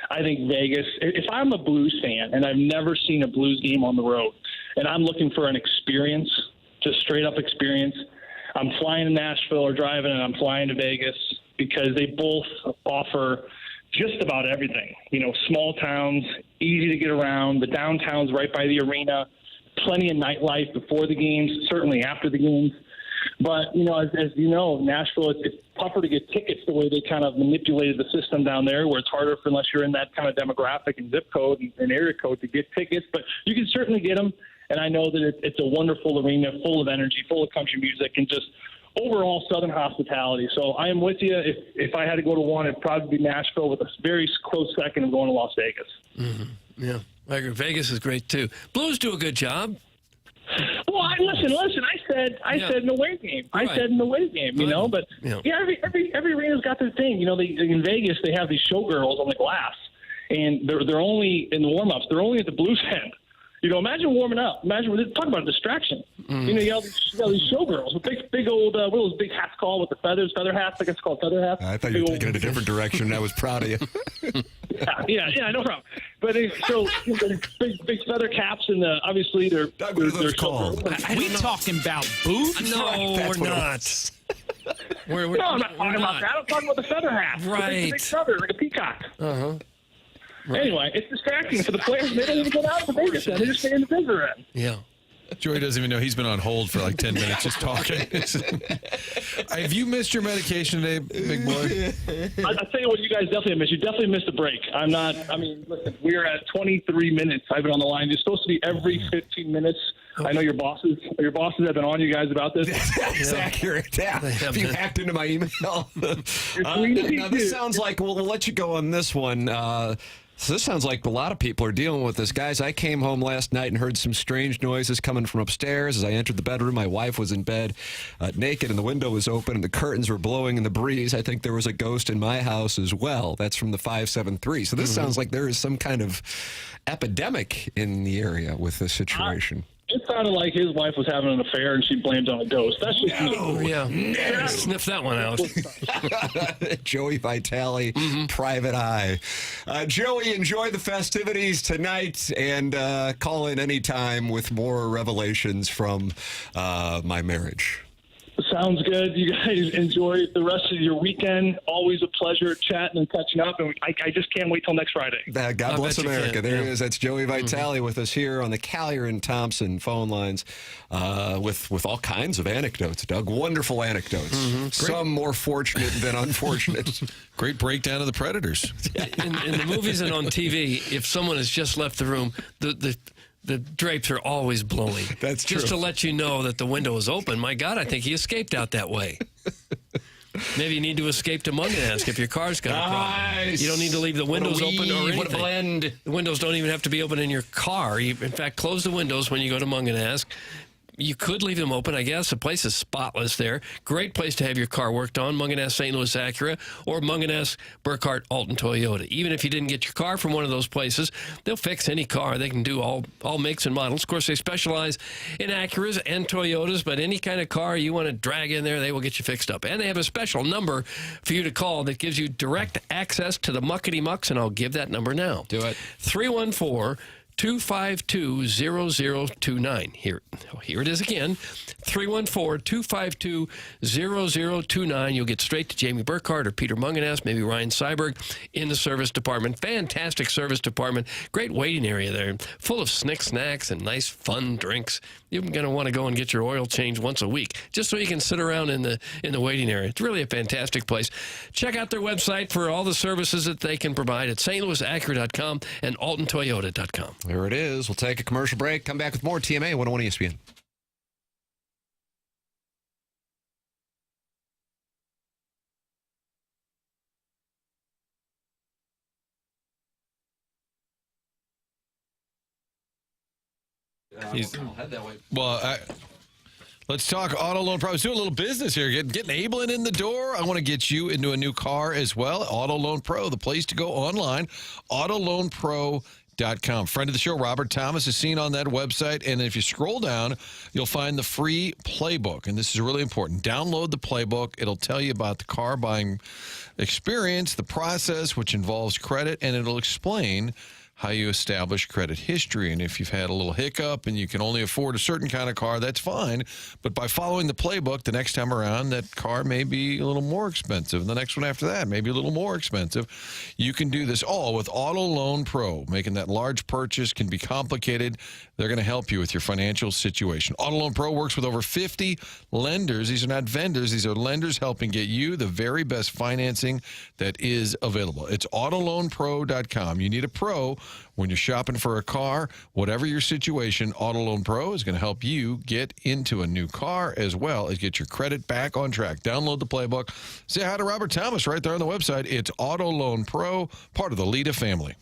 I think Vegas, if I'm a Blues fan and I've never seen a Blues game on the road, and I'm looking for an experience, just straight-up experience, I'm flying to Nashville or driving, and I'm flying to Vegas, because they both offer just about everything. Small towns, easy to get around. The downtown's right by the arena. Plenty of nightlife before the games, certainly after the games. But, as you know, Nashville, it's tougher to get tickets the way they kind of manipulated the system down there, where it's harder unless you're in that kind of demographic and zip code and area code to get tickets. But you can certainly get them. And I know that it's a wonderful arena, full of energy, full of country music, and just overall Southern hospitality. So I am with you. If I had to go to one, it'd probably be Nashville with a very close second of going to Las Vegas. Mm-hmm. Yeah, I agree. Vegas is great too. Blues do a good job. Well, listen. I said in the away game. Right. I said in the away game. But every arena's got their thing. In Vegas they have these showgirls on the glass, and they're only in the warm-ups. They're only at the Blues end. Imagine warming up. Talk about a distraction. Mm. You have these showgirls with big old, what are those big hats called with the feathers, feather hats? I guess it's called feather hats. I thought you were taking it a different direction. I was proud of you. Yeah, no problem. But big feather caps, and obviously they're called. We talking about boots? No, we're not. No, I'm not talking about that. I'm talking about the feather hat. Right. Big feather, like a peacock. Uh-huh. Right. Anyway, it's distracting for the players. They don't even go out to Vegas. They just stay in the visitor end. Yeah. Joey doesn't even know he's been on hold for like 10 minutes just talking. Have you missed your medication today, big boy? I'll tell you what you guys definitely missed. You definitely missed a break. Listen, we're at 23 minutes. I've been on the line. It's supposed to be every 15 minutes. I know your bosses have been on you guys about this. That's accurate. Yeah. If you hacked into my email. Now this sounds like we'll let you go on this one. So this sounds like a lot of people are dealing with this. Guys, I came home last night and heard some strange noises coming from upstairs. As I entered the bedroom, my wife was in bed naked, and the window was open, and the curtains were blowing in the breeze. I think there was a ghost in my house as well. That's from the 573. So this sounds like there is some kind of epidemic in the area with this situation. It sounded like his wife was having an affair and she blamed on a ghost. That's just me. Yeah. Sniff that one out. Joey Vitali, Private Eye. Joey, enjoy the festivities tonight and call in anytime with more revelations from my marriage. Sounds good. You guys enjoy the rest of your weekend. Always a pleasure chatting and catching up. And I just can't wait till next Friday. God bless America. There he is. That's Joey Vitali with us here on the Collier and Thompson phone lines with all kinds of anecdotes, Doug. Wonderful anecdotes. Some more fortunate than unfortunate. Great breakdown of the Predators. In the movies and on TV, if someone has just left the room, the drapes are always blowing. That's true. Just to let you know that the window is open. My God, I think he escaped out that way. Maybe you need to escape to Munganess if your car's got a problem. You don't need to leave the windows open or anything. The windows don't even have to be open in your car. In fact, close the windows when you go to Munganess. You could leave them open, I guess. The place is spotless there. Great place to have your car worked on, Munganess St. Louis Acura or Munganess Burkett Alton Toyota. Even if you didn't get your car from one of those places, they'll fix any car. They can do all makes and models. Of course, they specialize in Acuras and Toyotas, but any kind of car you want to drag in there, they will get you fixed up. And they have a special number for you to call that gives you direct access to the muckety mucks, and I'll give that number now. Do it. 314-252-0029. Here it is again. 314-252-0029. You'll get straight to Jamie Burkhardt or Peter Munganess, maybe Ryan Seiberg in the service department. Fantastic service department. Great waiting area there. Full of snacks and nice fun drinks. You're going to want to go and get your oil changed once a week just so you can sit around in the waiting area. It's really a fantastic place. Check out their website for all the services that they can provide at stlouisacura.com and altontoyota.com. There it is. We'll take a commercial break. Come back with more TMA 101 ESPN. Let's talk auto loan pro. I was doing a little business here, getting Abland in the door. I want to get you into a new car as well. Auto Loan Pro, the place to go online, autoloanpro.com. Friend of the show, Robert Thomas, is seen on that website. And if you scroll down, you'll find the free playbook. And this is really important. Download the playbook. It'll tell you about the car buying experience, the process, which involves credit, and it'll explain how you establish credit history. And if you've had a little hiccup and you can only afford a certain kind of car, that's fine. But by following the playbook, the next time around, that car may be a little more expensive. And the next one after that, maybe a little more expensive. You can do this all with Auto Loan Pro. Making that large purchase can be complicated. They're going to help you with your financial situation. Auto Loan Pro works with over 50 lenders. These are not vendors. These are lenders helping get you the very best financing that is available. It's autoloanpro.com. You need a pro when you're shopping for a car. Whatever your situation, Auto Loan Pro is going to help you get into a new car as well as get your credit back on track. Download the playbook. Say hi to Robert Thomas right there on the website. It's Auto Loan Pro, part of the Lita family.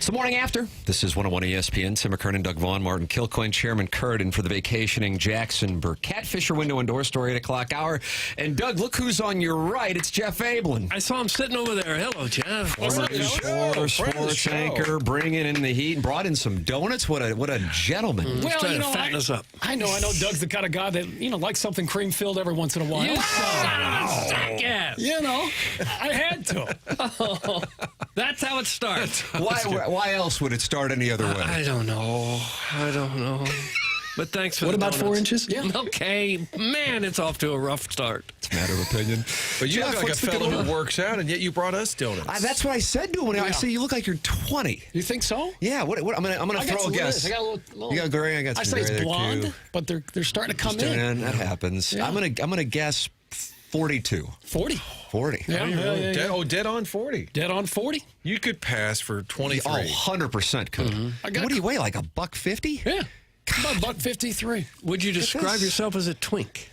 So morning after. This is 101 ESPN. Tim McKernan, Doug Vaughn, Martin Kilcoyne, Chairman Curtin for the vacationing Jackson Burkett. Fisher window and door story, 8 o'clock hour. And Doug, look who's on your right. It's Jeff Abland. I saw him sitting over there. Hello, Jeff. Former sports anchor, bringing in the heat and brought in some donuts. What a gentleman. Well, trying to fatten us up. I know Doug's the kind of guy that, likes something cream-filled every once in a while. I had to. That's how it starts. Why else would it start any other way? I don't know. But thanks for What the about donuts. 4 inches? Yeah. Okay. Man, it's off to a rough start. It's a matter of opinion. But you Jeff, look like a what's the fellow deal? who works out, and yet you brought us donuts. That's what I said to him. I said, you look like you're 20. You think so? Yeah. What I'm gonna throw a guess. I got a little. You got gray. I got some I say it's gray there, blonde, too. but they're starting to come in. That happens. Yeah. I'm gonna guess 42. 40. 40. Yeah. Dead on 40. Dead on 40. You could pass for 23. Oh, 100% could. What do you weigh? Like $150? Yeah. About $153. Would you describe yourself as a twink?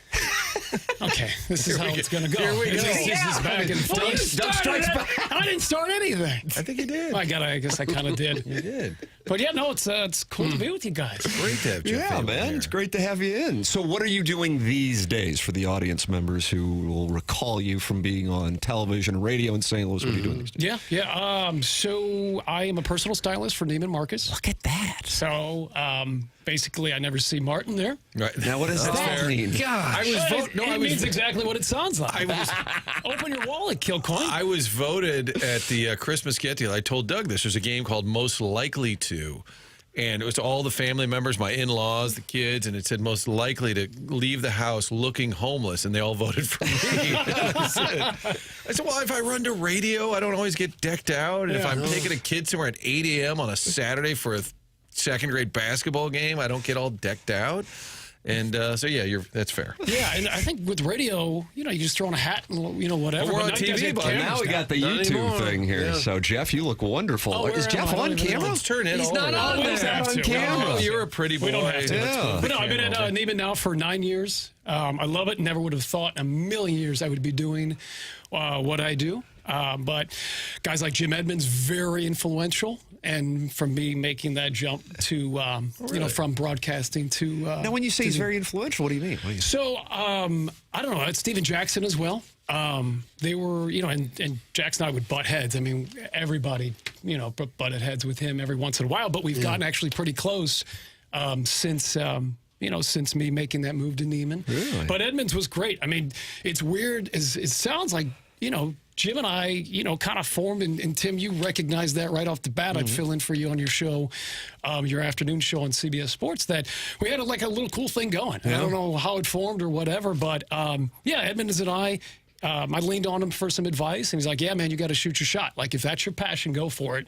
Okay, this is how it's going to go. Here we go. This is back and forth. Doug strikes back. I didn't start anything. I think you did. I guess I kind of did. You did. But yeah, no, it's cool to be with you guys. Great to have Jeff Abland man. here. It's great to have you in. So what are you doing these days for the audience members who will recall you from being on television and radio in St. Louis? What are you doing these days? Yeah. So I am a personal stylist for Neiman Marcus. Look at that. So basically, I never see Martin there. Right. Now, what does that mean? Gosh. It means exactly what it sounds like. Open your wallet, Kilcoyne. I was voted at the Christmas get deal. I told Doug this. There's a game called Most Likely To. And it was all the family members, my in-laws, the kids, and it said most likely to leave the house looking homeless, and they all voted for me. I said, well, if I run to radio, I don't always get decked out. And if I'm taking a kid somewhere at 8 a.m. on a Saturday for a second-grade basketball game, I don't get all decked out. And that's fair. Yeah, and I think with radio, you just throw on a hat and whatever. But we're on now you guys TV, get but cameras Now we got the YouTube thing here. Yeah. So, Jeff, you look wonderful. Oh, Is Jeff on camera? Let's turn it He's not on We don't there. have to. camera. We don't have to. You're a pretty boy. We don't have to. Yeah. But no, I've been at Neiman now for 9 years. I love it. Never would have thought in a million years I would be doing what I do. But guys like Jim Edmonds, very influential. And from me making that jump to, from broadcasting to... Now, when you say he's very influential, what do you mean? So, I don't know. It's Steven Jackson as well. They were, and Jackson and I would butt heads. I mean, everybody, butted heads with him every once in a while. But we've gotten actually pretty close since me making that move to Neiman. Really? But Edmonds was great. I mean, it's weird. It sounds like, Jim and I, kind of formed, and Tim, you recognized that right off the bat. I'd fill in for you on your show, your afternoon show on CBS Sports, that we had a little cool thing going. Yeah. I don't know how it formed or whatever, but Edmonds and I leaned on him for some advice, and he's like, yeah, man, you got to shoot your shot. Like, if that's your passion, go for it.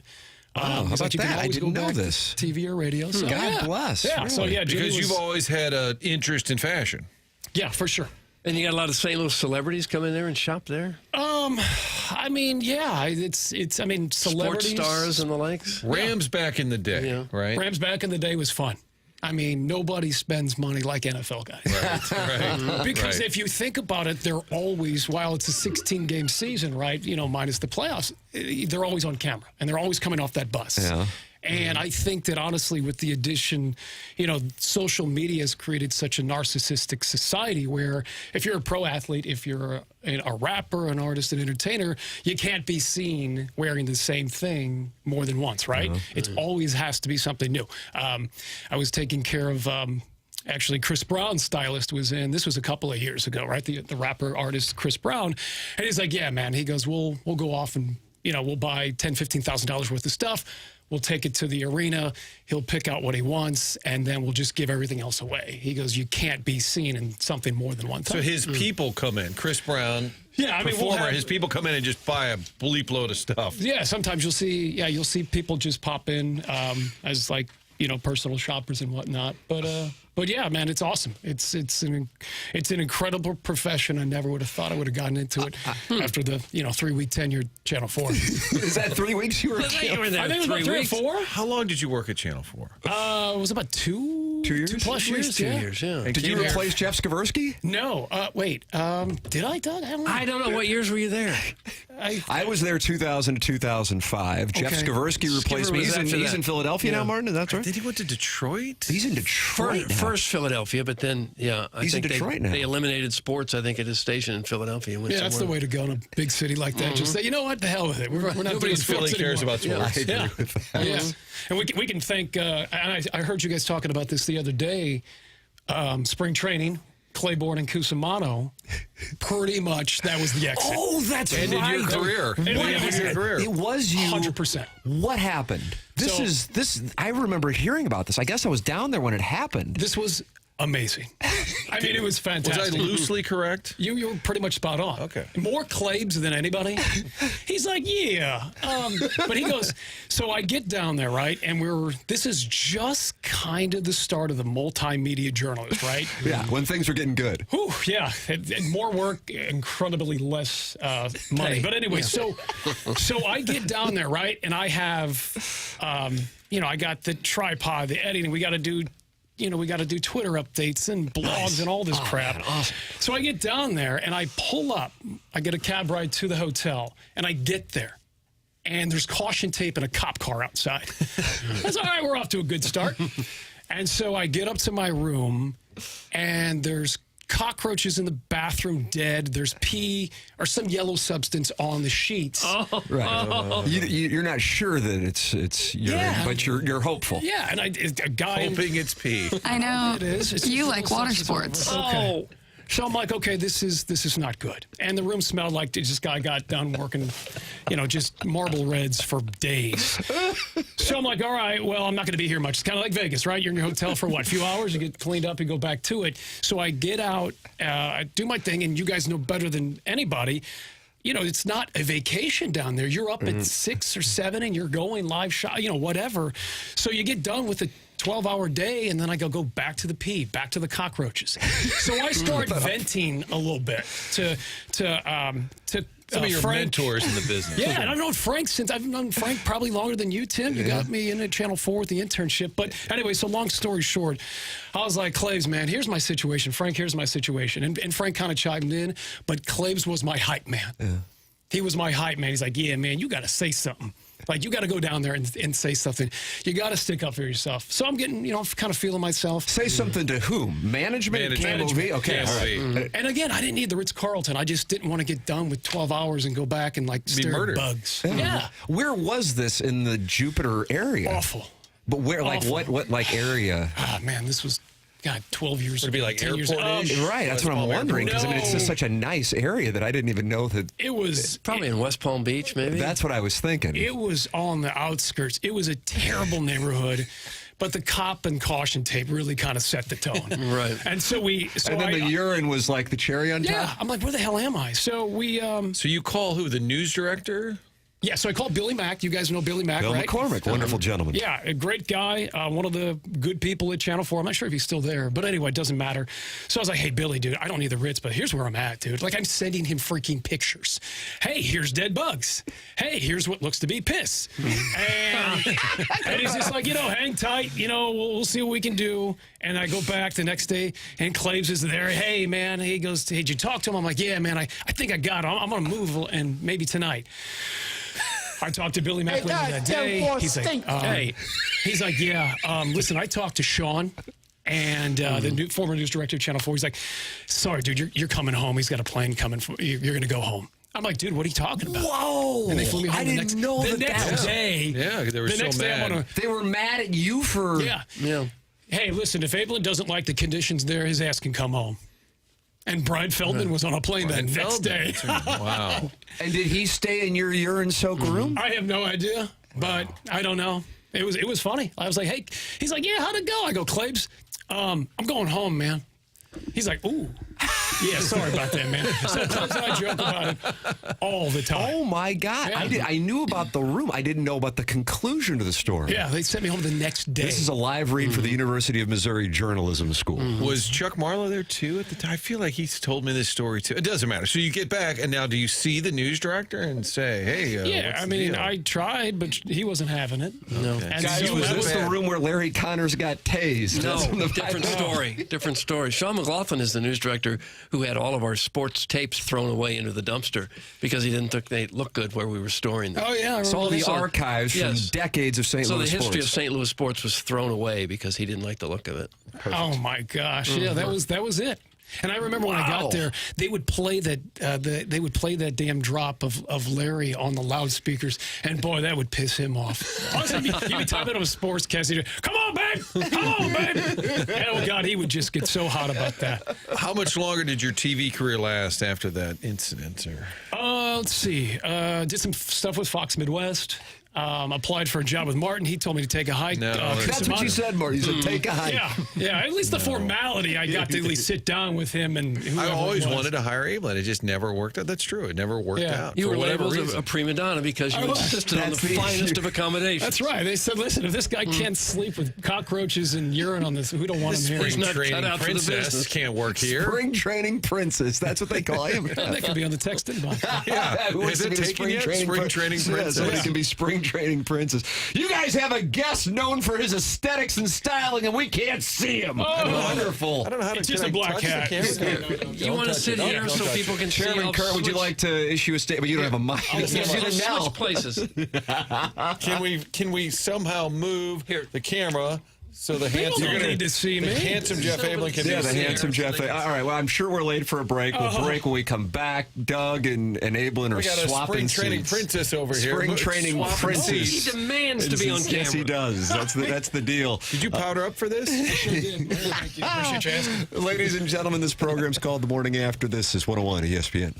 How about that? I didn't know this. TV or radio. So, God bless. Yeah, really. so yeah, Because you've always had an interest in fashion. Yeah, for sure. And you got a lot of St. Louis celebrities come in there and shop there? I mean, yeah, it's celebrities. Sports stars and the likes? Rams back in the day, right? Rams back in the day was fun. I mean, nobody spends money like NFL guys. Right. Because if you think about it, they're always, while it's a 16-game season, right, minus the playoffs, they're always on camera, and they're always coming off that bus. Yeah. And I think that, honestly, with the addition, social media has created such a narcissistic society where if you're a pro athlete, if you're a rapper, an artist, an entertainer, you can't be seen wearing the same thing more than once, right? It always has to be something new. I was taking care of... Actually, Chris Brown's stylist was in. This was a couple of years ago, right? The rapper artist Chris Brown, and he's like, "Yeah, man." He goes, "We'll go off and we'll buy $10,000-$15,000 worth of stuff. We'll take it to the arena. He'll pick out what he wants, and then we'll just give everything else away." He goes, "You can't be seen in something more than one time." So his people come in. Chris Brown, performer. His people come in and just buy a bleep load of stuff. Yeah, sometimes you'll see people just pop in as personal shoppers and whatnot. But yeah, man, it's awesome. It's an incredible profession. I never would have thought I would have gotten into it after the 3-week tenure Channel 4. Is that 3 weeks you were? I think it was about 3 or 4. How long did you work at Channel 4? It was about 2 2 years? 2+ years, 2 years, yeah. Did you replace Jeff Skversky? No. Wait. Did I, Doug? I don't know. What years were you there? I was there 2000 to 2005. Jeff Skversky replaced me. He's in Philadelphia now, Martin. Is that right? Did he went to Detroit? He's in Detroit now. First Philadelphia, but then, I He's think in Detroit now. They eliminated sports, I think, at his station in Philadelphia. Yeah, that's the way to go in a big city like that. Just say, you know what, the hell with it. We're not Nobody in Philly cares about sports. I agree with that. Yeah. And we can thank, and I heard you guys talking about this the other day, spring training, Claiborne and Cusimano, pretty much that was the exit. Oh, that's Ended right. your career. Ended your career. It was you. 100%. What happened? This I remember hearing about this. I guess I was down there when it happened. This was amazing. I mean, it was fantastic. Was I loosely correct? You were pretty much spot on. Okay. More Claibs than anybody. He's like, yeah. But he goes, so I get down there, right? And this is just kind of the start of the multimedia journalist, right? Yeah, when things were getting good. Whew, yeah. And more work, incredibly less money. But anyway, so I get down there, right? And I have, I got the tripod, the editing. We got to do Twitter updates and blogs and all this crap. Man, awesome. So I get down there and I pull up. I get a cab ride to the hotel and I get there. And there's caution tape and a cop car outside. That's all right. We're off to a good start. And so I get up to my room and there's cockroaches in the bathroom dead. There's pee or some yellow substance on the sheets. Oh. Right. You're not sure that it's urine, but you're hopeful. Yeah, and a guy hoping it's pee. I know. It is. You like water sports. Okay. So I'm like, okay, this is not good. And the room smelled like this guy got done working, just marble reds for days. So I'm like, all right, well, I'm not going to be here much. It's kind of like Vegas, right? You're in your hotel for what, a few hours? You get cleaned up and go back to it. So I get out, I do my thing, and you guys know better than anybody. It's not a vacation down there. You're up at 6 or 7 and you're going live shot, whatever. So you get done with a 12-hour day, and then I go back to the pee, back to the cockroaches. So I start venting a little bit to some of your Frank. mentors in the business. Yeah, and I've known Frank I've known Frank probably longer than you, Tim. You got me in at Channel 4 with the internship. But anyway, so long story short, I was like, Claves, man, here's my situation. Frank, here's my situation. And Frank kind of chimed in, but Claves was my hype man. Yeah. He was my hype man. He's like, yeah, man, you got to say something. Like, you got to go down there and say something. You got to stick up for yourself. So I'm getting, kind of feeling myself. Say something to whom? Management? KMOV? Okay, yes. all right. And again, I didn't need the Ritz-Carlton. I just didn't want to get done with 12 hours and go back and, stare at bugs. Yeah. Where was this in the Jupiter area? Awful. But where, what area? Ah, man, this was... God, 12 years ago. Would it be like airport-ish? Right, that's what I'm wondering. Because, it's just such a nice area that I didn't even know that... It was... Probably in West Palm Beach, maybe? That's what I was thinking. It was on the outskirts. It was a terrible neighborhood. But the cop and caution tape really kind of set the tone. Right. And so the urine was like the cherry on top? Yeah, I'm like, where the hell am I? So we... So you call who, the news director? Yeah, so I called Billy Mack. You guys know Billy Mack, Bill right? McCormick, wonderful gentleman. Yeah, a great guy, one of the good people at Channel 4. I'm not sure if he's still there, but anyway, it doesn't matter. So I was like, hey, Billy, dude, I don't need the Ritz, but here's where I'm at, dude. Like, I'm sending him freaking pictures. Hey, here's dead bugs. Hey, here's what looks to be piss. And he's just like, hang tight. We'll see what we can do. And I go back the next day, and Claves is there. Hey, man. He goes, hey, did you talk to him? I'm like, yeah, man, I think I got it. I'm going to move, and maybe tonight. I talked to Billy Mack later that day. He's like, yeah, listen, I talked to Sean and the former news director of Channel 4. He's like, sorry, dude, you're coming home. He's got a plane coming. You're going to go home. I'm like, dude, what are you talking about? Whoa! And they flew me home the next day. Yeah, they were so mad. They were mad at you for... Yeah. Hey, listen, if Abland doesn't like the conditions there, his ass can come home. And Brian Feldman was on a plane that next day. Wow. And did he stay in your urine-soaked room? I have no idea, but I don't know. It was funny. I was like, hey, he's like, yeah, how'd it go? I go, Claibs, I'm going home, man. He's like, ooh. Yeah, sorry about that, man. So Clemson and I joke about it all the time. Oh, my God. Yeah. I knew about the room. I didn't know about the conclusion to the story. Yeah, they sent me home the next day. This is a live read for the University of Missouri Journalism School. Was Chuck Marlowe there, too, at the time? I feel like he's told me this story, too. It doesn't matter. So you get back, and now do you see the news director and say, hey, yeah, I mean, I tried, but he wasn't having it. No. Guys, was this the room where Larry Connors got tased? No, different story. Different story. Sean McLaughlin is the news director who had all of our sports tapes thrown away into the dumpster because he didn't think they looked good where we were storing them. Oh, yeah. I So all remember the that. archives from decades of St. So Louis the history sports. of St. Louis sports was thrown away because he didn't like the look of it. Oh my gosh! Yeah, that was it. And I remember when I got there, they would play that they would play that damn drop of Larry on the loudspeakers, and boy, that would piss him off. Honestly, you'd be talking to a sportscaster, he'd, come on, babe, come on, babe. And oh God, he would just get so hot about that. How much longer did your TV career last after that incident? Or? Let's see. Did some stuff with Fox Midwest. Applied for a job with Martin. He told me to take a hike. No, that's what you said, Martin. You said take a hike. Yeah. At least the formality. I got to at least sit down with him and. I always wanted to hire Abland. It just never worked out. That's true. It never worked out. You for were whatever labeled reason. a prima donna because you insisted on the finest of accommodations. That's right. They said, listen, if this guy can't sleep with cockroaches and urine on this, we don't want him here. Spring not training cut out for the princess business. can't work here. Spring training princess. That's what they call him. That could be on the text inbox. Yeah. Who wants Is to it be the taken yet? Spring training Yeah, princess. somebody can be spring training princess. You guys have a guest known for his aesthetics and styling, and we can't see him. Wonderful. I don't know how to It's just a black hat. You want to sit here so people can see? Chairman I'll Kerr, would you switch- like to issue a statement? You don't have a mic. I'll Yes, you do now. switch places. Can we somehow move the camera so the handsome don't need to see me. the handsome Jeff Abland can Yeah, be the seen? handsome Jeff. All right, well, I'm sure we're late for a break. We'll break when we come back. Doug and Abland are We got a swapping spring training seats. princess over here. Spring training Swapping princess. seats. He demands to be on camera. Yes, he does. That's the deal. Did you powder up for this? Thank you. Appreciate you asking. Ladies and gentlemen, this program's called The Morning After. This is 101 ESPN.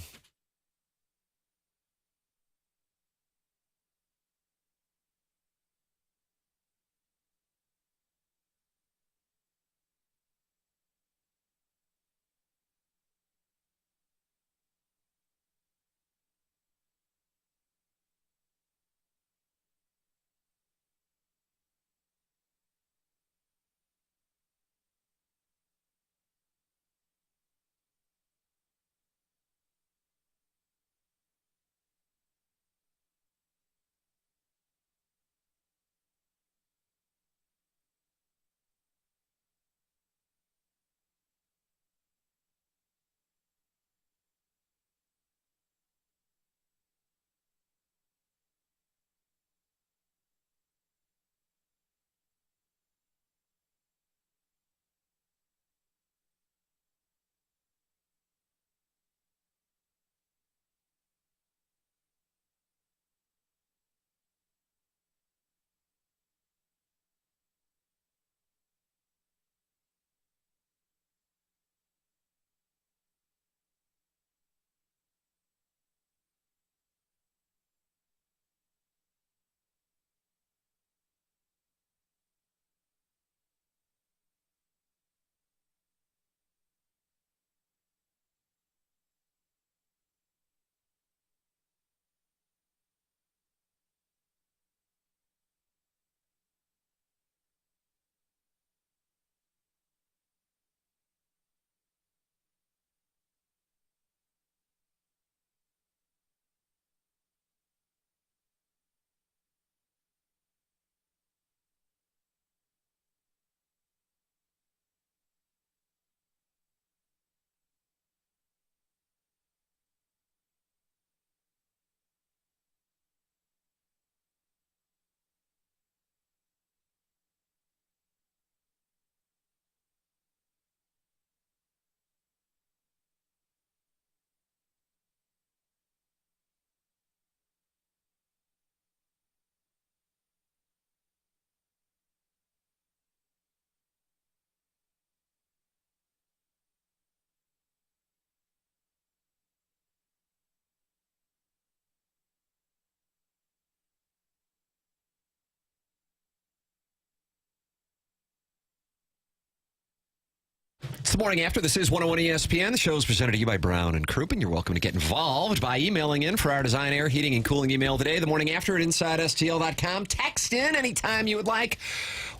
the Morning After. This is 101 ESPN. The show is presented to you by Brown and Crouppen. You're welcome to get involved by emailing in for our design, air, heating, and cooling email today. The Morning After at InsideSTL.com. Text in anytime you would like.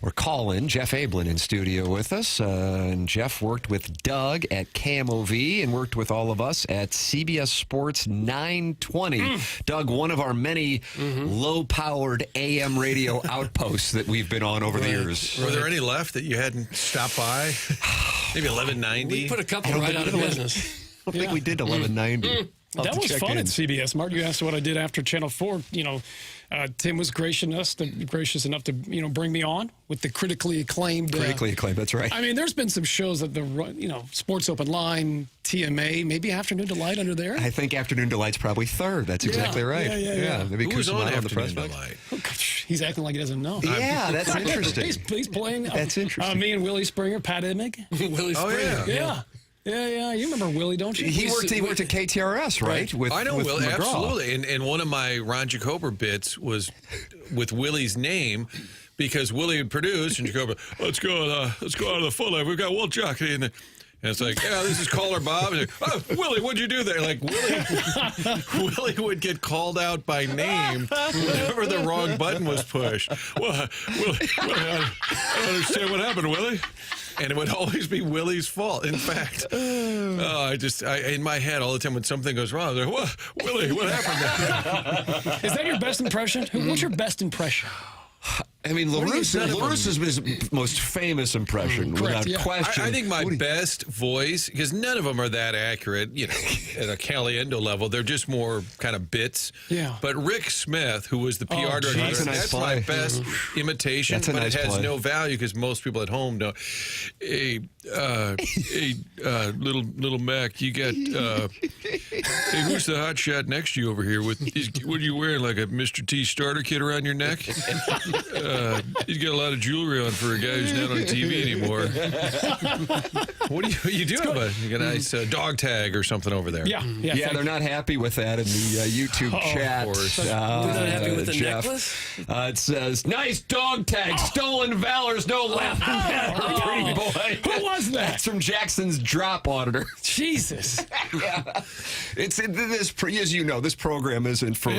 Or call in. Jeff Abland in studio with us. And Jeff worked with Doug at KMOV and worked with all of us at CBS Sports 920. Doug, one of our many low-powered AM radio outposts that we've been on over the years. Were there any left that you hadn't stopped by? Maybe 1190? We put a couple right out of business. I don't think we did 1190. That was fun at CBS. Mark, you asked what I did after Channel 4. Tim was gracious enough to bring me on with the critically acclaimed. That's right. I mean, there's been some shows that Sports Open Line, TMA, maybe Afternoon Delight under there. I think Afternoon Delight's probably third. That's exactly right. Yeah. Maybe who was on the press Afternoon Delight? Oh, gosh, he's acting like he doesn't know. Yeah, that's interesting. He's playing. That's interesting. Me and Willie Springer, Pat Emig. Willie Springer. Yeah. You remember Willie, don't you? He worked at KTRS, right? I know with Willie, McGraw. absolutely. And one of my Ron Jacober bits was with Willie's name because Willie had produced, and Jacober, let's go out of the foot line. We've got Walt Jockey in there. And it's like, yeah, this is caller Bob. And like, oh, Willie, what'd you do there? Like, Willie would get called out by name whenever the wrong button was pushed. Well, Willie, I don't understand what happened, Willie. And it would always be Willie's fault. In fact, in my head all the time when something goes wrong, I'm like, Willie, what happened there? Is that your best impression? What's your best impression? I mean, LaRusse is his most famous impression, without question. I think my best voice, because none of them are that accurate, at a Caliendo level. They're just more kind of bits. Yeah. But Rick Smith, who was the PR director, that's my best imitation, but it has no value because most people at home don't. Hey, little Mac, you got, hey, who's the hot shot next to you over here? What are you wearing, like a Mr. T starter kit around your neck? He's got a lot of jewelry on for a guy who's not on TV anymore. What do you do? You got a nice dog tag or something over there. Yeah, they're not happy with that in the YouTube chat. Of course. They're not happy with the Jeff. necklace? It says, nice dog tag, stolen valor's no laughing matter, pretty boy. Who was that? That's from Jackson's drop auditor. Jesus. It's as you know, this program isn't for,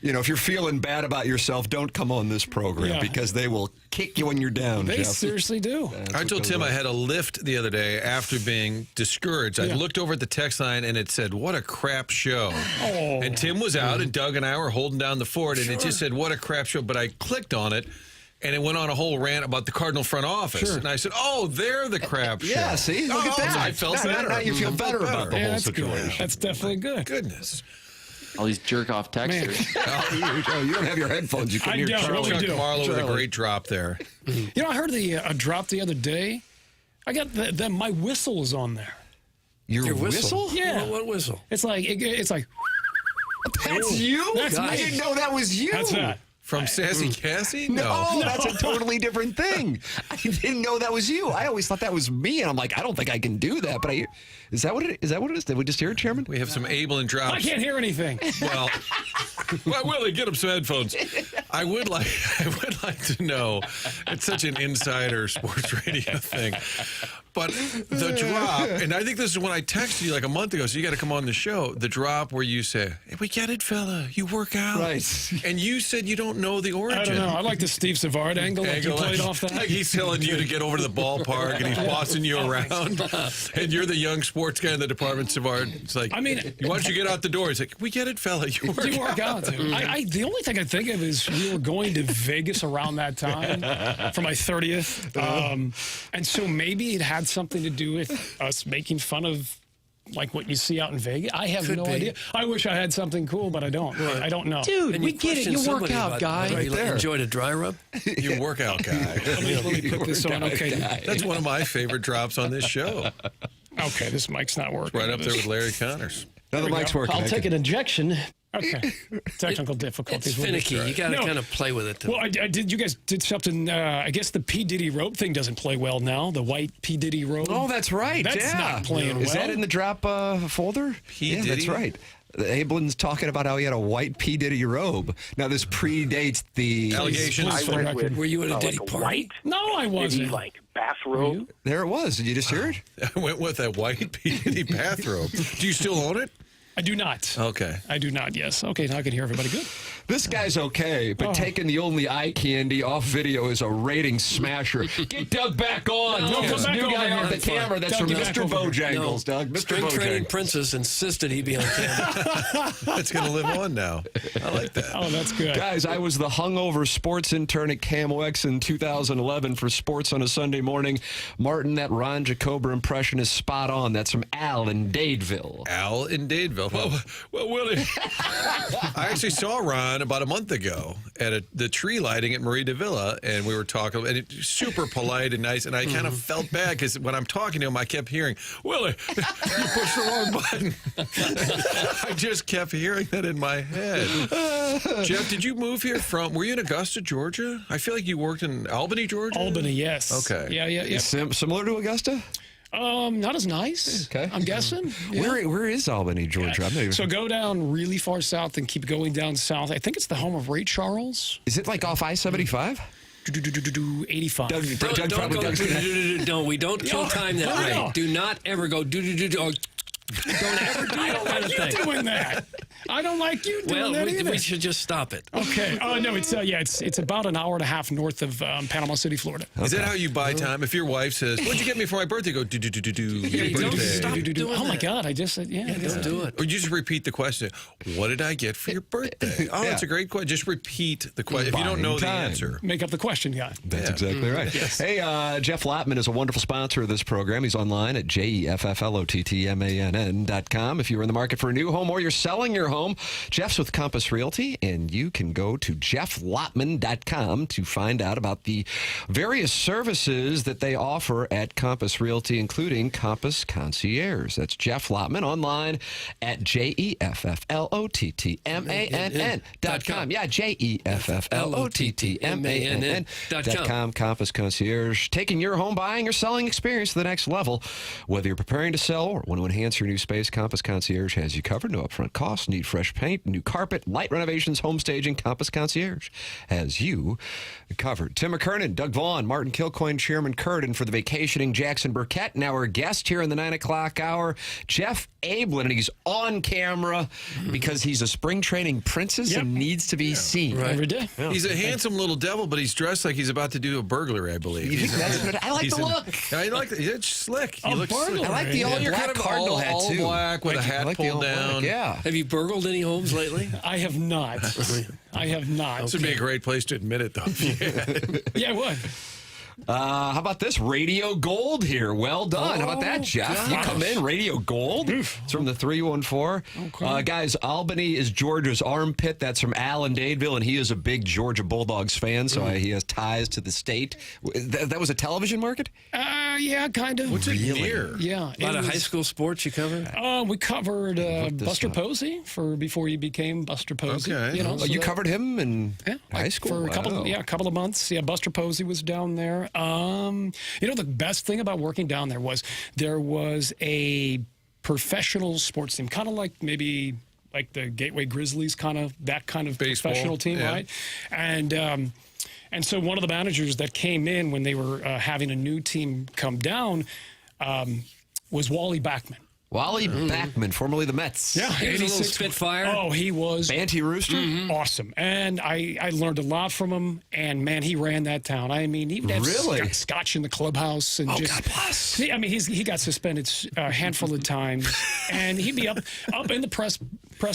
if you're feeling bad about yourself, don't come on this program because they will kick you when you're down, They Jeff. seriously do. I told Tim I had a lift the other day after being discouraged. I looked over at the text line and it said, what a crap show. And Tim was out and Doug and I were holding down the fort and it just said, what a crap show. But I clicked on it and it went on a whole rant about the Cardinal front office. And I said, oh, they're the crap show. Yeah, see? Look at that. I felt better. Now you feel better about the whole that's situation. Good. That's definitely good. Goodness. All these jerk-off texters. You don't have your headphones. You can hear Charlie. Chuck Marlowe with a great drop there. I heard a drop the other day. I got my whistle is on there. Your whistle? Yeah. What whistle? It's like. That's you? That's I me. didn't know that was you. That's that. From Sassy Cassie? No, that's a totally different thing. I didn't know that was you. I always thought that was me, and I'm like, I don't think I can do that. But is that what it is? Did we just hear it, Chairman? We have some Abland drops. I can't hear anything. Well, Willie, get him some headphones. I would like to know. It's such an insider sports radio thing. But the drop, and I think this is when I texted you like a month ago, so you got to come on the show. The drop where you say, hey, we get it, fella. You work out. Right. And you said you don't know the origin. I don't know. I like the Steve Savard angle. Like you played off that. Like he's telling you to get over to the ballpark and he's bossing you around. And you're the young sports guy in the department, Savard. It's like, why don't you get out the door? He's like, we get it, fella. You work out. Dude. The only thing I think of is we were going to Vegas around that time for my 30th. And so maybe it had something to do with us making fun of like what you see out in Vegas. I have no idea. I wish I had something cool, but I don't. Right. I don't know. Dude, we get it. You work out, guy. Right there. Enjoyed a dry rub? You workout guy. Let me put this on. Okay. That's one of my favorite drops on this show. Okay, this mic's not working. Right up there with Larry Connors. No, the mic's working. I'll take an injection. Okay. Technical difficulties. It's finicky. You got to kind of play with it. Well, I did. You guys did something. I guess the P. Diddy robe thing doesn't play well now. The white P. Diddy robe. Oh, that's right. That's not playing well. Is that in the drop folder? P. Diddy? That's right. Abland's talking about how he had a white P. Diddy robe. Now, this predates the allegations. Please, for the record. Were you at a like Diddy a party? white, No, I wasn't. Diddy, like bathrobe. There it was. Did you just hear it? I went with that white P. Diddy bathrobe. Do you still own it? I do not. Okay. I do not, yes. Okay, now I can hear everybody good. This guy's okay, but taking the only eye candy off video is a rating smasher. Get Doug back on. No, come back new over guy here. off the camera. That's Doug, from get back Mr. over here. Bojangles, Doug. Mr. Spring training Bojangles. princess insisted he be on camera. It's going to live on now. I like that. Oh, that's good. Guys, I was the hungover sports intern at KMOX in 2011 for Sports on a Sunday Morning. Martin, that Ron Jacober impression is spot on. That's from Al in Dadeville. Al in Dadeville. Well, Willie. I actually saw Ron about a month ago at the tree lighting at Marie de Villa, and we were talking, and it's super polite and nice, and I kind of felt bad because when I'm talking to him, I kept hearing, Willie, you pushed the wrong button. I just kept hearing that in my head. Jeff, did you move here were you in Augusta, Georgia? I feel like you worked in Albany, Georgia? Albany, yes. Okay. Yeah. Similar to Augusta? Not as nice. Okay. I'm guessing. Yeah. Where is Albany, Georgia? I'm not even... So go down really far south and keep going down south. I think it's the home of Ray Charles. Is it like off I-75? 85. We don't kill time that way. Do not ever go Don't ever do that kind of thing. Doing that. I don't like you doing that either. We should just stop it. Okay. Oh no, it's about an hour and a half north of Panama City, Florida. Is that how you buy time? If your wife says, "What'd you get me for my birthday?" Go do. Oh my God! I just said, don't do it. Or you just repeat the question. What did I get for your birthday? Oh, that's a great question. Just repeat the question. If you don't know the answer, make up the question, guy. That's exactly right. Yes. Hey, Jeff Lottman is a wonderful sponsor of this program. He's online at JEFFLOTTMANN.com. If you're in the market for a new home or you're selling your home, Jeff's with Compass Realty, and you can go to jefflottman.com to find out about the various services that they offer at Compass Realty, including Compass Concierge. That's Jeff Lottman online at JEFFLOTTMANN.com. Yeah, JEFFLOTTMANN.com. Compass Concierge, taking your home buying or selling experience to the next level. Whether you're preparing to sell or want to enhance your new space, Compass Concierge has you covered. No upfront costs. Need fresh paint, new carpet, light renovations, home staging. Compass Concierge has you covered. Tim McKernan, Doug Vaughn, Martin Kilcoyne, Chairman Kurt, and for the vacationing Jackson Burkett. Now our guest here in the 9 o'clock hour, Jeff Abland, and he's on camera because he's a spring training princess and needs to be seen. Right. Every day. Yeah. He's a handsome little devil, but he's dressed like he's about to do a burglary, I believe. You think that's good? I like the look. I like that. He's slick. He looks slick. I like the all black cardinal hat, all too. black with a hat pulled down. Yeah. Have you burgled any homes lately? I have not. I have not. This would be a great place to admit it, though. Yeah, it would. How about this? Radio Gold here. Well done. How about that, Jeff? Gosh. You come in, Radio Gold. It's from the 314. Okay. Guys, Albany is Georgia's armpit. That's from Al in Dadeville, and he is a big Georgia Bulldogs fan, so he has ties to the state. That was a television market? Yeah, kind of. What's it near? Yeah. A lot of high school sports you covered? We covered Buster Posey before he became Buster Posey. Okay. You know, so you covered him in high school? For a couple of months. Yeah, Buster Posey was down there. The best thing about working down there was a professional sports team, kind of like maybe like the Gateway Grizzlies, that kind of baseball, professional team, right? And so one of the managers that came in when they were having a new team come down was Wally Backman. Wally Backman, formerly the Mets. Yeah, he was a little spitfire. Oh, he was. Banty Rooster? Awesome. And I learned a lot from him, and, man, he ran that town. I mean, he would have scotch in the clubhouse. And God bless. I mean, he got suspended a handful of times, and he'd be up in the press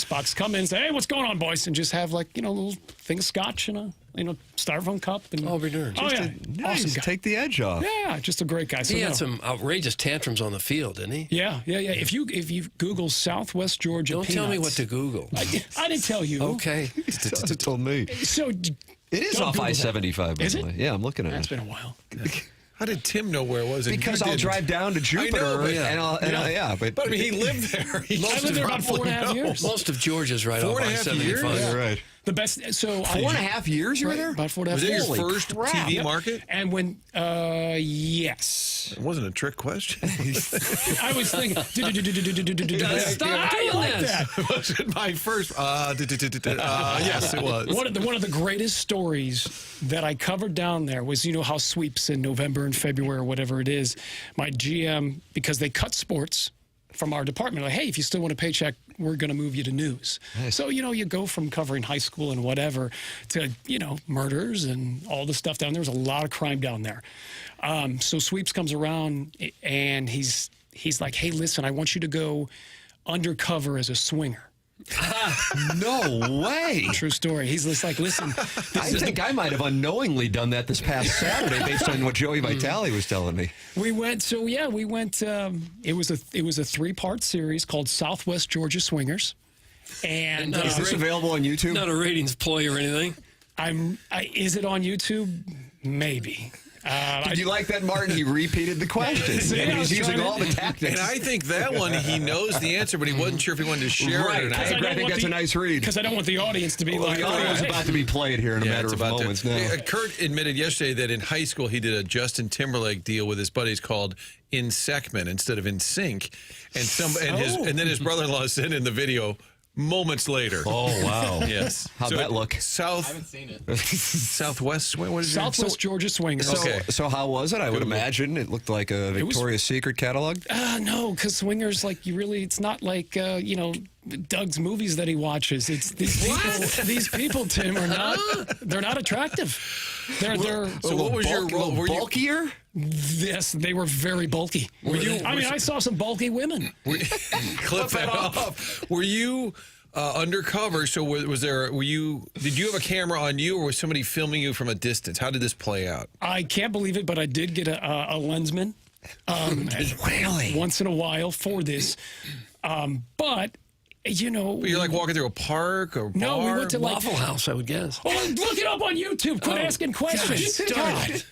box, come in and say, hey, what's going on, boys? And just have, a little thing of scotch and a styrofoam cup. And, nice. Awesome guy. Take the edge off. Yeah, just a great guy. He had some outrageous tantrums on the field, didn't he? Yeah. If you Google Southwest Georgia Don't tell me what to Google. I didn't tell you. Okay. It told me. So it is off I-75, by the way. Yeah, I'm looking at it. It's been a while. How did Tim know where it was? Because I'll drive down to Jupiter. But I mean, he lived there. I lived there about 4.5 years. Most of Georgia's right off I-75. years? Right. The best. So 4.5 years you were there? About 4.5 Was it years. your first TV market? And when, yes. It wasn't a trick question. I was thinking. Stop doing this. Was it my first? Yes, it was. One of the greatest stories that I covered down there was, you know how sweeps in November and February or whatever it is, my GM, because they cut sports from our department, like, hey, if you still want a paycheck, we're going to move you to news. Nice. So, you know, you go from covering high school and whatever to, you know, murders and all the stuff down there. There's a lot of crime down there. So Sweeps comes around and he's like, hey, listen, I want you to go undercover as a swinger. No way. True story. He's just like, listen. I think I might have unknowingly done that this past Saturday based on what Joey Vitali was telling me. We went. It was a 3-part series called Southwest Georgia Swingers. And is this available on YouTube? Not a ratings ploy or anything. Is it on YouTube? Maybe. Did you like that, Martin? He repeated the question. He's using all the tactics. And I think that one, he knows the answer, but he wasn't sure if he wanted to share it or not. I think that's a nice read. Because I don't want the audience to be like, the audio is about to be played here in a matter of moments now. Kurt admitted yesterday that in high school he did a Justin Timberlake deal with his buddies called In Secment instead of In Sync. And and then his brother-in-law sent in the video moments later. Oh, wow. Yes. How'd that look? I haven't seen it. Southwest, what is it? Southwest Georgia Swingers. So how was it? I would imagine it looked like a Victoria's Secret catalog. No, because Swingers, like, it's not like, you know, Doug's movies that he watches. It's these people, Tim, they're not attractive. They're so what was your role? Were bulkier? Yes, they were very bulky. I saw some bulky women. Clip that off. Were you undercover? So did you have a camera on you, or was somebody filming you from a distance? How did this play out? I can't believe it, but I did get a lensman really? once in a while for this. But you know, you're like walking through a park or bar? No, we went to Waffle House, I would guess. Oh, look it up on YouTube. Quit asking questions. God.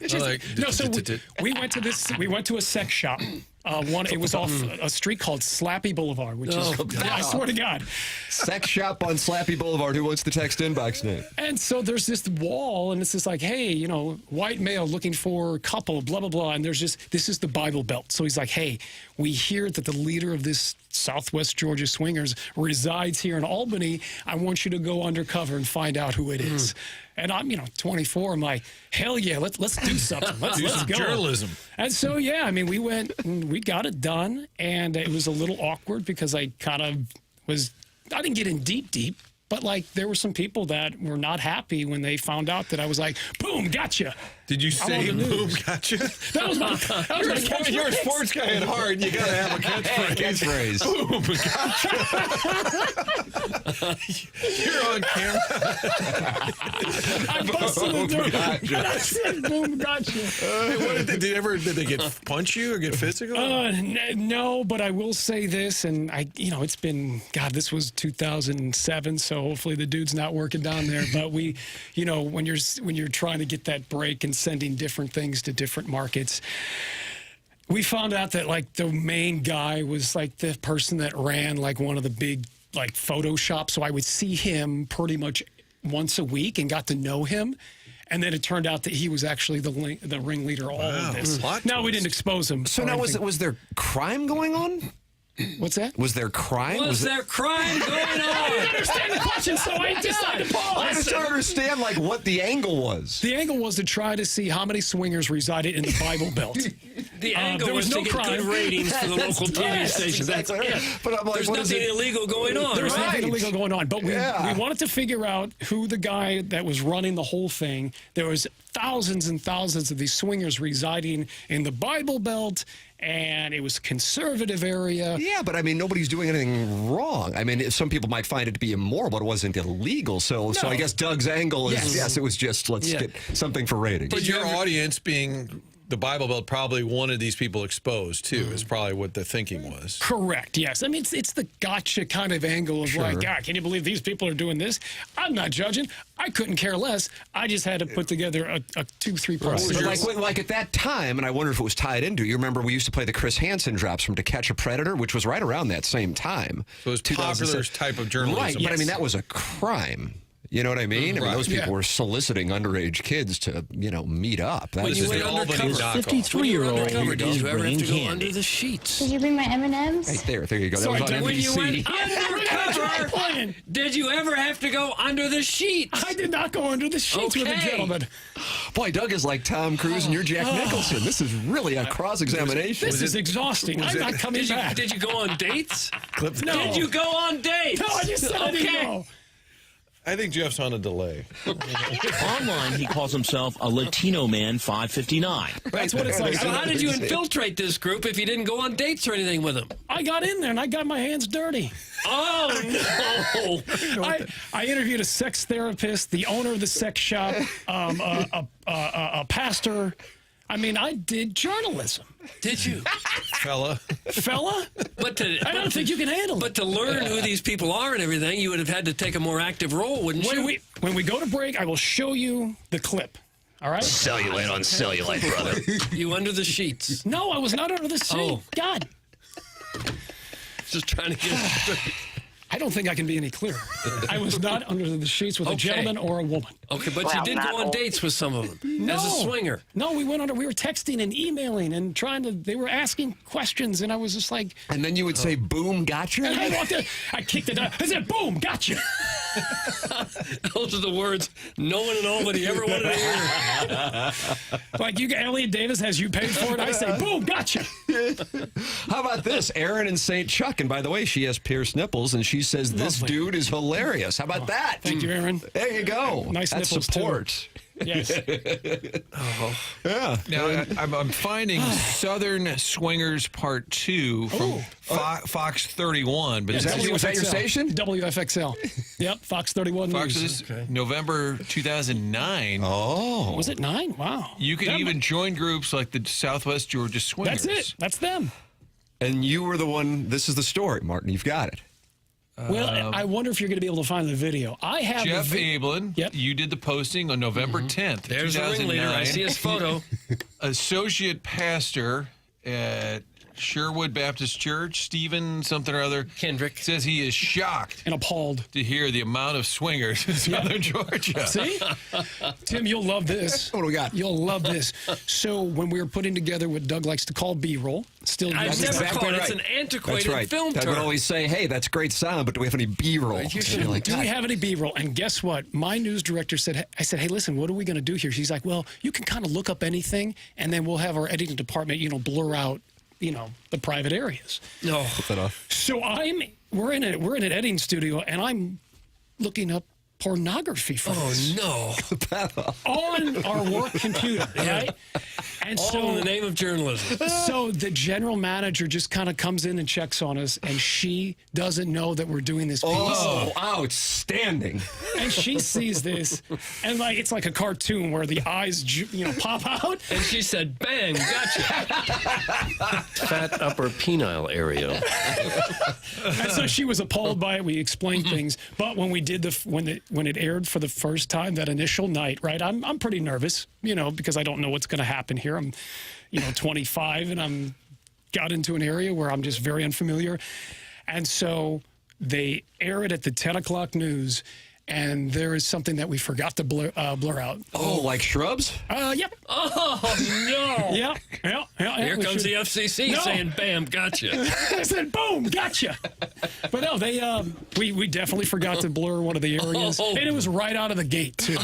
We went to this. We went to a sex shop. It was off a street called Slappy Boulevard, which is, I swear to God. Sex shop on Slappy Boulevard. Who wants the text inbox name? And so there's this wall, and it's just like, hey, you know, white male looking for couple, blah, blah, blah. And this is the Bible Belt. So he's like, hey, we hear that the leader of this Southwest Georgia Swingers resides here in Albany. I want you to go undercover and find out who it is. And I'm, 24. I'm like, hell yeah, let's do something. Let's go. Journalism. And so, yeah, I mean, we went and we got it done. And it was a little awkward because I didn't get in deep, but like there were some people that were not happy when they found out that I was like, boom, gotcha. Did you say boom, gotcha? That was my catchphrase. You're a sports guy at heart. You got to have a catchphrase. Boom, gotcha. You're on camera. I busted it through. And I said, boom, gotcha. Did they punch you or get physical? No, but I will say this, and it's been, God, this was 2007, so hopefully the dude's not working down there. But we, when you're trying to get that break and sending different things to different markets, we found out that like the main guy was like the person that ran like one of the big like photo shops. So I would see him pretty much once a week and got to know him. And then it turned out that he was actually the ringleader of all of this. Now we didn't expose him. So now was there crime going on? What's that? Was there crime? Was there crime going on? I didn't understand the question, so I decided to pause. I just don't understand like what the angle was. The angle was to try to see how many swingers resided in the Bible Belt. The angle was to get good ratings for the local TV stations. That's it. But I'm like, there's nothing illegal going on. There's nothing illegal going on. But we wanted to figure out who the guy that was running the whole thing. There was thousands and thousands of these swingers residing in the Bible Belt, and it was a conservative area. Yeah, but I mean, nobody's doing anything wrong. I mean, some people might find it to be immoral, but it wasn't illegal. So I guess Doug's angle is, yes, it was just, let's get something for ratings. But your audience being the Bible Belt probably wanted these people exposed, too, is probably what the thinking was. Correct, yes. I mean, it's the gotcha kind of angle of like, God, can you believe these people are doing this? I'm not judging. I couldn't care less. I just had to put together a 2-3 part. But like at that time, and I wonder if it was tied into, you remember we used to play the Chris Hansen drops from To Catch a Predator, which was right around that same time. So it was popular type of journalism. Right, but I mean, that was a crime. You know what I mean? I mean, those people Yeah. were soliciting underage kids to, meet up. When you went undercover, His 53-year-old did you ever have to go candy. under the sheets? Did you bring my M&Ms? Right there you go. Sorry, that was on When you NBC. went undercover, did you ever have to go under the sheets? I did not go under the sheets with a Okay. gentleman. Boy, Doug is like Tom Cruise and you're Jack Nicholson. This is really a cross-examination. This is exhausting. I'm not coming back. Did you go on dates? No. Did you go on dates? No, I just said I didn't go. I think Jeff's on a delay. Online, he calls himself a Latino man 559. That's what it's like. So how did you infiltrate this group if you didn't go on dates or anything with them? I got in there and I got my hands dirty. Oh, no. I interviewed a sex therapist, the owner of the sex shop, a pastor. I mean, I did journalism. Did you? Fella? I don't think you can handle it. But to learn who these people are and everything, you would have had to take a more active role, wouldn't you? When we go to break, I will show you the clip. All right? Cellulite on cellulite, brother. You under the sheets? No, I was not under the sheet. Oh. God. Just trying to get... I don't think I can be any clearer. I was not under the sheets with a gentleman or a woman. Okay, but you did go on dates with some of them as a swinger. No, we went on. We were texting and emailing and trying to. They were asking questions, and I was just like. And then you would say, "Boom, gotcha." And I walked in. I kicked it out. I said, "Boom, gotcha." Those are the words no one in Albany ever wanted to hear. Like Elliot Davis has you paid for it. I say, "Boom, gotcha." How about this? Erin in St. Chuck, and by the way, she has pierced nipples, and she says this dude is hilarious. How about that? Thank you, Erin. There you go. Nice That's nipples, support. too. Yes. Yeah. Now, I'm finding Southern Swingers Part 2 from Fox 31. But was that your station? WFXL. Yep, Fox 31 Fox News. is November 2009. Oh. Was it 9? Wow. You can even join groups like the Southwest Georgia Swingers. That's it. That's them. And you were the one, this is the story, Martin. You've got it. Well, I wonder if you're going to be able to find the video. I have Jeff the Abland, you did the posting on November 10th, There's the 2009. ringleader. I see his photo. Associate pastor at Sherwood Baptist Church, Stephen something or other, Kendrick, says he is shocked and appalled to hear the amount of swingers in Southern Georgia. See? Tim, you'll love this. What do we got? You'll love this. So when we were putting together what Doug likes to call B-roll, still I've uses never that. called it. It's an antiquated That's right. film Doug term. would always say, hey, that's great sound, but do we have any B-roll? Do we have any B-roll? And guess what? My news director said, I said, hey, listen, what are we going to do here? She's like, well, you can kind of look up anything, and then we'll have our editing department, blur out, the private areas. No. Put that off. So we're in an editing studio, and I'm looking up pornography for us. Oh, no. On our work computer, right? And All in the name of journalism. So the general manager just kind of comes in and checks on us, and she doesn't know that we're doing this piece. Oh, outstanding. And she sees this, and it's like a cartoon where the eyes, pop out. And she said, bang, gotcha. Fat upper penile area. And so she was appalled by it. We explained things. But when we did when it aired for the first time that initial night, right, I'm pretty nervous, because I don't know what's going to happen here. I'm, 25, and I'm got into an area where I'm just very unfamiliar. And so they air it at the 10 o'clock news, and there is something that we forgot to blur out. Oh, like shrubs? Yep. Oh, no. Yeah. Here comes the FCC saying, bam, gotcha. I said, boom, gotcha. But no, we definitely forgot to blur one of the areas. Oh. And it was right out of the gate, too.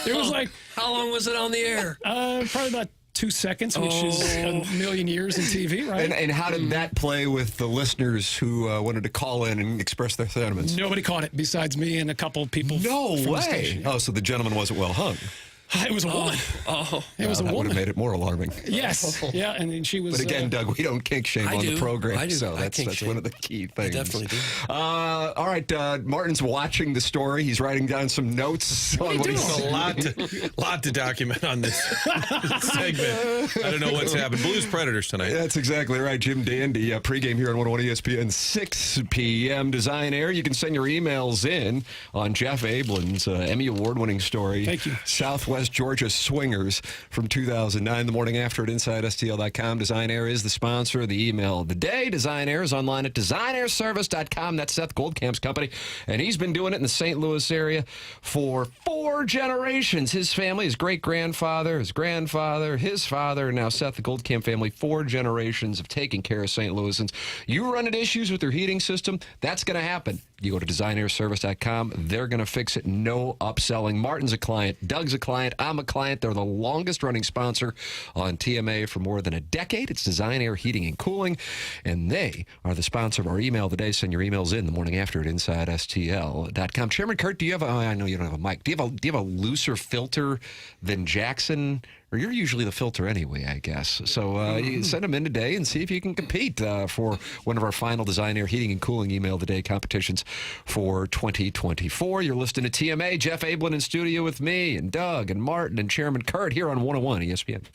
It was like... How long was it on the air? Probably about 2 seconds, which is a million years in TV, right? And how did that play with the listeners who wanted to call in and express their sentiments? Nobody caught it besides me and a couple of people. No from the way. station. Oh, so the gentleman wasn't well hung. It was a woman. It was a That would woman. have made it more alarming. Yes. Yeah, and then she was... But again, Doug, we don't kink shame I on do. the program. I do. So I that's kink shame. one of the key things. I definitely do. All right, Martin's watching the story. He's writing down some notes on what he's A lot to document on this segment. I don't know what's happened. Blues Predators tonight. That's exactly right. Jim Dandy, pregame here on 101 ESPN, 6 p.m. Design Air. You can send your emails in on Jeff Abland's Emmy Award-winning story. Thank you. Southwest West Georgia Swingers from 2009. The Morning After at InsideSTL.com. Design Air is the sponsor of the email of the day. Design Air is online at designairservice.com. That's Seth Goldcamp's company, and he's been doing it in the St. Louis area for 4 generations. His family, his great-grandfather, his grandfather, his father, and now Seth, the Goldcamp family, 4 generations of taking care of St. Louisans. You run into issues with their heating system, that's going to happen. You go to designairservice.com. They're going to fix it. No upselling. Martin's a client. Doug's a client. I'm a client. They're the longest-running sponsor on TMA for more than a decade. It's Design Air Heating and Cooling, and they are the sponsor of our email of the day. Send your emails in the morning after at InsideSTL.com. Chairman Kurt, do you have I know you don't have a mic. Do you have a looser filter than Jackson? Or you're usually the filter anyway, I guess. So you send them in today and see if you can compete for one of our final Design Air Heating and Cooling Email of the Day competitions for 2024. You're listening to TMA. Jeff Abland in studio with me and Doug and Martin and Chairman Kurt here on 101 ESPN.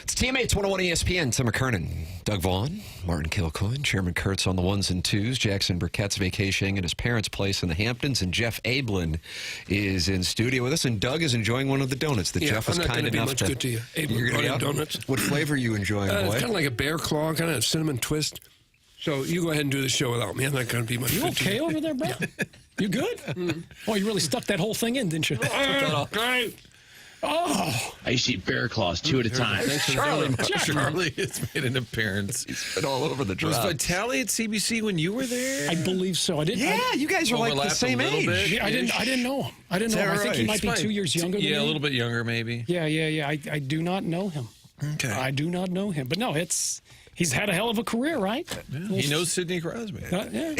It's TMA, it's 101 ESPN. Tim McKernan, Doug Vaughn, Martin Kilcoyne, Chairman Kurtz on the 1s and 2s. Jackson Burkett's vacationing at his parents' place in the Hamptons, and Jeff Abland is in studio with us, and Doug is enjoying one of the donuts that Jeff was kind enough to. Good to you. You're going to be donuts. What flavor are you enjoying, boy? It's kind of like a bear claw, kind of a cinnamon twist. So you go ahead and do the show without me. I'm not going to be much. You okay over there, bro? You good? Mm. Oh, you really stuck that whole thing in, didn't you? Great. Oh, I used to eat bear claws 2 at a time. Charlie has made an appearance. He's been all over the drop. Was Vitali at CBC when you were there? I believe so. I didn't. Yeah, you guys are like the same age. Yeah, I didn't know him. I didn't know him. I think he might be 2 years younger than me. Yeah, a little bit younger, maybe. Yeah. I do not know him. Okay. I do not know him. But no, he's had a hell of a career, right? He knows Sidney Crosby. Yeah.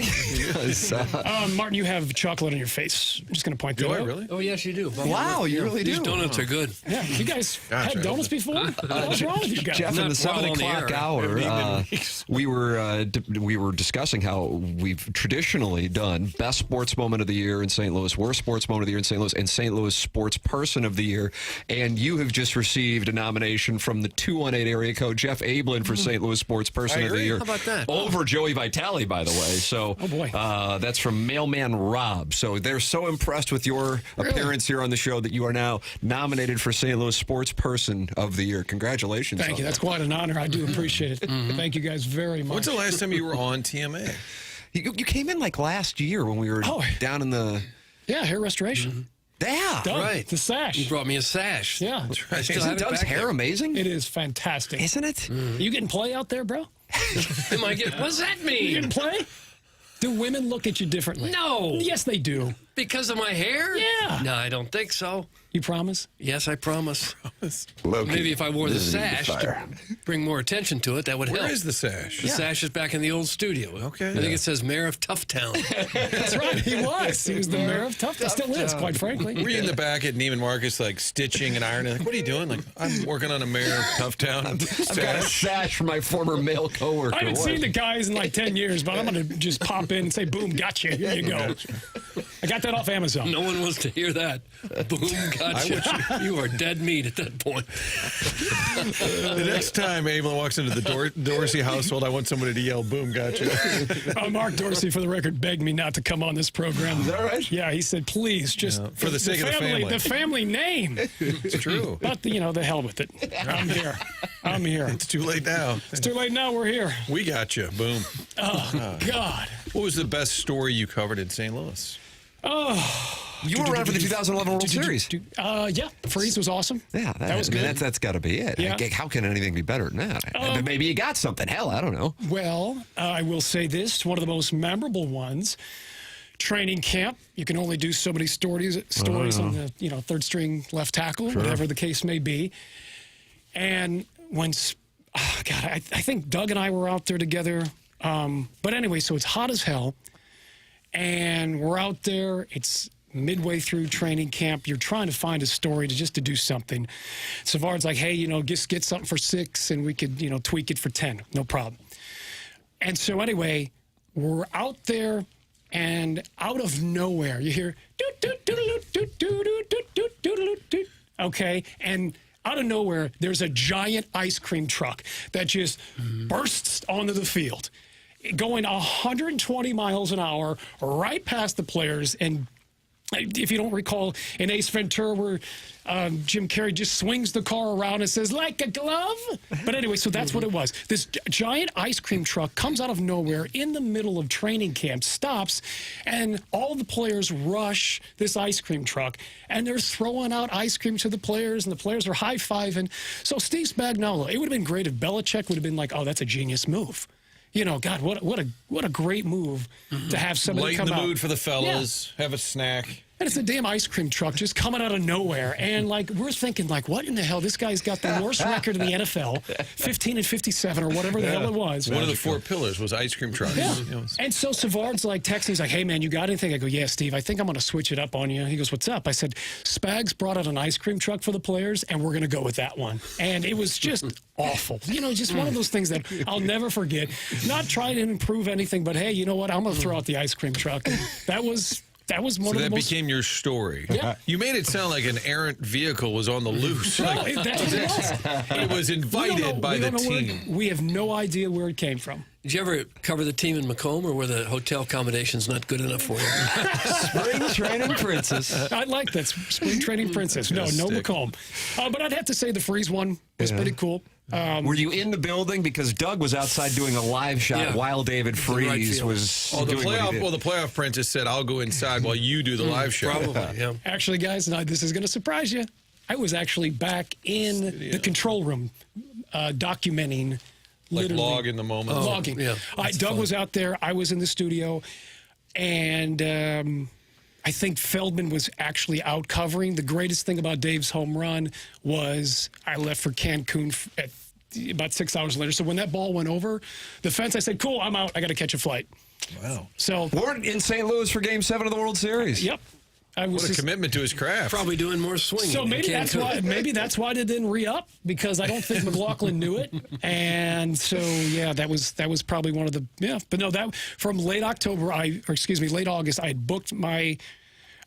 Martin, you have chocolate on your face. I'm just going to point that Do I out. really? Oh, yes, you do. Wow, you really do. These donuts are good. Yeah, you guys had donuts before? What's wrong with you guys? Jeff, in the 7 o'clock hour, we were discussing how we've traditionally done best sports moment of the year in St. Louis, worst sports moment of the year in St. Louis, and St. Louis sports person of the year. And you have just received a nomination from the 218 area code, Jeff Abland, for St. Louis sports person of the year. How about that? Over Joey Vitali, by the way. So, that's from Mailman Rob. So they're so impressed with your appearance here on the show that you are now nominated for St. Louis sports person of the year. Congratulations. Thank you. That's quite an honor. I do appreciate it. Thank you guys very much. When's the last time you were on TMA? You came in like last year when we were down in the... Yeah, hair restoration. Yeah, Doug, right. The sash. You brought me a sash. Yeah. Isn't Doug's hair amazing? It is fantastic. Isn't it? You getting play out there, bro? Am I getting, what does that mean? You getting play? Do women look at you differently? No. Yes, they do. Because of my hair? Yeah. No, I don't think so. You promise? Yes, I promise. Loki, maybe if I wore the sash to bring more attention to it, that would help. Where is the sash? The sash is back in the old studio. Okay. I think it says Mayor of Toughtown. That's right. He was. He was the mayor of Toughtown. Still is, quite frankly. Were you in the back at Neiman Marcus, like stitching and ironing? Like, what are you doing? Like, I'm working on a Mayor of Toughtown. I've got a sash from my former male coworker. I haven't seen the guys in like 10 years, but I'm going to just pop in and say, boom, gotcha. Here you go. I got that off Amazon. No one wants to hear that. Boom, gotcha. You are dead meat at that point. The next time Abel walks into the Dorsey household, I want somebody to yell, boom, gotcha. Mark Dorsey, for the record, begged me not to come on this program. Is that right? Yeah, he said, please, just for the sake of the family. The family name. It's true. But, the hell with it. I'm here. I'm here. It's too late now. It's too late now. We're here. We got you. Boom. Oh, God. What was the best story you covered in St. Louis? Oh. You were around for the 2011 World Series. Yeah, Freeze was awesome. Yeah, that was good. That's got to be it. Yeah. How can anything be better than that? But maybe you got something. Hell, I don't know. Well, I will say this: one of the most memorable ones. Training camp. You can only do so many stories on the third string left tackle, whatever the case may be. And when, I think Doug and I were out there together. But anyway, so it's hot as hell, and we're out there. It's midway through training camp. You're trying to find a story to do something. Savard's like, hey, just get something for 6, and we could tweak it for 10. No problem. And so anyway, we're out there. And out of nowhere, you hear okay, and out of nowhere, there's a giant ice cream truck that just bursts onto the field, going 120 miles an hour right past the players. And if you don't recall, in Ace Ventura, where Jim Carrey just swings the car around and says, like a glove. But anyway, so that's what it was. This giant ice cream truck comes out of nowhere in the middle of training camp, stops, and all the players rush this ice cream truck, and they're throwing out ice cream to the players, and the players are high-fiving. So Steve Spagnuolo, it would have been great if Belichick would have been like, oh, that's a genius move. God, what a great move to have somebody come out. Lighten the mood for the fellas, have a snack. And it's a damn ice cream truck just coming out of nowhere. And, we're thinking, what in the hell? This guy's got the worst record in the NFL, 15-57 or whatever the hell it was. One of the 4 pillars was ice cream trucks. Yeah. And so Savard's texting. He's like, hey, man, you got anything? I go, yeah, Steve, I think I'm going to switch it up on you. He goes, what's up? I said, Spags brought out an ice cream truck for the players, and we're going to go with that one. And it was just awful. Just one of those things that I'll never forget. Not trying to improve anything, but, hey, you know what? I'm going to throw out the ice cream truck. And that was one of the most... became your story. Yeah. You made it sound like an errant vehicle was on the loose. It was invited by the team. We have no idea where it came from. Did you ever cover the team in Macomb, or were the hotel accommodations not good enough for you? Spring training princess. I like that. Spring training princess. No Macomb. But I'd have to say the Freeze one was pretty cool. Were you in the building? Because Doug was outside doing a live shot while David Freeze was the doing what he did. the playoff princess said, I'll go inside while you do the live shot. Probably, yeah. Actually, guys, this is going to surprise you. I was actually back in the control room documenting. Logging the moment. Logging. Yeah, Doug was out there. I was in the studio. And I think Feldman was actually out covering. The greatest thing about Dave's home run was I left for Cancun at about 6 hours later. So when that ball went over the fence, I said, cool, I'm out. I got to catch a flight. Wow. So we're in St. Louis for Game 7 of the World Series. Yep. What a commitment to his craft. Probably doing more swinging. So maybe that's why. Maybe that's why they didn't re-up, because I don't think McLaughlin knew it, and so yeah, that was probably one of the But no, that from late October, late August, I had booked my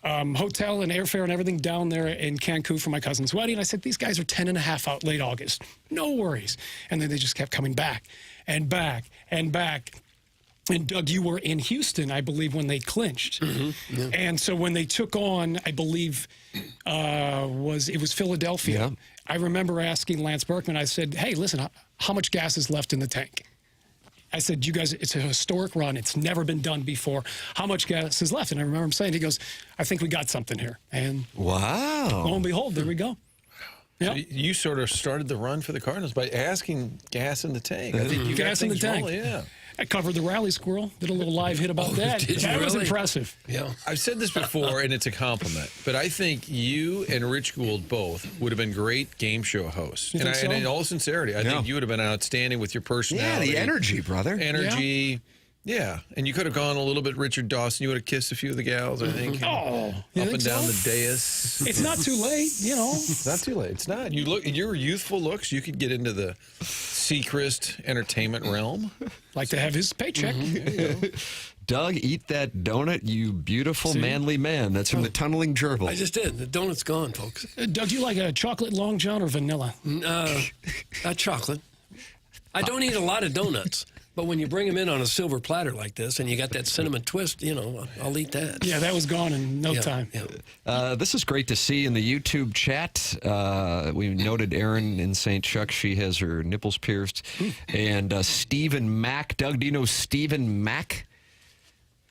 hotel and airfare and everything down there in Cancun for my cousin's wedding. I said, these guys are 10 and a half out late August, no worries, and then they just kept coming back and back and back. And Doug, you were in Houston, I believe, when they clinched. Mm-hmm. Yeah. And so when they took on, I believe, it was Philadelphia. Yeah. I remember asking Lance Berkman, I said, hey, listen, how much gas is left in the tank? I said, you guys, it's a historic run. It's never been done before. How much gas is left? And I remember him saying, he goes, I think we got something here. And wow. Lo and behold, there we go. Yep. So you sort of started the run for the Cardinals by asking gas in the tank. I think you gas in the tank. Yeah. I covered the rally squirrel, did a little live hit about that. That was impressive. Yeah. I've said this before, and it's a compliment, but I think you and Rich Gould both would have been great game show hosts. And in all sincerity, I think you would have been outstanding with your personality. Yeah, the energy, brother. Energy. Yeah. And you could have gone a little bit Richard Dawson. You would have kissed a few of the gals, I think. Oh. Up and down the dais. It's not too late, you know. It's not too late. It's not. You look, your youthful looks, you could get into the Seacrest entertainment realm. Like to have his paycheck. Doug, eat that donut, you beautiful, manly man. That's from the Tunneling Gerbil. I just did. The donut's gone, folks. Doug, do you like a chocolate Long John or vanilla? Not chocolate. I don't eat a lot of donuts. But when you bring them in on a silver platter like this and you got that cinnamon twist, you know, I'll eat that. Yeah, that was gone in no time. Yeah. This is great to see in the YouTube chat. We noted Erin in St. Chuck. She has her nipples pierced. And Stephen Mack. Doug, do you know Stephen Mack?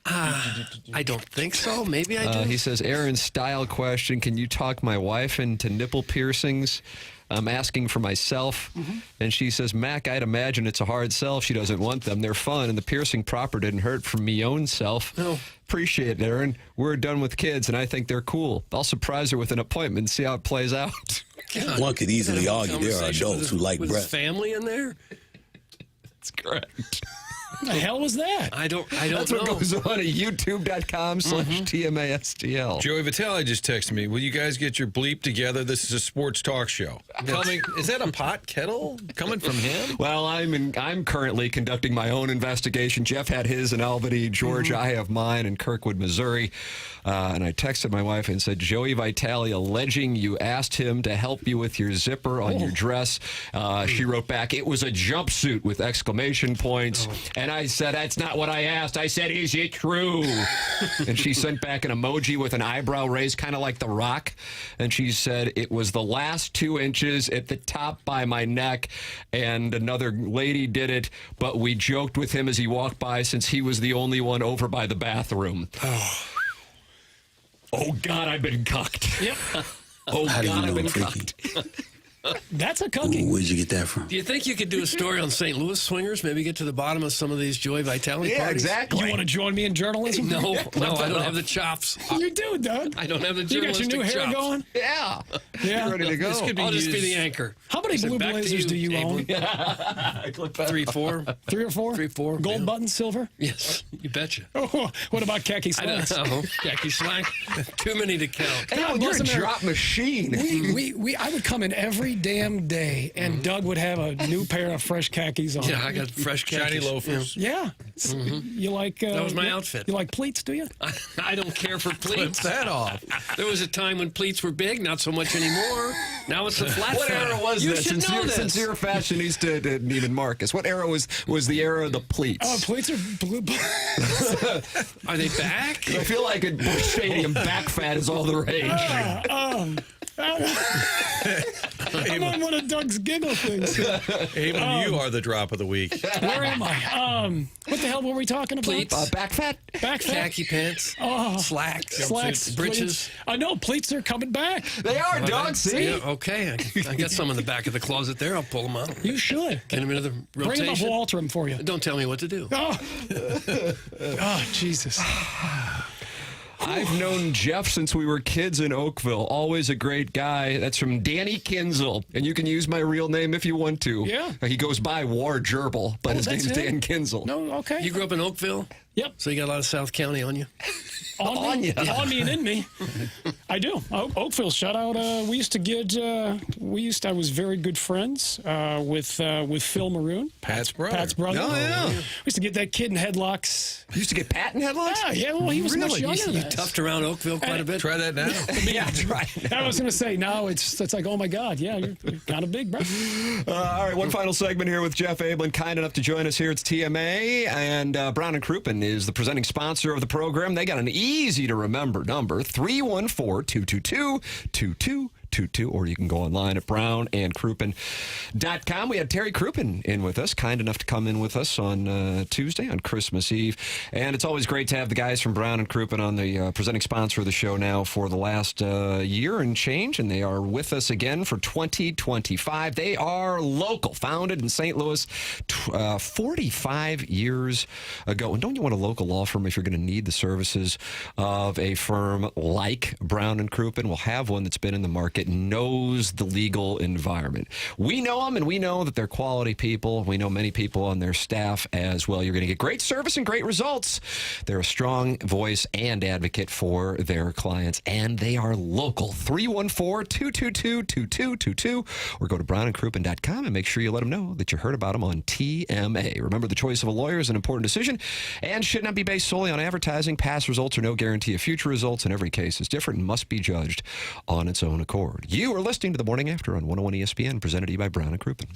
I don't think so. Maybe I do. He says, Aaron's style question, can you talk my wife into nipple piercings? I'm asking for myself. And she says, Mac, I'd imagine it's a hard sell. She doesn't want them. They're fun, and the piercing proper didn't hurt from me own self. No. Appreciate it, Aaron. We're done with kids, and I think they're cool. I'll surprise her with an appointment and see how it plays out. God, one could easily argue there are adults who like with breath. His family in there? That's correct. What the hell was that? I don't That's know. what goes on at youtube.com/TMASTL. Joey Vitali just texted me, will you guys get your bleep together? This is a sports talk show. Is that a pot kettle coming from him? Well, I'm currently conducting my own investigation. Jeff had his in Albany, Georgia. I have mine in Kirkwood, Missouri. And I texted my wife and said, Joey Vitali alleging you asked him to help you with your zipper on your dress. She wrote back, it was a jumpsuit with exclamation points. And I said, that's not what I asked. I said, is it true? And she sent back an emoji with an eyebrow raised, kind of like The Rock. And she said, it was the last 2 inches at the top by my neck. And another lady did it, but we joked with him as he walked by since he was the only one over by the bathroom. Oh, God, I've been cucked. Yep. How do you know it's freaky? That's a cookie. Where'd you get that from? Do you think you could do a story on St. Louis swingers? Maybe get to the bottom of some of these Joey Vitali Yeah, parties? exactly. You want to join me in journalism? No, I don't have the chops. You do, Doug. I don't have the You got your journalistic new hair chops. going? Yeah. Yeah. You're ready to go. This could be I'll just be used- the anchor. How many Is it blue back to blazers do you own? Abland? 3, 4. 3 or 4? 3, 4. Gold yeah. button, silver? Yes, you betcha. Oh, what about khaki I don't slacks? know. Khaki slack. Too many to count. Hey, you're a drop machine. I would come in every damn day, and Doug would have a new pair of fresh khakis on. Yeah, I got fresh khakis. Shiny loafers. Yeah. You like... That was my outfit. You like pleats, do you? I don't care for pleats. Clip that off. There was a time when pleats were big, not so much anymore. Now it's a flat What fat. era was you this? should know this. Since you're a fashionista, Neiman Marcus, what era was the era of the pleats? Oh, pleats are blue. Are they back? I feel like at Busch Stadium, back fat is all the rage. I'm on one of Doug's giggle things. Even you are the drop of the week. Where am I? What the hell were we talking about? Pleats. Back fat? Back fat? Khaki pants. Oh. Slacks. Slacks. Britches. I know, pleats are coming back. They are, Doug. See? Yeah, okay. I got some in the back of the closet there. I'll pull them out. You should. Get them into the rotation. Bring them up, we'll alter them for you. Don't tell me what to do. Oh, Jesus. I've known Jeff since we were kids in Oakville. Always a great guy. That's from Danny Kinzel. And you can use my real name if you want to. Yeah. He goes by War Gerbil, but his name's Dan Kinzel. No, okay. You grew up in Oakville? Yep. So you got a lot of South County on you? On me and in me. I do. Oakville, shout out. We used to get, I was very good friends with Phil Maroon. Pat's brother. Oh, yeah. We used to get that kid in headlocks. You used to get Pat in headlocks? Yeah, well, he was much younger than You us. toughed around Oakville quite a bit. Try that now. Yeah, try it. I was going to say, now it's like, oh, my God, yeah, you're kind of big, bro. All right, one final segment here with Jeff Abland, kind enough to join us here. It's TMA, and Brown & Crouppen is the presenting sponsor of the program. They got an easy-to-remember number, 314-222-2222, or you can go online at brownandcrouppen.com. We had Terry Crouppen in with us, kind enough to come in with us on Tuesday, on Christmas Eve. And it's always great to have the guys from Brown & Crouppen on the presenting sponsor of the show now for the last year and change, and they are with us again for 2025. They are local, founded in St. Louis 45 years ago. And don't you want a local law firm if you're going to need the services of a firm like Brown & Crouppen? We'll have one that's been in the market, knows the legal environment. We know them, and we know that they're quality people. We know many people on their staff as well. You're going to get great service and great results. They're a strong voice and advocate for their clients, and they are local. 314-222-2222, or go to brownandcrouppen.com and make sure you let them know that you heard about them on TMA. Remember, the choice of a lawyer is an important decision and should not be based solely on advertising. Past results are no guarantee of future results, and every case is different and must be judged on its own accord. You are listening to The Morning After on 101 ESPN, presented to you by Brown & Crouppen.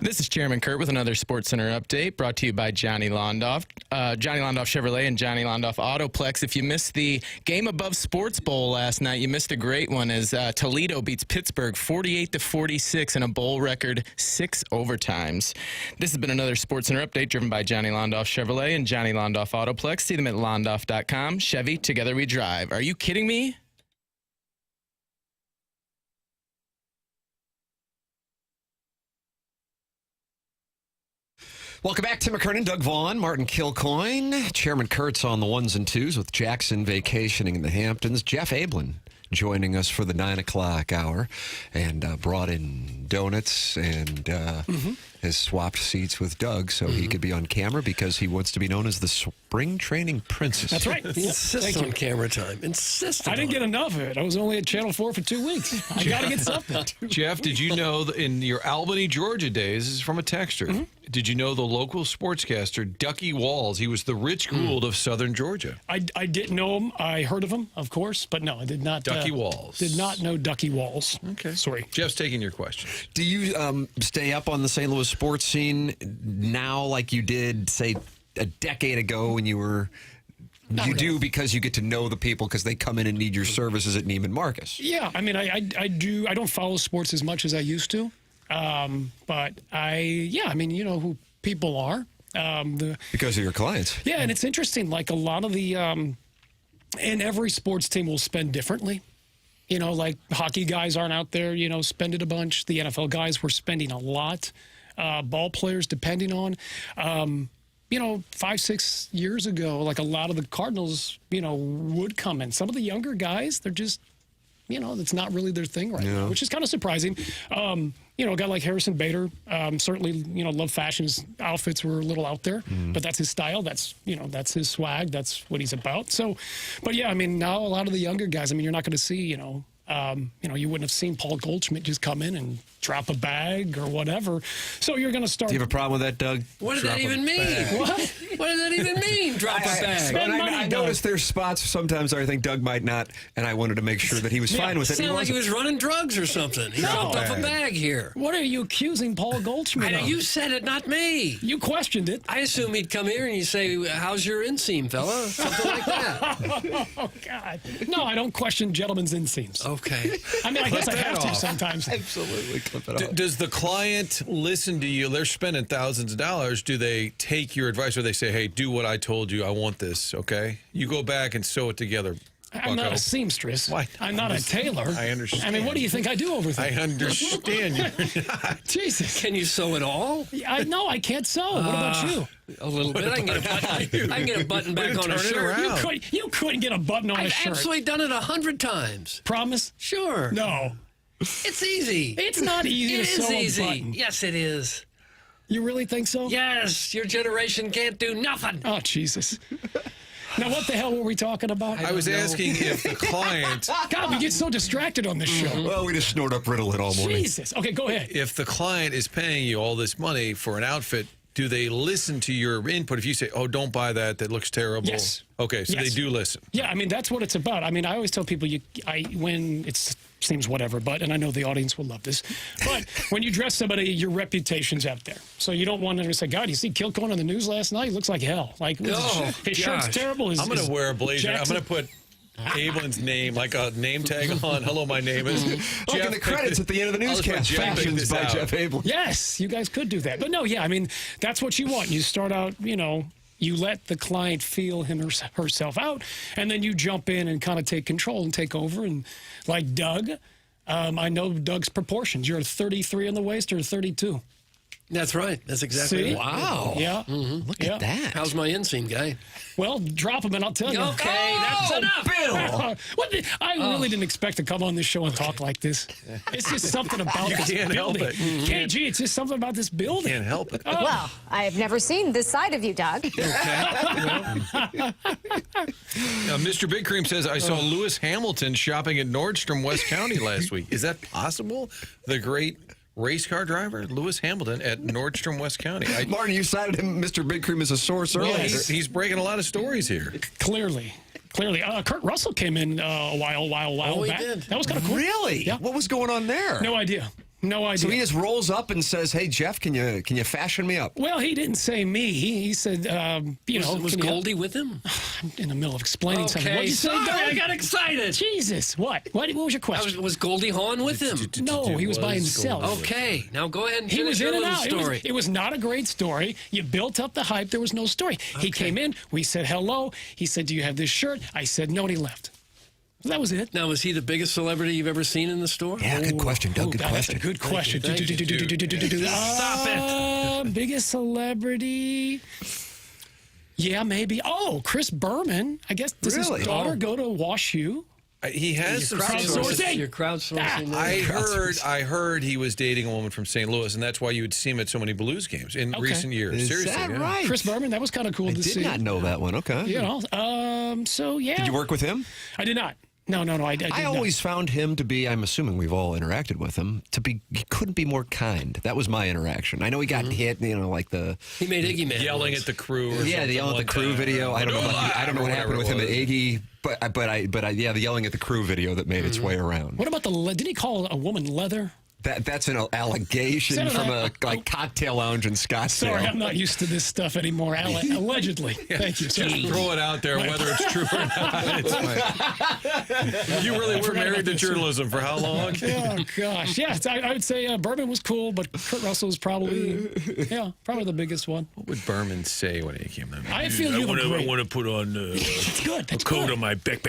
This is Chairman Kurt with another SportsCenter update brought to you by Johnny Londoff. Johnny Londoff Chevrolet and Johnny Londoff Autoplex. If you missed the Game Above Sports Bowl last night, you missed a great one as Toledo beats Pittsburgh 48-46 in a bowl record 6 overtimes. This has been another SportsCenter update driven by Johnny Londoff Chevrolet and Johnny Londoff Autoplex. See them at londoff.com. Chevy, together we drive. Are you kidding me? Welcome back to McKernan, Doug Vaughn, Martin Kilcoyne. Chairman Kurtz on the ones and twos with Jackson vacationing in the Hamptons. Jeff Abland joining us for the 9 o'clock hour and brought in donuts and has swapped seats with Doug so he could be on camera because he wants to be known as the spring training princess. That's right. Insist on camera time. Insist. I didn't get enough of it. I was only at Channel 4 for 2 weeks. I got to get something. Jeff, did you know that in your Albany, Georgia days, this is from a texter, did you know the local sportscaster, Ducky Walls, he was the Rich Gould of southern Georgia? I didn't know him. I heard of him, of course, but no, I did not. Ducky Walls. Did not know Ducky Walls. Okay. Sorry. Jeff's taking your question. Do you stay up on the St. Louis sports scene now like you did, say, a decade ago when you were... You do because you get to know the people because they come in and need your services at Neiman Marcus. Yeah, I mean, I do. I don't follow sports as much as I used to. But I mean, you know who people are. Because of your clients. Yeah, and it's interesting. Like a lot of the, and every sports team will spend differently. You know, like hockey guys aren't out there, you know, spending a bunch. The NFL guys were spending a lot. Ball players, depending on, you know, 5-6 years ago, like a lot of the Cardinals, you know, would come in. Some of the younger guys, they're just, you know, that's not really their thing right now, which is kind of surprising. You know, a guy like Harrison Bader, certainly, you know, love fashion. His outfits were a little out there, but that's his style. That's, you know, that's his swag. That's what he's about. So, but yeah, I mean, now a lot of the younger guys, I mean, you're not going to see, you know, you wouldn't have seen Paul Goldschmidt just come in and drop a bag or whatever. So you're going to start. Do you have a problem with that, Doug? What does that even mean? What does that even mean? Drop a bag. I noticed there's spots sometimes where I think Doug might not, and I wanted to make sure that he was fine with it. It sounded like he was running drugs or something. He dropped off a bag here. What are you accusing Paul Goldschmidt of? You said it, not me. You questioned it. I assume he'd come here and he'd say, "How's your inseam, fella?" Something like that. Oh, God. No, I don't question gentlemen's inseams. Okay. I mean, I guess I have to sometimes. Absolutely. Does the client listen to you? They're spending thousands of dollars. Do they take your advice or they say, hey, do what I told you. I want this, okay? You go back and sew it together. I'm not a seamstress. Why? I'm not a tailor. I understand. I mean, what do you think I do over there? I understand you're not. Jesus. Can you sew it all? No, I can't sew. What about you? A little bit. I can get a button back on a shirt. You couldn't get a button on a shirt. I've absolutely done it 100 times. Promise? Sure. No. It's easy. It's not easy to sew a button. Yes, it is. You really think so? Yes. Your generation can't do nothing. Oh, Jesus. Now, what the hell were we talking about? I was asking if the client... God, we get so distracted on this show. Well, we just snort up Ritalin all morning. Jesus. Okay, go ahead. If the client is paying you all this money for an outfit, do they listen to your input? If you say, oh, don't buy that, that looks terrible. Yes. Okay, so they do listen. Yeah, I mean, that's what it's about. I mean, I always tell people, when it seems whatever, and I know the audience will love this, but when you dress somebody, your reputation's out there. So you don't want them to say, God, you see Kilcoyne on the news last night? He looks like hell. Like, his shirt's terrible. I'm going to wear a blazer. I'm going to put Abland's name, like a name tag on. Hello, my name is Jeff. The credits at the end of the newscast. Fashions by Jeff Abland. Yes, you guys could do that. But no, yeah, I mean, that's what you want. You start out, you know, you let the client feel him or herself out, and then you jump in and kind of take control and take over. And like Doug, I know Doug's proportions. You're a 33 on the waist or a 32? That's right. That's exactly right. Wow. Yeah. Look at that. How's my inseam guy? Well, drop him and I'll tell you. Okay, that's enough. Bill. I really didn't expect to come on this show and talk like this. It's just something about this building. KG, it's just something about this building. Can't help it. Well, I have never seen this side of you, Doug. Mr. Big Cream says, I saw Lewis Hamilton shopping at Nordstrom West County last week. Is that possible? The great race car driver, Lewis Hamilton, at Nordstrom West County. Martin, you cited him, Mr. Big Cream, as a source earlier. He's breaking a lot of stories here. Clearly. Kurt Russell came in a while back. He did. That was kind of cool. Really? Yeah. What was going on there? No idea. No idea. So he just rolls up and says, "Hey, Jeff, can you fashion me up?" Well, he didn't say me. He said, was Goldie with him? I'm in the middle of explaining something. Okay, What'd you say, sorry, Doug? I got excited. Jesus, what was your question? Was Goldie Hawn with him? No, he was by himself. Okay, now go ahead and He finish was in your and little out. story. It was not a great story. You built up the hype. There was no story. He came in. We said hello. He said, "Do you have this shirt?" I said no, and he left. That was it. Now, was he the biggest celebrity you've ever seen in the store? Yeah, good question, Doug. Good question. That's a good question. Stop it. Biggest celebrity. Yeah, maybe. Oh, Chris Berman. I guess, does his daughter go to Wash U? He has some crowdsourcing. You're crowdsourcing. I heard he was dating a woman from St. Louis, and that's why you would see him at so many Blues games in recent years. Is Seriously, that yeah. right? Chris Berman. That was kind of cool to see. I did not know that one. Okay. You know. So yeah. Did you work with him? I did not. No. I did I always found him to be, I'm assuming we've all interacted with him, he couldn't be more kind. That was my interaction. I know he got hit, like the... He made Iggy Man. Yelling at the crew or Yeah, the yelling at the crew video. I don't know what happened with him at Iggy, but the yelling at the crew video that made its way around. What about didn't he call a woman leather? That's an allegation from a cocktail lounge in Scottsdale. Sorry, I'm not used to this stuff anymore. Allegedly. Thank you. Just throw it out there, whether it's true or not. It's fine. You really were married to journalism for how long? Oh, gosh. Yeah, I would say Berman was cool, but Kurt Russell was probably the biggest one. What would Berman say when he came in? I feel you were great. I want to put on a coat on my back.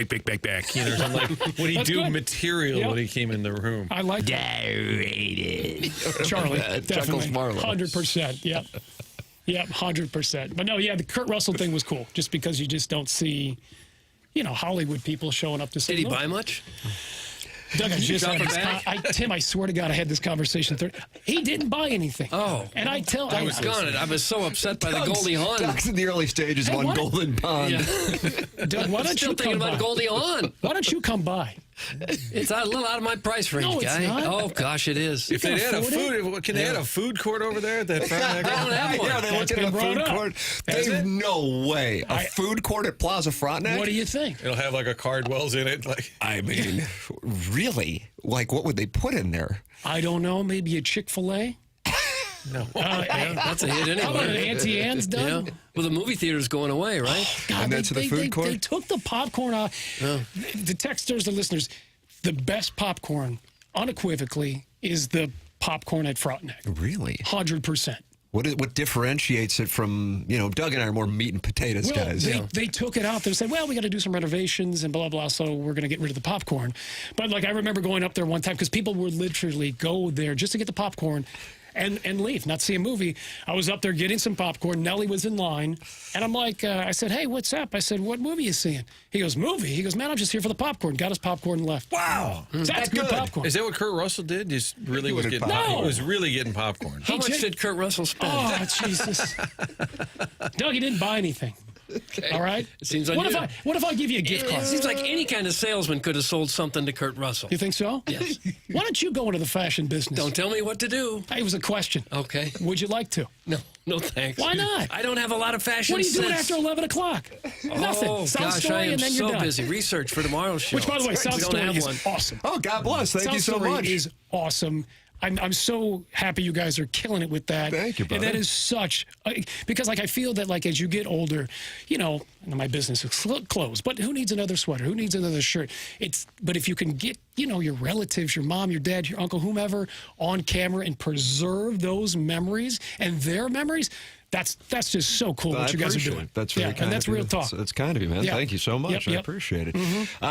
You know, something like, would he do material when he came in the room? I like Charlie, definitely. 100%. Yep. 100%. But no, the Kurt Russell thing was cool, just because you just don't see, Hollywood people showing up to say. Did he buy much? Doug, Tim, I swear to God, I had this conversation. He didn't buy anything. Oh. And I was gone. I was so upset by the Goldie Hawn. Doug's in the early stages, Golden Pond. Yeah. Doug, why don't you come thinking by? about Goldie Hawn. Why don't you come by? It's a little out of my price range, no, guy. It's not. Oh, gosh, it is. If they had a food, can they add a food court over there? They don't have one. Yeah, they look at a food court. There's no way. A food court at Plaza Frontenac? What do you think? It'll have like a Cardwell's in it. I mean, really? What would they put in there? I don't know. Maybe a Chick-fil-A? No. That's a hit anyway. How about an Auntie Anne's, Doug? Yeah. Well, the movie theater's going away, right? God, and that's the food court? They took the popcorn out. Oh. The texters, the listeners, the best popcorn, unequivocally, is the popcorn at Frontenac. Really? 100%. What differentiates it from, Doug and I are more meat and potatoes guys. They took it out. They said, well, we got to do some renovations and blah, blah, so we're going to get rid of the popcorn. But, I remember going up there one time because people would literally go there just to get the popcorn and leave, not see a movie. I was up there getting some popcorn. Nellie was in line. And I'm like, I said, hey, what's up? I said, what movie are you seeing? He goes, movie? He goes, man, I'm just here for the popcorn. Got his popcorn and left. Wow. That's good popcorn. Is that what Kurt Russell did? He was really getting popcorn. How much did Kurt Russell spend? Oh, Jesus. Doug, he didn't buy anything. Okay. All right? It seems what if I give you a gift card? It seems like any kind of salesman could have sold something to Kurt Russell. You think so? Yes. Why don't you go into the fashion business? Don't tell me what to do. It was a question. Okay. Would you like to? No, thanks. Why not? I don't have a lot of fashion What are you doing sense. after 11 o'clock? Nothing. Oh, Sound gosh, story, I am and then you're so done. busy. Research for tomorrow's show. Which, by the way, Sound Story is awesome. Oh, God bless. Thank you so much. Sound Story is awesome. I'm so happy you guys are killing it with that. Thank you, brother. And that is such because I feel that as you get older, my business is closed, but who needs another sweater? Who needs another shirt? But if you can get your relatives, your mom, your dad, your uncle, whomever on camera and preserve those memories and their memories. That's just so cool what you guys are doing. That's very kind and that's of you. real talk. That's kind of you, man. Yeah. Thank you so much. Yep. I appreciate it.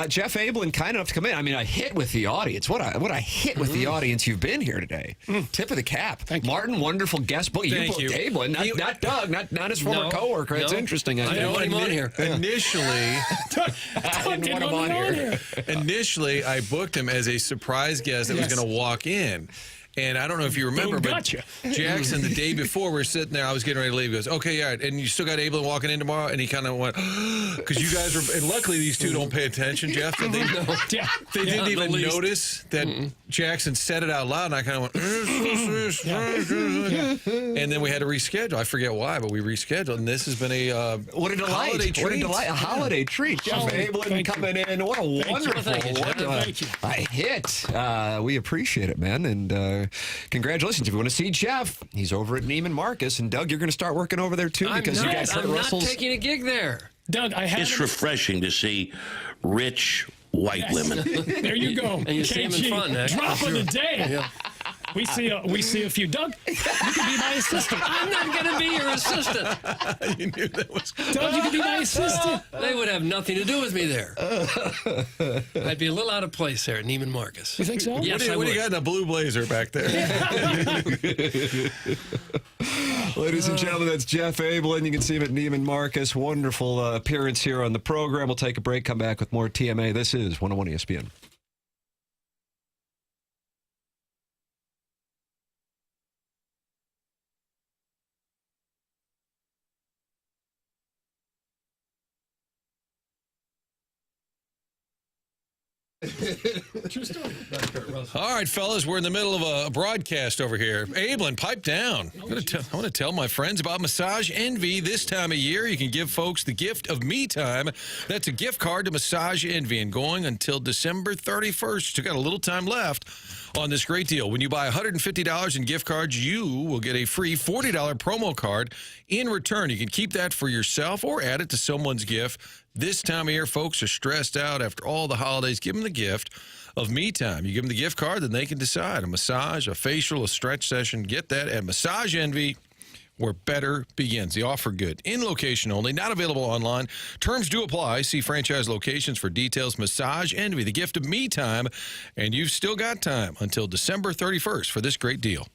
Jeff Abland, kind enough to come in. I mean, a hit with the audience. What a hit with the audience you've been here today. Tip of the cap. Thank you. Martin, wonderful guest. Book. You booked Abland, not Doug, not his former coworker. It's interesting. I didn't want him on here. Initially, I didn't want him on here. Initially, I booked him as a surprise guest that was going to walk in. And I don't know if you remember, but Jackson, the day before, we're sitting there, I was getting ready to leave. He goes, okay, all right. And you still got Abland walking in tomorrow? And he kind of went, because you guys were, and luckily these two don't pay attention, Jeff. They didn't even notice that Jackson said it out loud. And I kind of went, and then we had to reschedule. I forget why, but we rescheduled. And this has been a what a delight. Holiday treat. What a delight. A holiday treat. Jeff Abland coming in. What a wonderful hit. We appreciate it, man. And congratulations. If you want to see Jeff, he's over at Neiman Marcus. And Doug, you're going to start working over there too because you guys heard Russell's. I'm not taking a gig there. Doug, It's refreshing to see rich white women. There you go. And you see him in front. Drop of the day. Yeah. We see a few. Doug, you can be my assistant. I'm not going to be your assistant. You knew that was Doug, you can be my assistant. They would have nothing to do with me there. I'd be a little out of place there at Neiman Marcus. You think so? Yes, what do you got in a blue blazer back there? Ladies and gentlemen, that's Jeff Abland. You can see him at Neiman Marcus. Wonderful appearance here on the program. We'll take a break, come back with more TMA. This is 101 ESPN. True story. All right, fellas, we're in the middle of a broadcast over here. Abland, pipe down. I want to tell my friends about Massage Envy. This time of year, you can give folks the gift of me time. That's a gift card to Massage Envy, and going until December 31st. You got a little time left on this great deal. When you buy $150 in gift cards, you will get a free $40 promo card in return. You can keep that for yourself or add it to someone's gift. This time of year, folks are stressed out after all the holidays. Give them the gift of me time. You give them the gift card, then they can decide. A massage, a facial, a stretch session. Get that at Massage Envy, where better begins. The offer good. In location only, not available online. Terms do apply. See franchise locations for details. Massage Envy, the gift of me time. And you've still got time until December 31st for this great deal.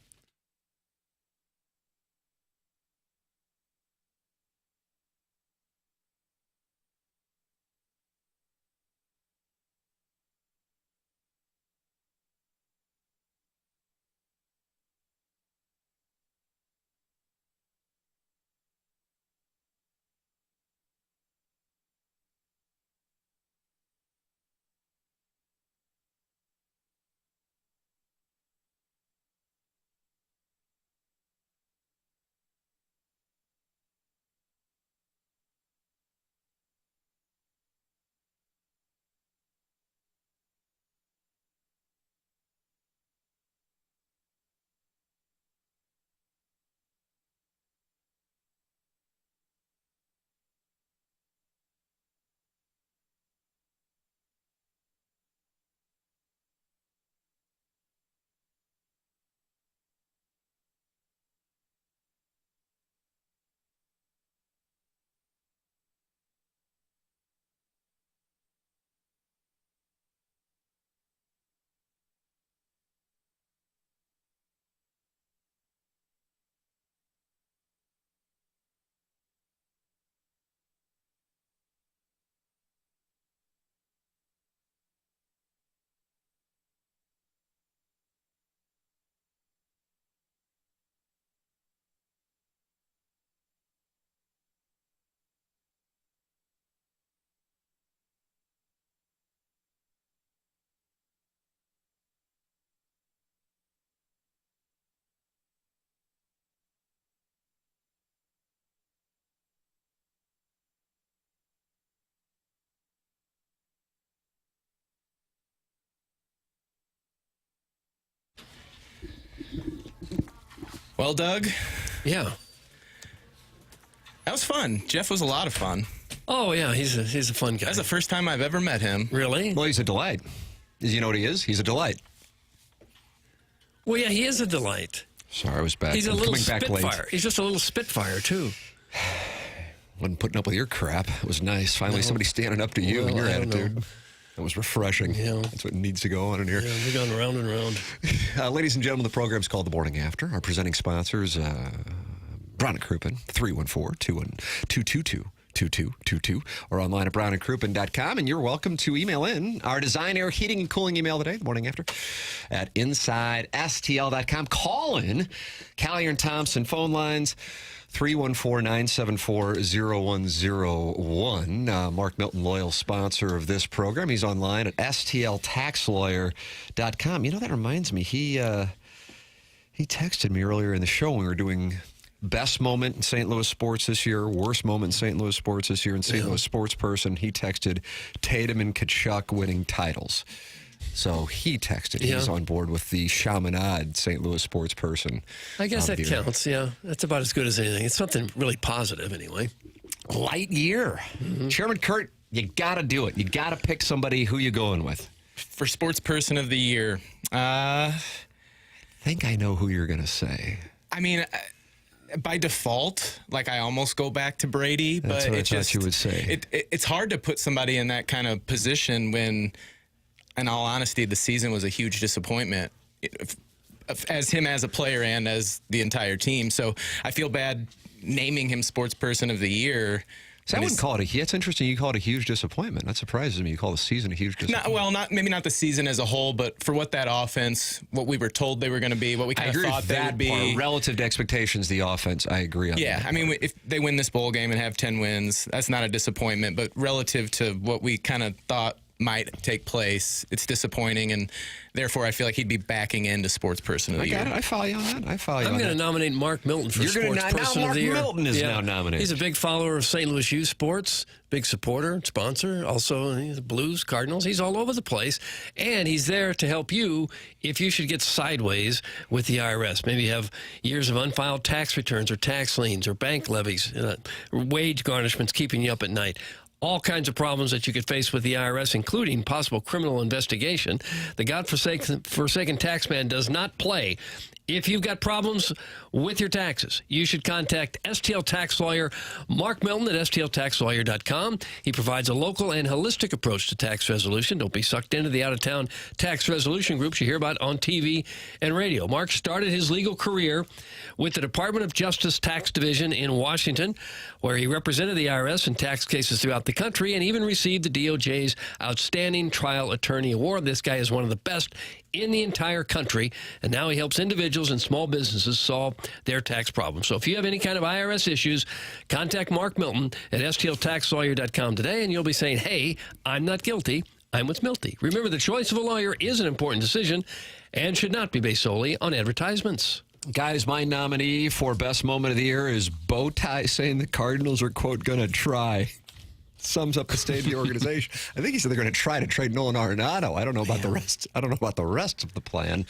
Well, Doug. Yeah. That was fun. Jeff was a lot of fun. Oh, yeah, he's a fun guy. That's the first time I've ever met him. Really? Well, he's a delight. You know what he is? He's a delight. Well, yeah, he is a delight. Sorry, I was back. He's a little coming back spitfire. late. He's just a little spitfire, too. Wasn't putting up with your crap. It was nice. Finally, somebody standing up to you and your attitude. That was refreshing. Yeah. That's what needs to go on in here. Yeah, we're going round and round. Ladies and gentlemen, the program's called The Morning After. Our presenting sponsors, Brown & Crouppen, 314-222-2222, or online at brownandcrouppen.com. And you're welcome to email in our design, air, heating, and cooling email today, The Morning After, at InsideSTL.com. Call in. Callier and Thompson phone lines. 314-974-0101. Mark Milton, loyal sponsor of this program. He's online at stltaxlawyer.com. You know, that reminds me, he texted me earlier in the show when we were doing best moment in St. Louis sports this year, worst moment in St. Louis sports this year, and St. Louis sports person. He texted Tatum and Kachuk winning titles. So he texted. He's on board with the Chaminade St. Louis sports person. I guess that counts, yeah. That's about as good as anything. It's something really positive, anyway. Light year. Chairman Kurt, you got to do it. You got to pick somebody. Who you going with? For sports person of the year, I think I know who you're going to say. I mean, by default, like I almost go back to Brady, That's but what I it's thought just you would say. It's hard to put somebody in that kind of position when, in all honesty, the season was a huge disappointment as him as a player and as the entire team. So I feel bad naming him sports person of the year. So I wouldn't call it that's interesting. You call it a huge disappointment. That surprises me. You call the season a huge disappointment. Maybe not the season as a whole, but for what that offense, what we were told they were going to be, what we kind of thought they would be. Part. Relative to expectations, the offense, I agree on that. Yeah, I mean, if they win this bowl game and have 10 wins, that's not a disappointment, but relative to what we kind of thought might take place, it's disappointing, and therefore I feel like he'd be backing into sports person of the year. I follow you on that. I'm going to nominate Mark Milton for sports person of the year. Mark Milton is now nominated. He's a big follower of St. Louis U Sports, big supporter, sponsor. Also, the Blues, Cardinals. He's all over the place, and he's there to help you if you should get sideways with the IRS. Maybe you have years of unfiled tax returns or tax liens or bank levies, wage garnishments keeping you up at night. All kinds of problems that you could face with the IRS, including possible criminal investigation. The godforsaken taxman does not play. If you've got problems with your taxes, you should contact STL tax lawyer Mark Milton at stltaxlawyer.com. He provides a local and holistic approach to tax resolution. Don't be sucked into the out-of-town tax resolution groups you hear about on TV and radio. Mark started his legal career with the Department of Justice Tax Division in Washington, where he represented the IRS in tax cases throughout the country and even received the DOJ's Outstanding Trial Attorney Award. This guy is one of the best in the entire country, and now he helps individuals and small businesses solve their tax problems. So if you have any kind of IRS issues, contact Mark Milton at stltaxlawyer.com today, and you'll be saying, hey, I'm not guilty, I'm with Milty. Remember, the choice of a lawyer is an important decision and should not be based solely on advertisements. Guys, my nominee for best moment of the year is Bowtie saying the Cardinals are, quote, going to try. Sums up the state of the organization. I think he said they're going to try to trade Nolan Arenado. I don't know about the rest. I don't know about the rest of the plan.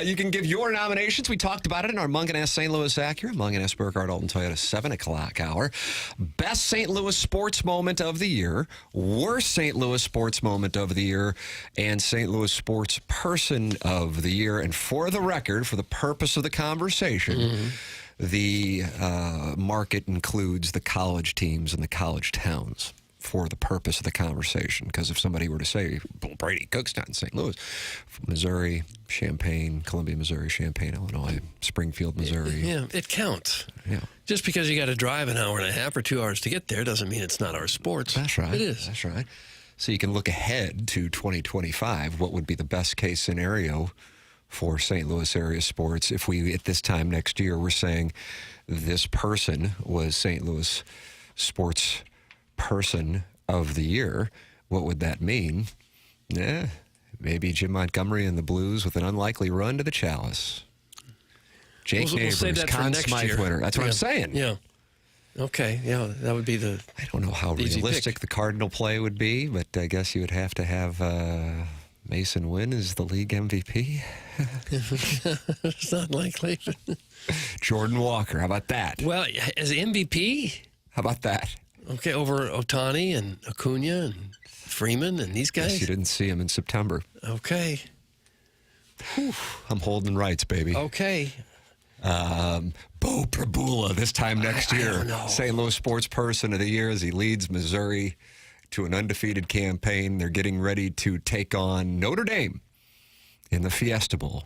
You can give your nominations. We talked about it in our Mungan St. Louis Acura, Mungan Burkett Alton Toyota 7 o'clock hour. Best St. Louis sports moment of the year, worst St. Louis sports moment of the year, and St. Louis sports person of the year. And for the record, for the purpose of the conversation, the market includes the college teams and the college towns for the purpose of the conversation. Because if somebody were to say, Brady, Cookstown, St. Louis, Missouri, Champaign, Columbia, Missouri, Champaign, Illinois, Springfield, Missouri. Yeah, it counts. Yeah. Just because you got to drive an hour and a half or 2 hours to get there doesn't mean it's not our sports. That's right. It is. That's right. So you can look ahead to 2025. What would be the best case scenario for St. Louis area sports if we, at this time next year, we're saying this person was St. Louis sports person of the year? What would that mean? Maybe Jim Montgomery and the Blues with an unlikely run to the Chalice. Jake Neighbors, save that for Conn next Smythe year. winner. That's what I'm saying. Yeah. Okay. Yeah, that would be the. I don't know how realistic the Cardinal play would be, but I guess you would have to have Mason Wynn as the league MVP. It's not likely. Jordan Walker, how about that? Well, as MVP? How about that? Okay, over Ohtani and Acuna and Freeman and these guys? Yes, you didn't see him in September. Okay. Whew. I'm holding rights, baby. Okay. Bo Prabula this time next year. St. Louis Sports Person of the Year as he leads Missouri to an undefeated campaign. They're getting ready to take on Notre Dame in the Fiesta Bowl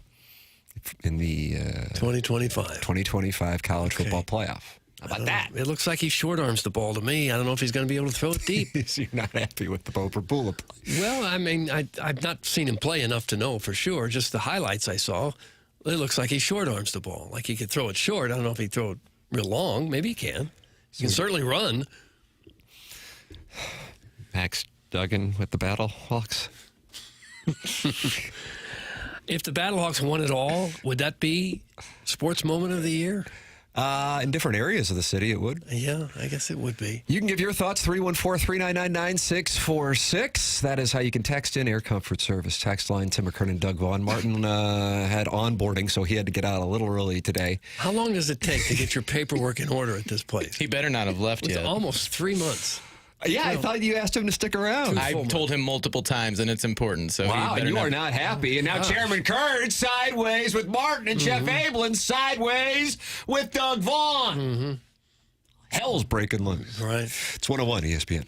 in the 2025 college football playoff. How about that? It looks like he short arms the ball to me. I don't know if he's going to be able to throw it deep. So you're not happy with the Bo Prabula play? Well, I mean, I've not seen him play enough to know for sure. Just the highlights I saw, it looks like he short arms the ball. Like he could throw it short. I don't know if he throw it real long. Maybe he can. He can certainly run. Max Duggan with the Battlehawks. If the Battlehawks won it all, would that be sports moment of the year? In different areas of the city, it would. Yeah, I guess it would be. You can give your thoughts, 314-399-9646. That is how you can text in Air Comfort Service. Text line, Tim McKernan, Doug Vaughn. Martin had onboarding, so he had to get out a little early today. How long does it take to get your paperwork in order at this place? He better not have left yet. Almost 3 months. Yeah, I thought you asked him to stick around. I've told him multiple times, and it's important. So wow, he better you are not happy. And now Chairman Kurt sideways with Martin and Jeff Abland sideways with Doug Vaughn. Hell's breaking loose. Right. It's 101 ESPN.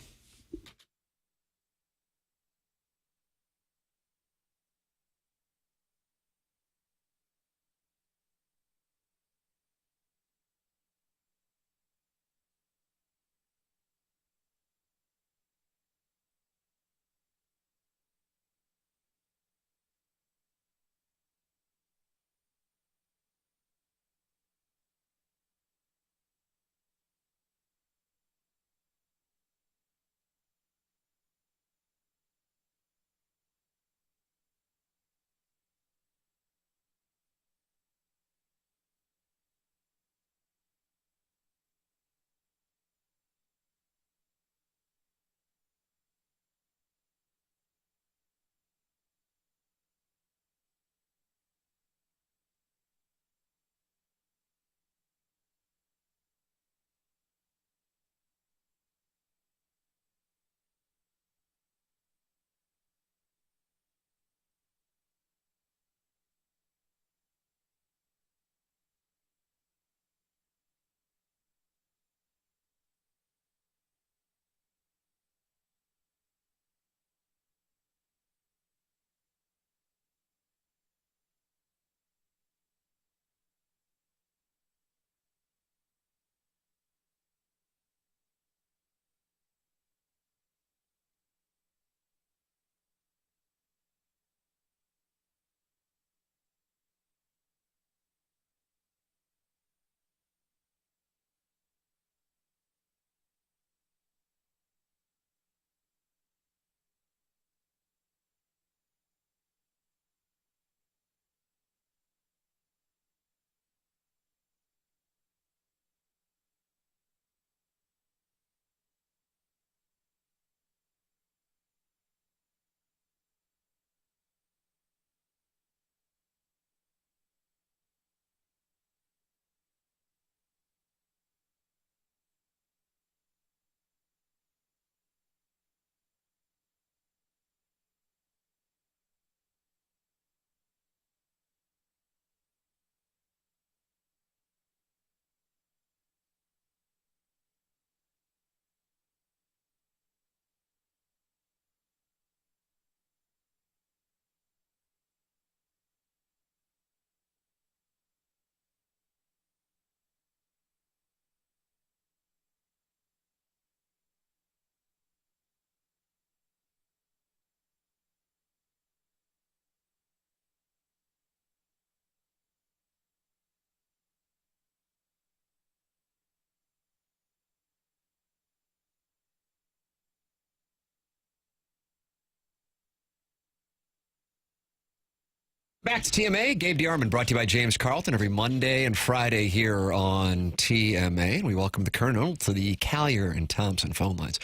Back to TMA. Gabe DeArmond brought to you by James Carlton every Monday and Friday here on TMA. And we welcome the Colonel to the Collier and Thompson phone lines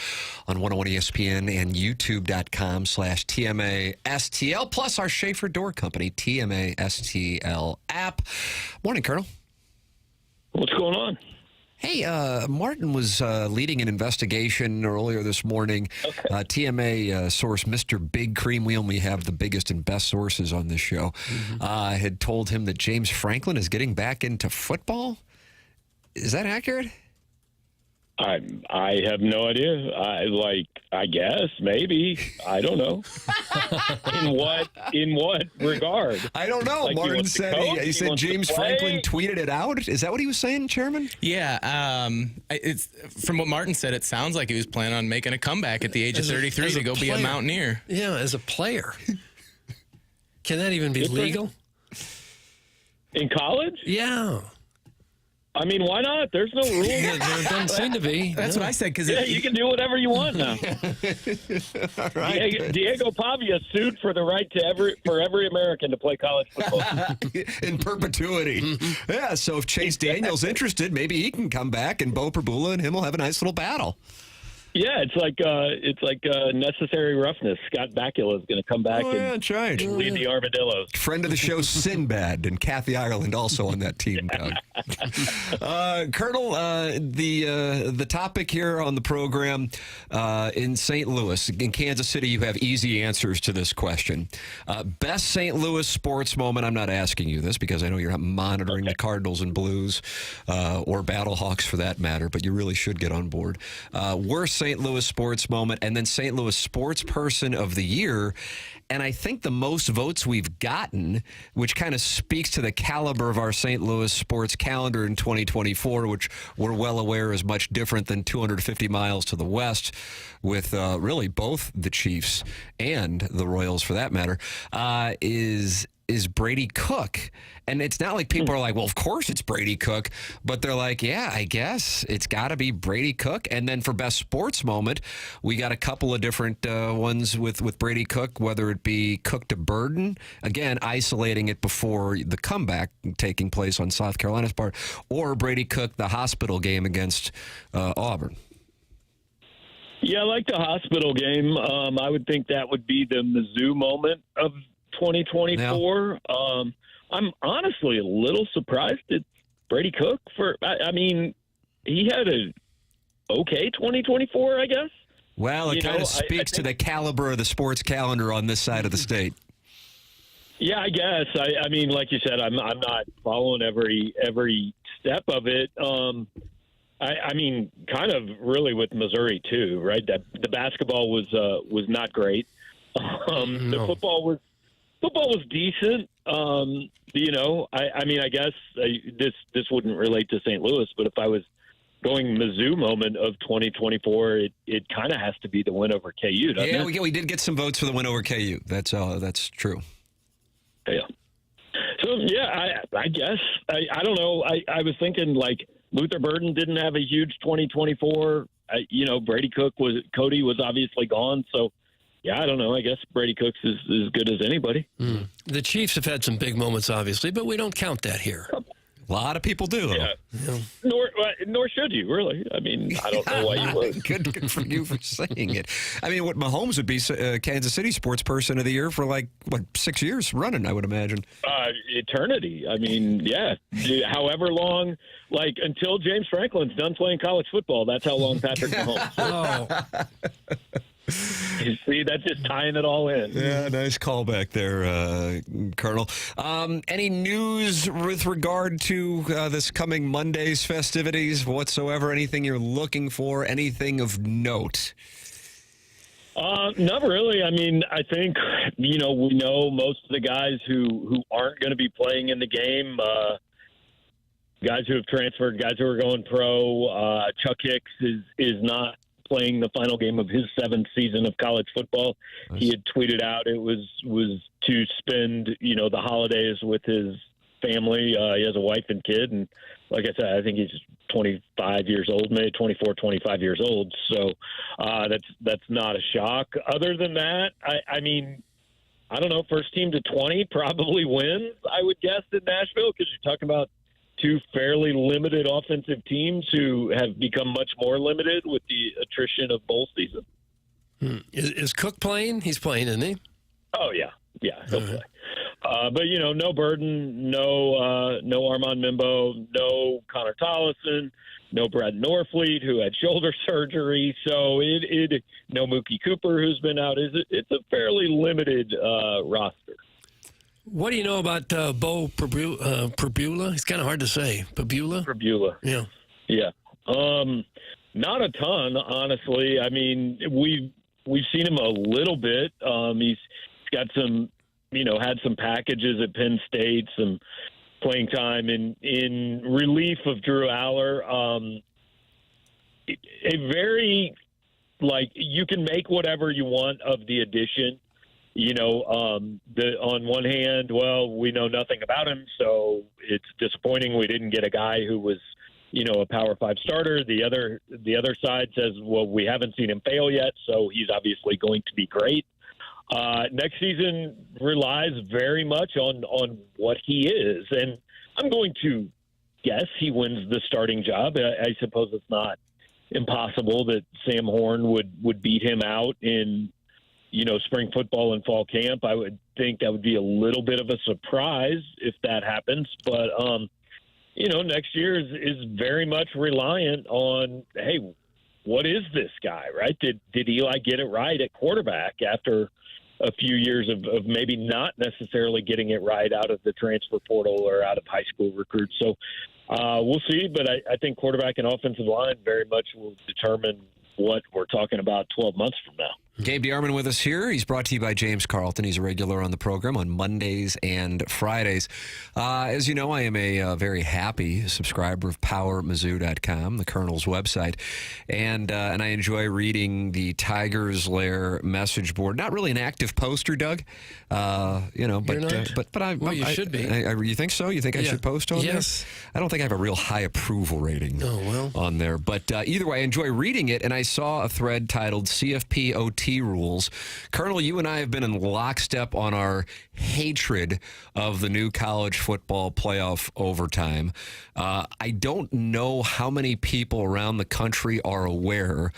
on 101 ESPN and YouTube.com/TMA STL, plus our Schaefer Door Company TMA STL app. Morning, Colonel. What's going on? Hey, Martin was leading an investigation earlier this morning. Okay. TMA source Mr. Big Cream, we only have the biggest and best sources on this show, had told him that James Franklin is getting back into football. Is that accurate? I have no idea. I guess, maybe. I don't know. In what regard? I don't know. Like Martin said he said James Franklin tweeted it out. Is that what he was saying, Chairman? Yeah. It's from what Martin said, it sounds like he was planning on making a comeback at the age of 33 to go be a Mountaineer. Yeah, as a player. Can that even be legal? In college? Yeah. I mean, why not? There's no rules. There doesn't seem to be. That's what I said. Because you can do whatever you want now. All right, Diego Pavia sued for the right to for every American to play college football in perpetuity. Yeah, so if Chase Daniel's interested, maybe he can come back, and Bo Prabula and him will have a nice little battle. Yeah, it's like necessary roughness. Scott Bakula is going to come back that's right. lead the Armadillos. Friend of the show, Sinbad, and Kathy Ireland also on that team, Doug. Colonel, the topic here on the program in St. Louis, in Kansas City, you have easy answers to this question. Best St. Louis sports moment. I'm not asking you this because I know you're not monitoring the Cardinals and Blues or Battlehawks for that matter, but you really should get on board. Worst St. Louis sports moment, and then St. Louis Sports Person of the Year. And I think the most votes we've gotten, which kind of speaks to the caliber of our St. Louis sports calendar in 2024, which we're well aware is much different than 250 miles to the west, with really both the Chiefs and the Royals, for that matter, is Brady Cook. And it's not like people are like, well, of course it's Brady Cook, but they're like, yeah, I guess it's got to be Brady Cook. And then for best sports moment, we got a couple of different ones with Brady Cook, whether it be Cook to Burden, again, isolating it before the comeback taking place on South Carolina's part, or Brady Cook, the hospital game against Auburn. Yeah, I like the hospital game. I would think that would be the Mizzou moment of 2024. Yeah. I'm honestly a little surprised at Brady Cook I mean, he had a okay 2024, I guess. Well, it kind of speaks to the caliber of the sports calendar on this side of the state. Yeah, I guess. I mean, like you said, I'm not following every step of it. I mean, kind of really with Missouri too, right? That the basketball was not great. The football was decent. You know, I mean, I guess this wouldn't relate to St. Louis, but if I was going Mizzou moment of 2024, it kind of has to be the win over KU, doesn't it? Yeah, we did get some votes for the win over KU. That's true. Yeah. So, yeah, I guess. I don't know. I was thinking, like, Luther Burden didn't have a huge 2024. You know, Cody was obviously gone, so yeah, I don't know. I guess Brady Cook's is as good as anybody. The Chiefs have had some big moments, obviously, but we don't count that here. A lot of people do. Yeah. Nor should you, really. I mean, I don't know why you would. Good for you for saying it. I mean, what Mahomes would be Kansas City Sports Person of the Year for 6 years running, I would imagine. Eternity. I mean, yeah. However long, until James Franklin's done playing college football, that's how long Patrick Mahomes. You see, that's just tying it all in. Yeah, nice callback there, Colonel. Any news with regard to this coming Monday's festivities whatsoever? Anything you're looking for? Anything of note? Not really. I mean, I think, we know most of the guys who aren't going to be playing in the game, guys who have transferred, guys who are going pro. Chuck Hicks is not playing the final game of his 7th season of college football. Nice. He had tweeted out it was to spend, the holidays with his family. He has a wife and kid. And like I said, I think he's 25 years old, maybe 24, 25 years old. So that's not a shock. Other than that, I mean, I don't know, first team to 20 probably wins, I would guess, in Nashville, because you're talking about two fairly limited offensive teams who have become much more limited with the attrition of bowl season. Is Cook playing? He's playing, isn't he? Oh, yeah. Yeah, he'll play. But, no Burden, no Armand Mimbo, no Connor Tollison, no Brad Norfleet, who had shoulder surgery. So no Mookie Cooper, who's been out. It's a fairly limited roster. What do you know about Bo Prabula? It's kind of hard to say. Prabula. Yeah. Yeah. Not a ton, honestly. I mean, we've seen him a little bit. He's got some, had some packages at Penn State, some playing time in relief of Drew Aller. A very, you can make whatever you want of the addition. On one hand, well, we know nothing about him, so it's disappointing we didn't get a guy who was a Power 5 starter. The other side says, well, we haven't seen him fail yet, so he's obviously going to be great. Next season relies very much on what he is, and I'm going to guess he wins the starting job. I suppose it's not impossible that Sam Horn would beat him out in spring football and fall camp. I would think that would be a little bit of a surprise if that happens, but next year is very much reliant on, hey, what is this guy, right? Did Eli get it right at quarterback after a few years of maybe not necessarily getting it right out of the transfer portal or out of high school recruits? So we'll see, but I think quarterback and offensive line very much will determine what we're talking about 12 months from now. Gabe DeArmond with us here. He's brought to you by James Carlton. He's a regular on the program on Mondays and Fridays. As you know, I am a very happy subscriber of PowerMizzou.com, the Colonel's website, and I enjoy reading the Tigers Lair message board. Not really an active poster, Doug. But You're not? Well, you should be. You think so? You think I should post on there? Yes. I don't think I have a real high approval rating on there. But either way, I enjoy reading it, and I saw a thread titled CFP OT rules. Colonel, you and I have been in lockstep on our hatred of the new college football playoff overtime. I don't know how many people around the country are aware,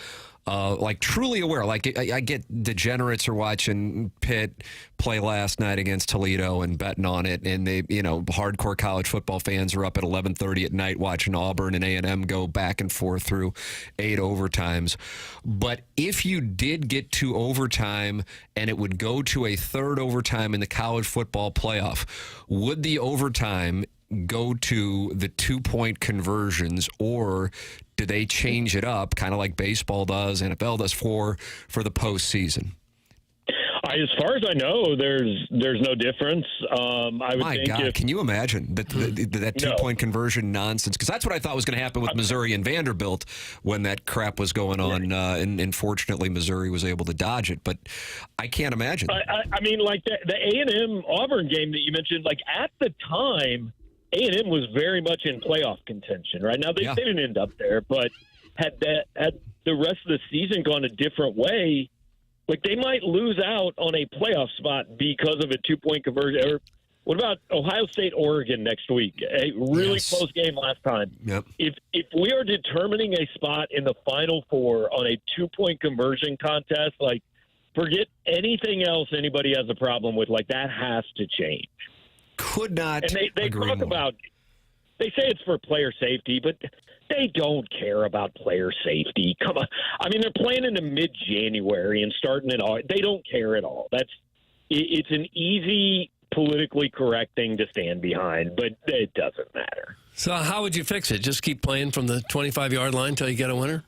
truly aware. Like, I get degenerates are watching Pitt play last night against Toledo and betting on it, and they, hardcore college football fans are up at 11:30 at night watching Auburn and A&M go back and forth through 8 overtimes. But if you did get to overtime and it would go to a third overtime in the college football playoff, would the overtime go to the 2-point conversions, or do they change it up, kind of like baseball does, NFL does for the postseason? As far as I know, there's no difference. I would think God, can you imagine that 2-point conversion nonsense? Because that's what I thought was going to happen with Missouri and Vanderbilt when that crap was going on. And fortunately, Missouri was able to dodge it. But I can't imagine. I mean, like the A&M Auburn game that you mentioned, like at the time, A&M was very much in playoff contention. Right now, they didn't end up there, but had the rest of the season gone a different way, like they might lose out on a playoff spot because of a 2-point conversion. Or what about Ohio State, Oregon next week? A really close game last time. Yep. If we are determining a spot in the Final Four on a 2-point conversion contest, like forget anything else anybody has a problem with. Like that has to change. Could not. And they agree talk more. about. They say it's for player safety, but they don't care about player safety. Come on. I mean, they're playing into mid-January and starting in August. They don't care at all. It's an easy, politically correct thing to stand behind, but it doesn't matter. So how would you fix it? Just keep playing from the 25-yard line until you get a winner?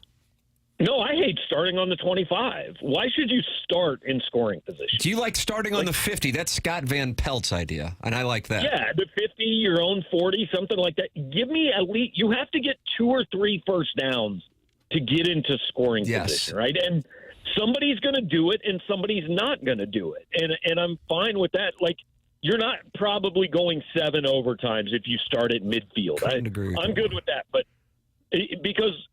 No, I hate starting on the 25. Why should you start in scoring position? Do you like starting on the 50? That's Scott Van Pelt's idea, and I like that. Yeah, the 50, your own 40, something like that. Give me at least – you have to get 2 or 3 first downs to get into scoring position, right? And somebody's going to do it and somebody's not going to do it. And I'm fine with that. Like, you're not probably going 7 overtimes if you start at midfield. I'm good with that. But because –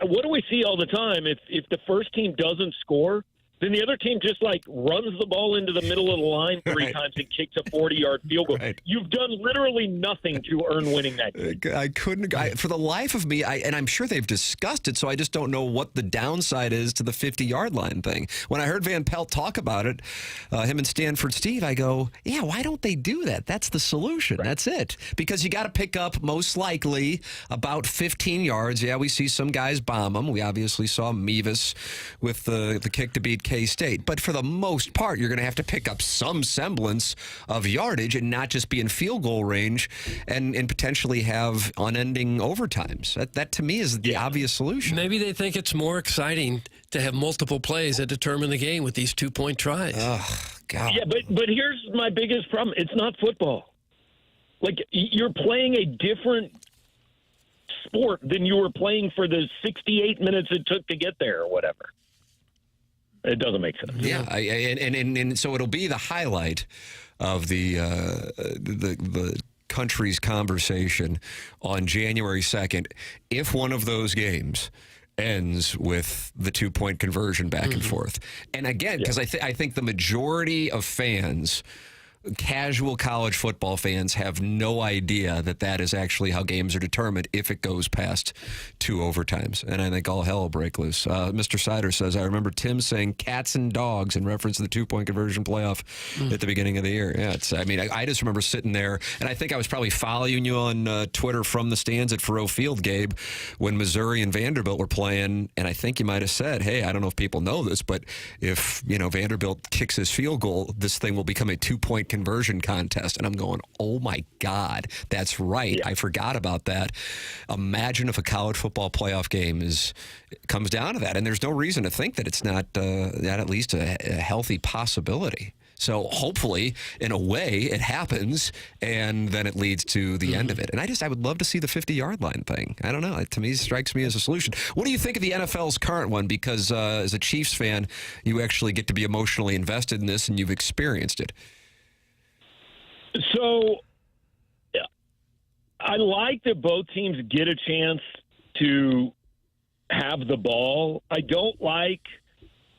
what do we see all the time? If the first team doesn't score, then the other team just runs the ball into the middle of the line 3 times and kicks a 40-yard field goal. Right. You've done literally nothing to earn winning that game. I couldn't. For the life of me, and I'm sure they've discussed it, so I just don't know what the downside is to the 50-yard line thing. When I heard Van Pelt talk about it, him and Stanford Steve, I go, yeah, why don't they do that? That's the solution. Right. That's it. Because you got to pick up most likely about 15 yards. Yeah, we see some guys bomb them. We obviously saw Mevis with the kick to beat K-State. But for the most part, you're going to have to pick up some semblance of yardage and not just be in field goal range and potentially have unending overtimes. That to me is the obvious solution. Maybe they think it's more exciting to have multiple plays that determine the game with these 2-point tries. Oh, God. Yeah, but here's my biggest problem. It's not football. Like, you're playing a different sport than you were playing for the 68 minutes it took to get there or whatever. It doesn't make sense. Yeah, and so it'll be the highlight of the country's conversation on January 2nd if one of those games ends with the 2-point conversion back and forth. And again, because I think the majority of fans, casual college football fans, have no idea that is actually how games are determined if it goes past 2 overtimes. And I think all hell will break loose. Mr. Sider says, I remember Tim saying cats and dogs in reference to the 2-point conversion playoff at the beginning of the year. Yeah, I just remember sitting there, and I think I was probably following you on Twitter from the stands at Faurot Field, Gabe, when Missouri and Vanderbilt were playing, and I think you might have said, hey, I don't know if people know this, but if Vanderbilt kicks his field goal, this thing will become a 2-point conversion contest. And I'm going, oh my God, that's right. I forgot about that. Imagine if a college football playoff game comes down to that, and there's no reason to think that it's not at least a healthy possibility. So hopefully, in a way, it happens, and then it leads to the end of it. And I would love to see the 50-yard line thing. I don't know. It, to me, strikes me as a solution. What do you think of the NFL's current one? Because as a Chiefs fan, you actually get to be emotionally invested in this, and you've experienced it. So, I like that both teams get a chance to have the ball. I don't like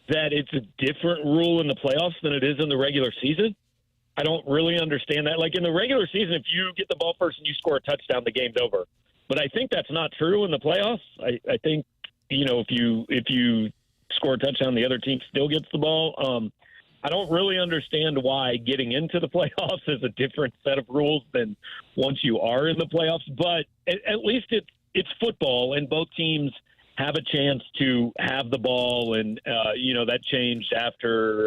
that it's a different rule in the playoffs than it is in the regular season. I don't really understand that. Like in the regular season, if you get the ball first and you score a touchdown, the game's over. But I think that's not true in the playoffs. I think, if you score a touchdown, the other team still gets the ball. I don't really understand why getting into the playoffs is a different set of rules than once you are in the playoffs. But at least it's football, and both teams have a chance to have the ball. And, that changed after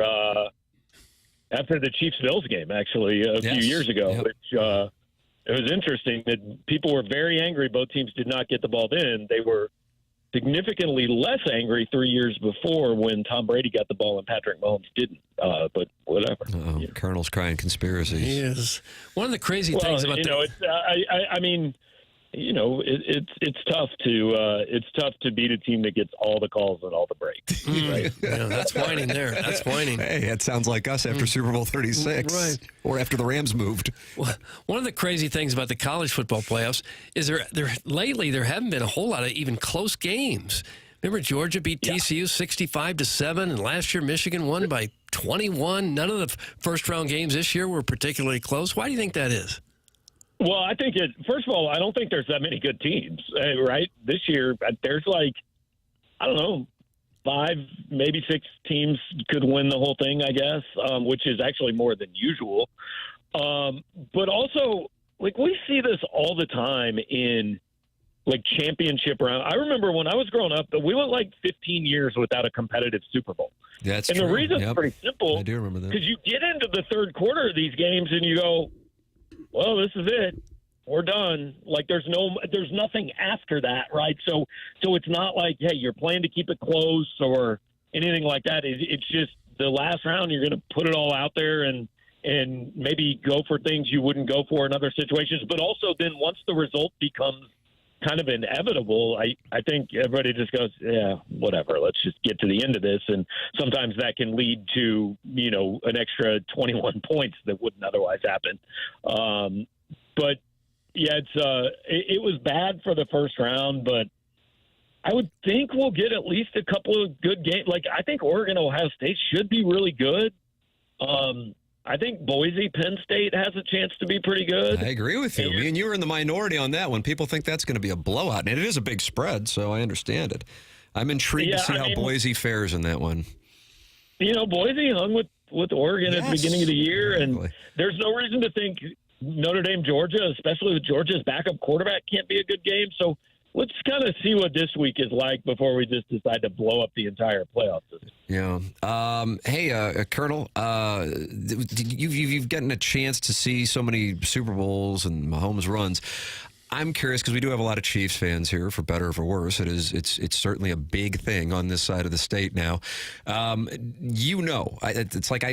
the Chiefs-Bills game, actually, a few years ago, which it was interesting that people were very angry. Both teams did not get the ball then. They were significantly less angry 3 years before when Tom Brady got the ball and Patrick Mahomes didn't. But whatever. Colonel's crying conspiracies. He is. One of the crazy things about it's tough to beat a team that gets all the calls and all the breaks. Right? That's whining there. That's whining. Hey, it sounds like us after Super Bowl 36. Right. Or after the Rams moved. Well, one of the crazy things about the college football playoffs is lately there haven't been a whole lot of even close games. Remember Georgia beat TCU 65-7, and last year Michigan won by 21. None of the first-round games this year were particularly close. Why do you think that is? Well, I think first of all, I don't think there's that many good teams, right? This year, there's 5, maybe 6 teams could win the whole thing, I guess, which is actually more than usual. But also, we see this all the time in championship round. I remember when I was growing up, we went 15 years without a competitive Super Bowl. That's true. And the reason's pretty simple. I do remember that. Because you get into the third quarter of these games and you go, well, this is it. We're done. There's nothing after that, right? So it's not like, hey, you're playing to keep it close or anything like that. It's just the last round. You're going to put it all out there and maybe go for things you wouldn't go for in other situations. But also then once the result becomes kind of inevitable, I think everybody just goes, yeah, whatever. Let's just get to the end of this. And sometimes that can lead to, an extra 21 points that wouldn't otherwise happen. But yeah, it was bad for the first round, but I would think we'll get at least a couple of good games. I think Oregon, Ohio State should be really good. I think Boise, Penn State has a chance to be pretty good. I agree with you. Me and you were in the minority on that one. People think that's going to be a blowout, and it is a big spread, so I understand it. I'm intrigued to see how Boise fares in that one. Boise hung with Oregon at the beginning of the year, and there's no reason to think Notre Dame, Georgia, especially with Georgia's backup quarterback, can't be a good game. So let's kind of see what this week is like before we just decide to blow up the entire playoff system. Yeah. Hey, Colonel, you've gotten a chance to see so many Super Bowls and Mahomes runs. I'm curious because we do have a lot of Chiefs fans here, for better or for worse. It's certainly a big thing on this side of the state now. It's like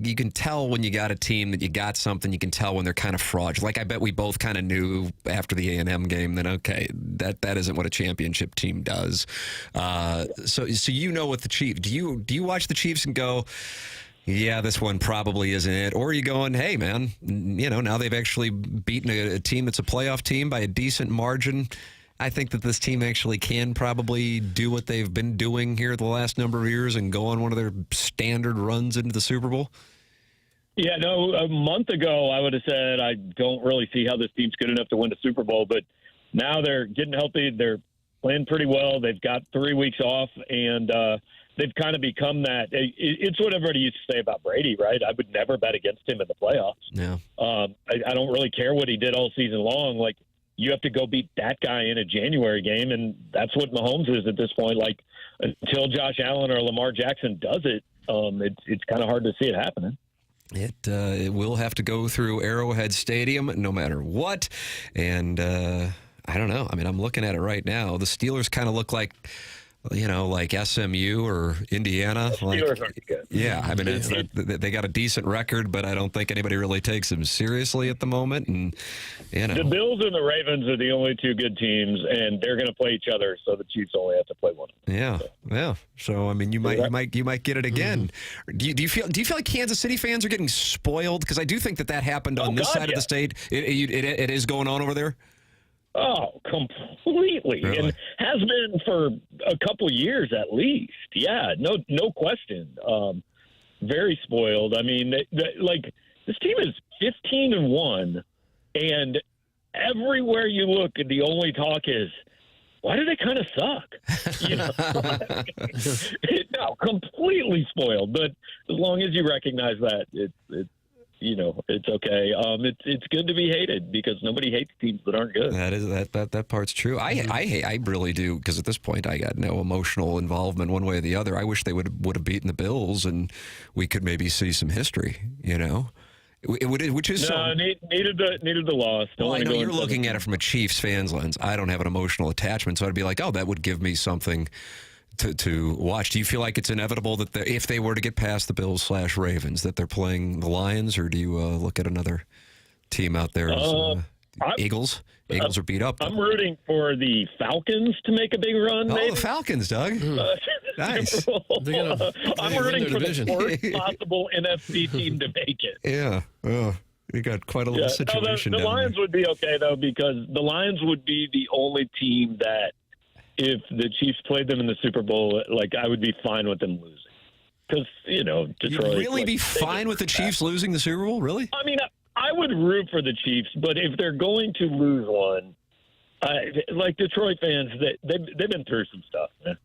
you can tell when you got a team that you got something. You can tell when they're kind of fraudulent. I bet we both kind of knew after the A&M game that okay, that isn't what a championship team does. So what the Chiefs do you watch the Chiefs and go, Yeah, this one probably isn't it. Or you going, hey, man, now they've actually beaten a team that's a playoff team by a decent margin. I think that this team actually can probably do what they've been doing here the last number of years and go on one of their standard runs into the Super Bowl. Yeah, no, a month ago I would have said I don't really see how this team's good enough to win the Super Bowl, but now they're getting healthy. They're playing pretty well. They've got 3 weeks off, and they've kind of become that. It's what everybody used to say about Brady, right? I would never bet against him in the playoffs. Yeah. I don't really care what he did all season long. Like, you have to go beat that guy in a January game, and that's what Mahomes is at this point. Like, until Josh Allen or Lamar Jackson does it, it's kind of hard to see it happening. It will have to go through Arrowhead Stadium no matter what. And I don't know. I mean, I'm looking at it right now. The Steelers kind of look like, like SMU or Indiana. Steelers aren't good. Yeah, I mean, they got a decent record, but I don't think anybody really takes them seriously at the moment. And the Bills and the Ravens are the only two good teams, and they're going to play each other. So the Chiefs only have to play one. Yeah, yeah. So I mean, you might get it again. Do you feel like Kansas City fans are getting spoiled? Because I do think that happened on this side of the state. It is going on over there. Oh, completely, Really? and has been for a couple years at least. Yeah, no question. Very spoiled. I mean, this team is 15-1, and everywhere you look, the only talk is, why do they kind of suck? No, completely spoiled. But as long as you recognize that, it's okay. It's good to be hated because nobody hates teams that aren't good. That part's true. I really do, because at this point I got no emotional involvement one way or the other. I wish they would have beaten the Bills and we could maybe see some history. Which is needed the loss. Well, I know you're looking at it from a Chiefs fan's lens. I don't have an emotional attachment, so I'd be like, oh, that would give me something to watch. Do you feel like it's inevitable that if they were to get past the Bills/Ravens, that they're playing the Lions, or do you look at another team out there? Eagles? Eagles are beat up. I'm rooting for the Falcons to make a big run. Oh, maybe. the Falcons, Doug. Nice. I'm rooting for the worst possible NFC team to make it. Yeah. Oh, we got quite a little situation. The down Lions would be okay, though, because the Lions would be the only team that, if the Chiefs played them in the Super Bowl, I would be fine with them losing. Because, Detroit... You'd really be fine with the Chiefs losing the Super Bowl? Really? I mean, I would root for the Chiefs, but if they're going to lose one, Detroit fans, they've been through some stuff, man.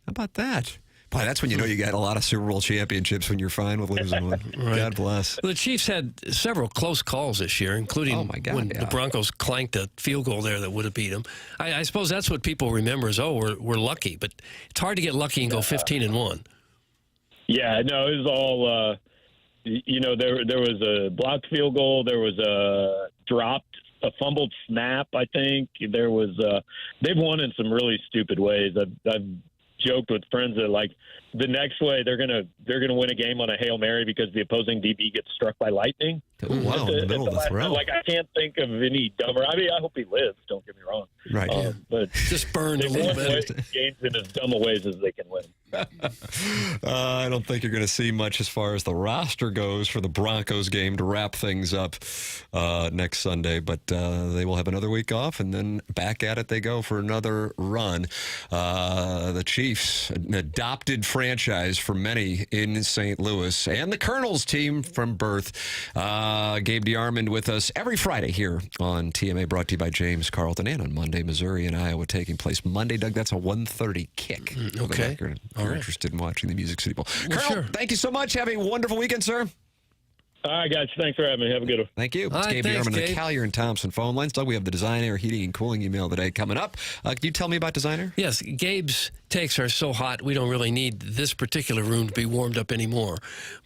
How about that? Boy, that's when you know you got a lot of Super Bowl championships, when you're fine with losing one. Right. God bless. Well, the Chiefs had several close calls this year, including when the Broncos clanked a field goal there that would have beat them. I suppose that's what people remember is, we're lucky. But it's hard to get lucky and go 15-1. Yeah, no, it was all, there was a blocked field goal. There was a fumbled snap, I think. There was, they've won in some really stupid ways. I've joked with friends that the next way they're gonna win a game on a Hail Mary because the opposing DB gets struck by lightning. Oh, wow, in the middle of the throw. I can't think of any dumber. I mean, I hope he lives, don't get me wrong. Right. But just burned a little bit. Games in as dumb a ways as they can win. I don't think you're going to see much as far as the roster goes for the Broncos game to wrap things up next Sunday, but they will have another week off, and then back at it they go for another run. The Chiefs, an adopted franchise for many in St. Louis, and the Colonels team from birth. Gabe DeArmond with us every Friday here on TMA, brought to you by James Carlton, and on Monday, Missouri and Iowa taking place Monday. Doug, that's a 1:30 kick. Okay. If you're interested in watching the Music City Bowl. Well, Colonel, sure. Thank you so much. Have a wonderful weekend, sir. All right, guys. Thanks for having me. Have a good one. Thank you. It's All right, Gabe thanks, DeArmond, the Gabe. Collier and Thompson phone lines. Doug, we have the Design Air Heating and Cooling email today coming up. Can you tell me about Design Air? Yes, Gabe's takes are so hot, we don't really need this particular room to be warmed up anymore.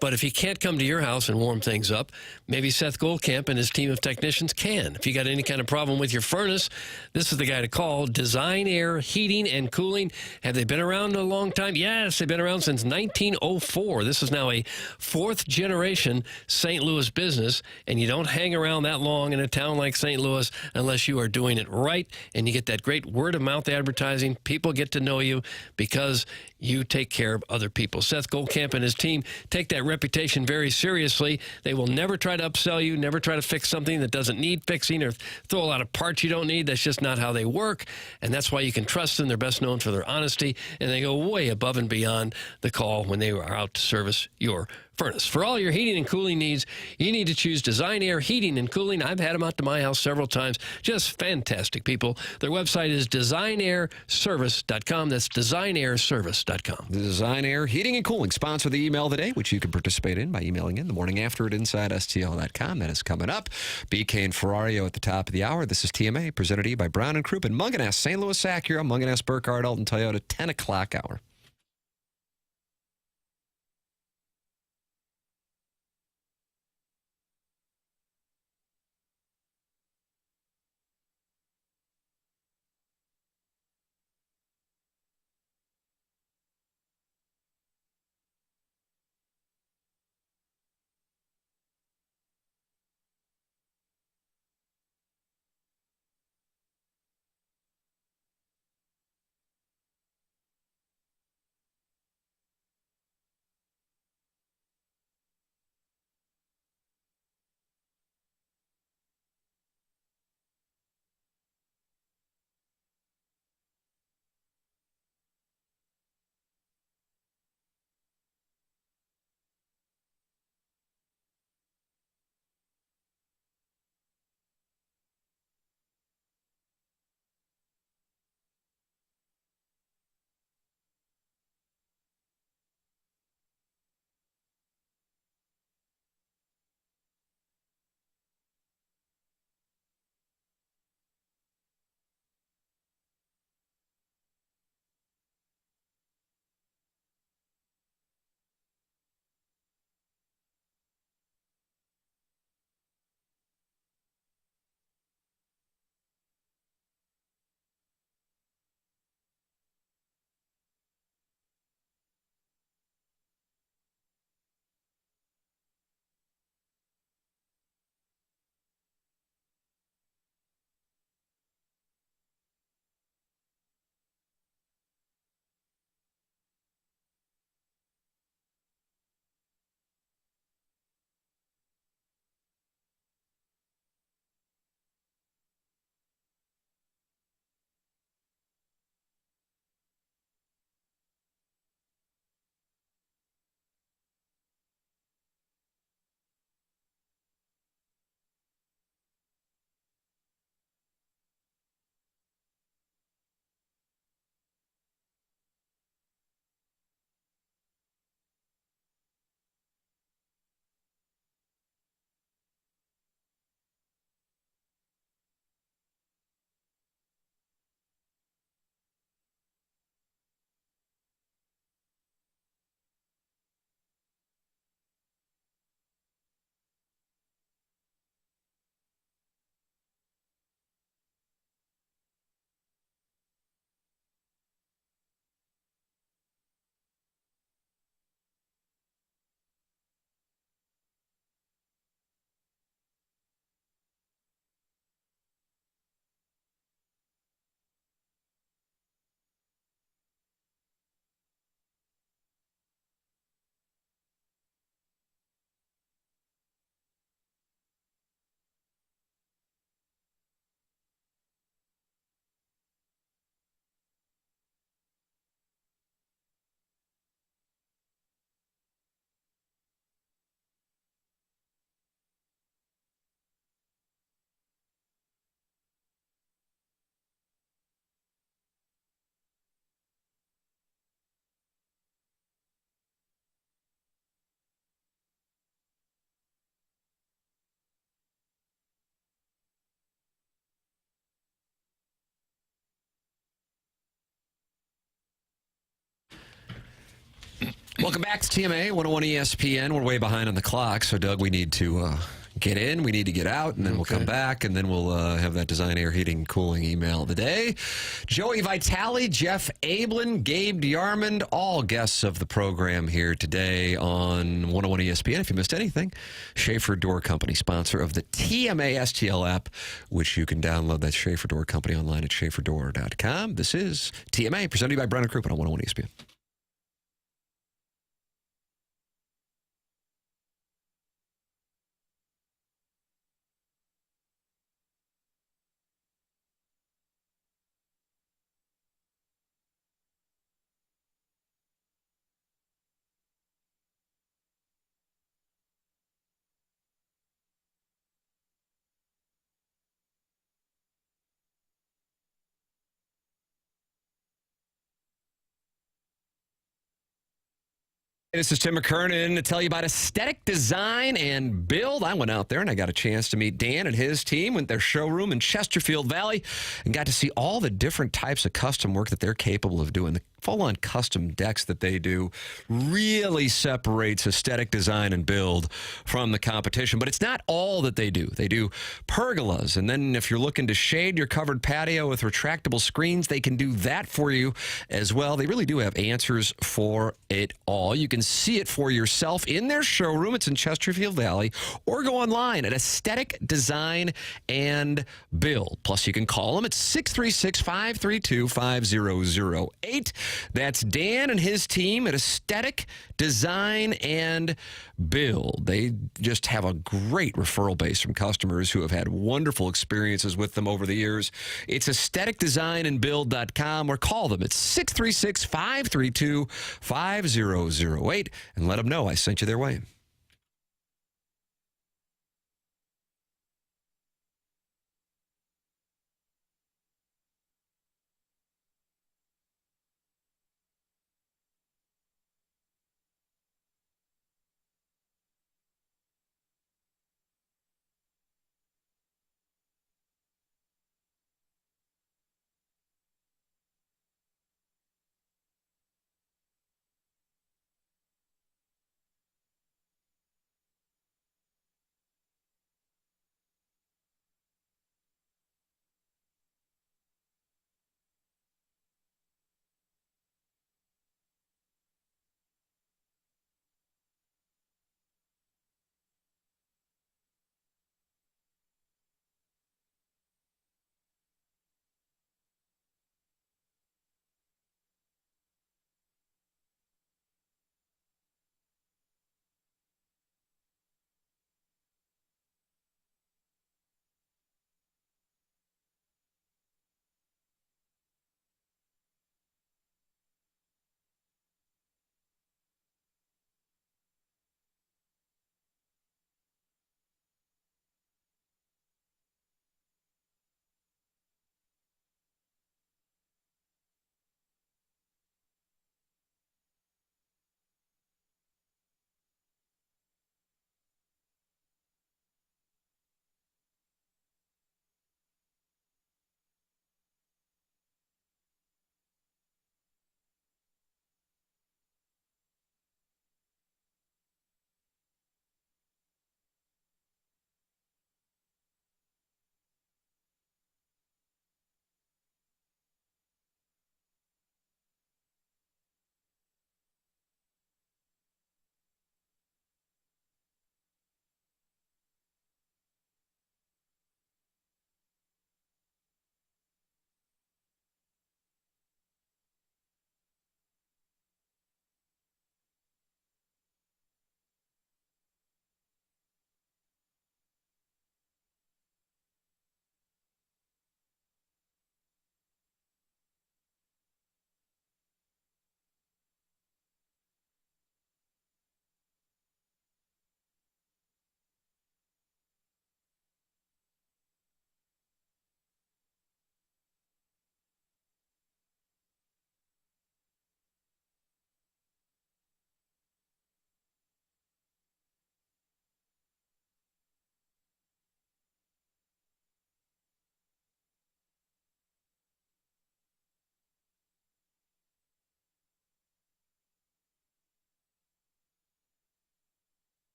But if he can't come to your house and warm things up, maybe Seth Goldcamp and his team of technicians can. If you got any kind of problem with your furnace, this is the guy to call. Design Air Heating and Cooling. Have they been around a long time? Yes, they've been around since 1904. This is now a fourth-generation St. Louis business, and you don't hang around that long in a town like St. Louis unless you are doing it right, and you get that great word-of-mouth advertising. People get to know you because you take care of other people. Seth Goldcamp and his team take that reputation very seriously. They will never try to upsell you, never try to fix something that doesn't need fixing or throw a lot of parts you don't need. That's just not how they work, and that's why you can trust them. They're best known for their honesty, and they go way above and beyond the call when they are out to service your furnace. For all your heating and cooling needs, you need to choose Design Air Heating and Cooling. I've had them out to my house several times. Just fantastic people. Their website is designairservice.com. That's designairservice.com. The Design Air Heating and Cooling sponsor the email of the day, which you can participate in by emailing in the morning after at InsideSTL.com. That is coming up. BK and Ferrario at the top of the hour. This is TMA, presented to you by Brown and Crouppen, Munganess, St. Louis Acura, Munganess, Burkhardt, Alton Toyota, 10 o'clock hour. Welcome back to TMA 101 ESPN. We're way behind on the clock, so Doug, we need to get in, we need to get out, and then we'll come back, and then we'll have that Design Air Heating Cooling email of the day. Joey Vitali, Jeff Abland, Gabe DeArmond, all guests of the program here today on 101 ESPN. If you missed anything, Schaefer Door Company, sponsor of the TMA STL app, which you can download. That Schaefer Door Company online at schaeferdoor.com. This is TMA, presented by Brown and Crouppen on 101 ESPN. This is Tim McKernan to tell you about aesthetic design and build. I went out there and I got a chance to meet Dan and his team with their showroom in Chesterfield Valley and got to see all the different types of custom work that they're capable of doing. The full-on custom decks that they do really separates aesthetic design and build from the competition. But it's not all that they do. They do pergolas, and then if you're looking to shade your covered patio with retractable screens, they can do that for you as well. They really do have answers for it all. You can see it for yourself in their showroom. It's in Chesterfield Valley, or go online at Aesthetic Design and Build. Plus, you can call them at 636-532-5008. That's Dan and his team at Aesthetic Design and Build. They just have a great referral base from customers who have had wonderful experiences with them over the years. It's aestheticdesignandbuild.com, or call them at 636-532-5008 and let them know I sent you their way.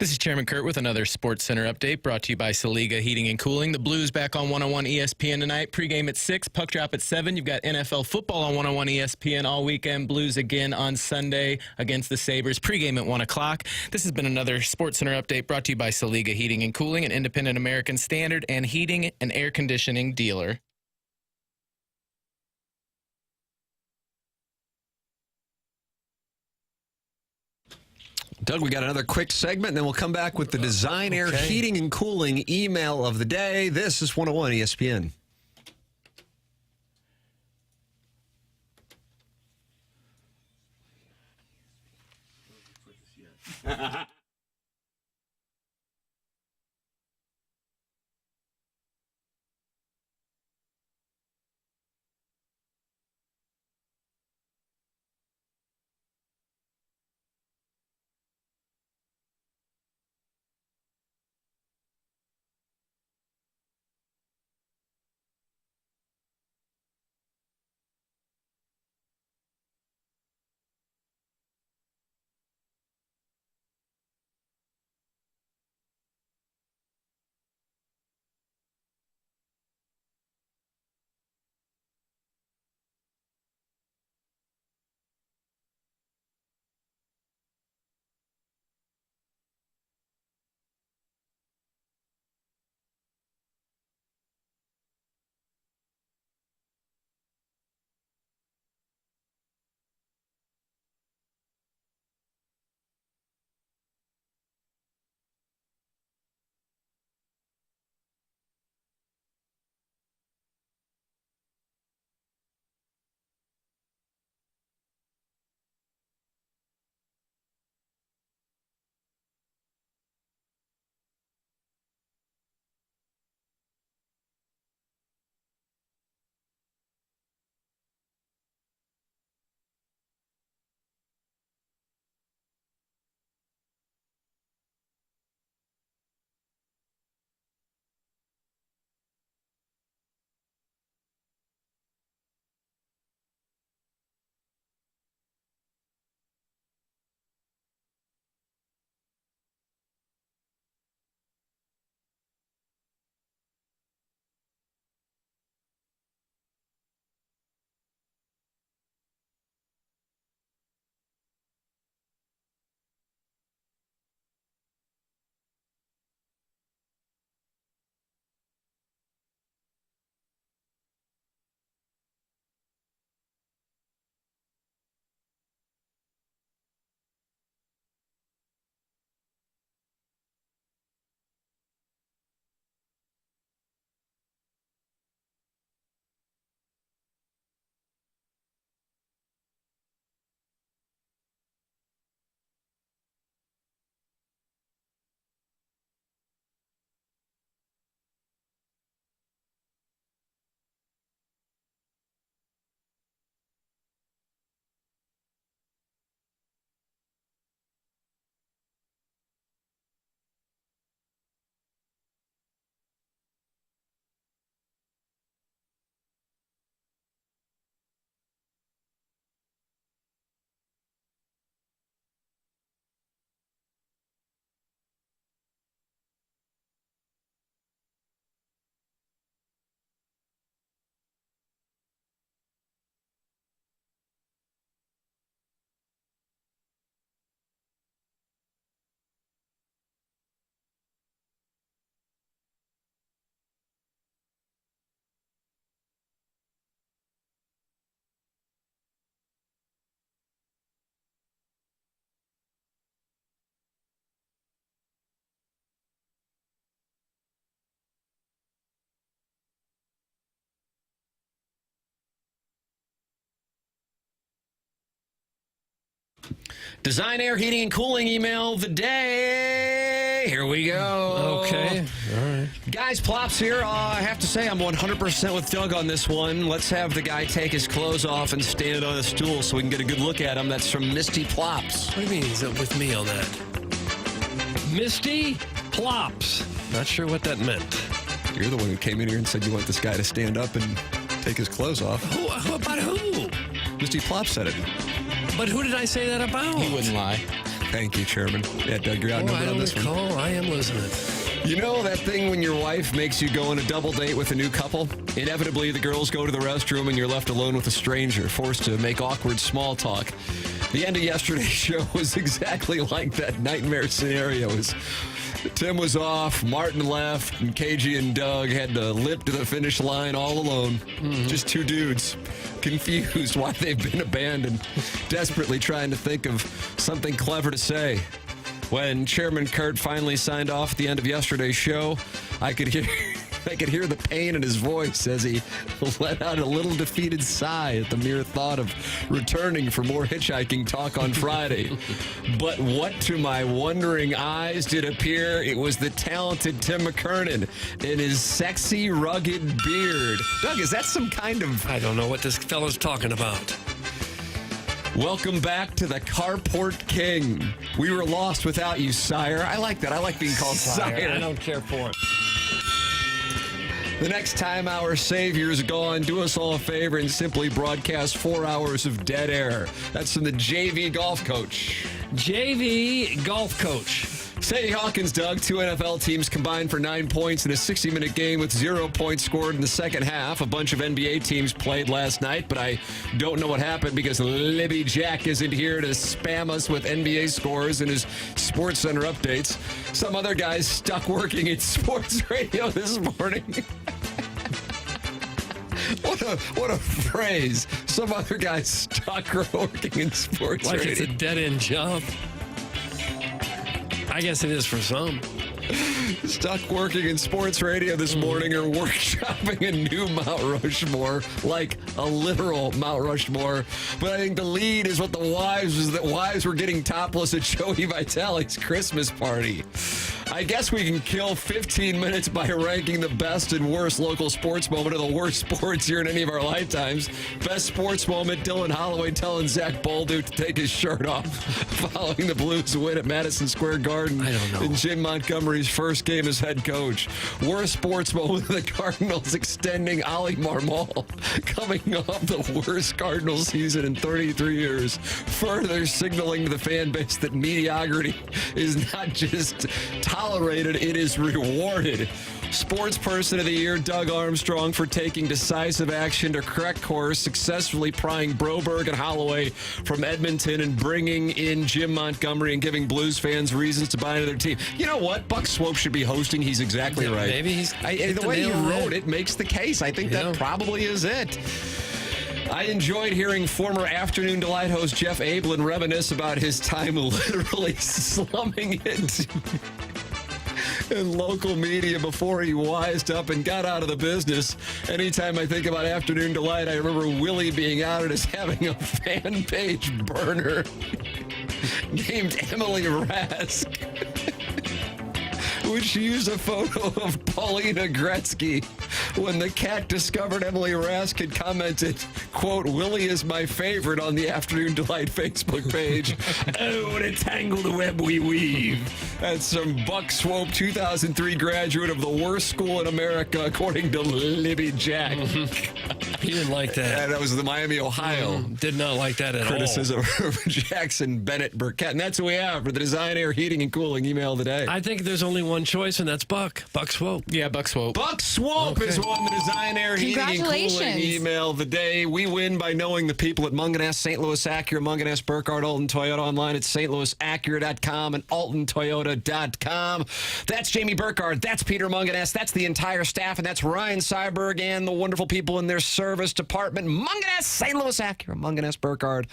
This is Chairman Kurt with another Sports Center update brought to you by Saliga Heating and Cooling. The Blues back on 101 ESPN tonight. Pregame at 6, puck drop at 7. You've got NFL football on 101 ESPN all weekend. Blues again on Sunday against the Sabres. Pregame at 1 o'clock. This has been another Sports Center update brought to you by Saliga Heating and Cooling, an independent American standard and heating and air conditioning dealer. Doug, we got another quick segment, and then we'll come back with the Design Air Heating and Cooling email of the day. This is 101 ESPN. Design Air Heating and Cooling email of the day. Here we go. Okay. All right. Guys, Plops here. I have to say I'm 100% with Doug on this one. Let's have the guy take his clothes off and stand on a stool so we can get a good look at him. That's from Misty Plops. What do you mean he's up with me on that? Misty Plops. Not sure what that meant. You're the one who came in here and said you want this guy to stand up and take his clothes off. Who about who? Misty Plops said it. But who did I say that about? He wouldn't lie. Thank you, Chairman. Yeah, Doug, you're outnumbered on this one. I am listening. You know that thing when your wife makes you go on a double date with a new couple? Inevitably, the girls go to the restroom and you're left alone with a stranger, forced to make awkward small talk. The end of yesterday's show was exactly like that nightmare scenario. Tim was off, Martin left, and KG and Doug had to limp to the finish line all alone. Just two dudes, confused why they've been abandoned, desperately trying to think of something clever to say. When Chairman Kurt finally signed off at the end of yesterday's show, I could hear the pain in his voice as he let out a little defeated sigh at the mere thought of returning for more hitchhiking talk on Friday. But what to my wondering eyes did appear? It was the talented Tim McKernan in his sexy, rugged beard. Doug, is that some kind of... I don't know what this fellow's talking about. Welcome back to the Carport King. We were lost without you, sire. I like that. I like being called sire. I don't care for it. The next time our savior's gone, do us all a favor and simply broadcast 4 hours of dead air. That's from the JV golf coach. JV golf coach. Sadie Hawkins, Doug, 2 NFL teams combined for 9 points in a 60-minute game with 0 points scored in the second half. A bunch of NBA teams played last night, but I don't know what happened because Libby Jack isn't here to spam us with NBA scores and his Sports Center updates. Some other guys stuck working at sports radio this morning. What a phrase. Some other guys stuck working in sports radio. Like it's a dead-end job. I guess it is for some. Stuck working in sports radio this morning or workshopping a new Mount Rushmore, like a literal Mount Rushmore. But I think the lead is what the wives was that wives were getting topless at Joey Vitali's Christmas party. I guess we can kill 15 minutes by ranking the best and worst local sports moment of the worst sports here in any of our lifetimes. Best sports moment, Dylan Holloway telling Zach Bolduc to take his shirt off following the Blues win at Madison Square Garden in Jim Montgomery's first game as head coach. Worst sports moment, the Cardinals extending Ollie Marmol coming off the worst Cardinals season in 33 years, further signaling to the fan base that mediocrity is not just tolerated, it is rewarded. Sports Person of the Year, Doug Armstrong, for taking decisive action to correct course, successfully prying Broberg and Holloway from Edmonton and bringing in Jim Montgomery and giving Blues fans reasons to buy into their team. You know what? Buck Swope should be hosting. He's exactly right. Maybe he's the way you wrote it makes the case. I think that probably is it. I enjoyed hearing former Afternoon Delight host Jeff Abland reminisce about his time literally slumming it in local media before he wised up and got out of the business. Anytime I think about Afternoon Delight, I remember Willie being outed as having a fan page burner named Emily Rask, which used a photo of Paulina Gretzky when the cat discovered Emily Rask had commented, quote, "Willie is my favorite" on the Afternoon Delight Facebook page. Oh, what a tangled web we weave. That's some Buck Swope, 2003 graduate of the worst school in America, according to Libby Jack. He didn't like that. That was the Miami, Ohio. Did not like that at all. Criticism of Jackson Burkett. And that's what we have for the Design Air Heating and Cooling email today. I think there's only one choice, and that's Buck. Buck Swope. Yeah, Buck Swope. Buck Swope is won the Design Air Heating and Cooling email of the day. We win by knowing the people at Munganess, St. Louis Acura, Munganess, Burkhardt, Alton Toyota, online at stlouisacura.com and altontoyota.com. That's Jamie Burkhardt. That's Peter Munganess. That's the entire staff, and that's Ryan Seiberg and the wonderful people in their service department. Munganess, St. Louis Acura, Munganess, Burkhardt,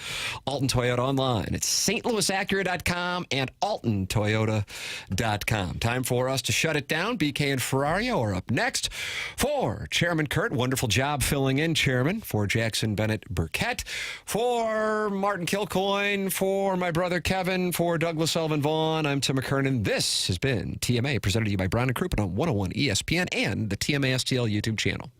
Alton Toyota, online at stlouisacura.com and altontoyota.com. Time for us to shut it down. BK and Ferrario are up next. For Chairman Kurt, wonderful job filling in, Chairman. For Jackson Burkett. For Martin Kilcoyne. For my brother Kevin. For Douglas Sullivan Vaughn. I'm Tim McKernan. This has been TMA, presented to you by Brown and Crouppen on 101 ESPN and the TMA STL YouTube channel.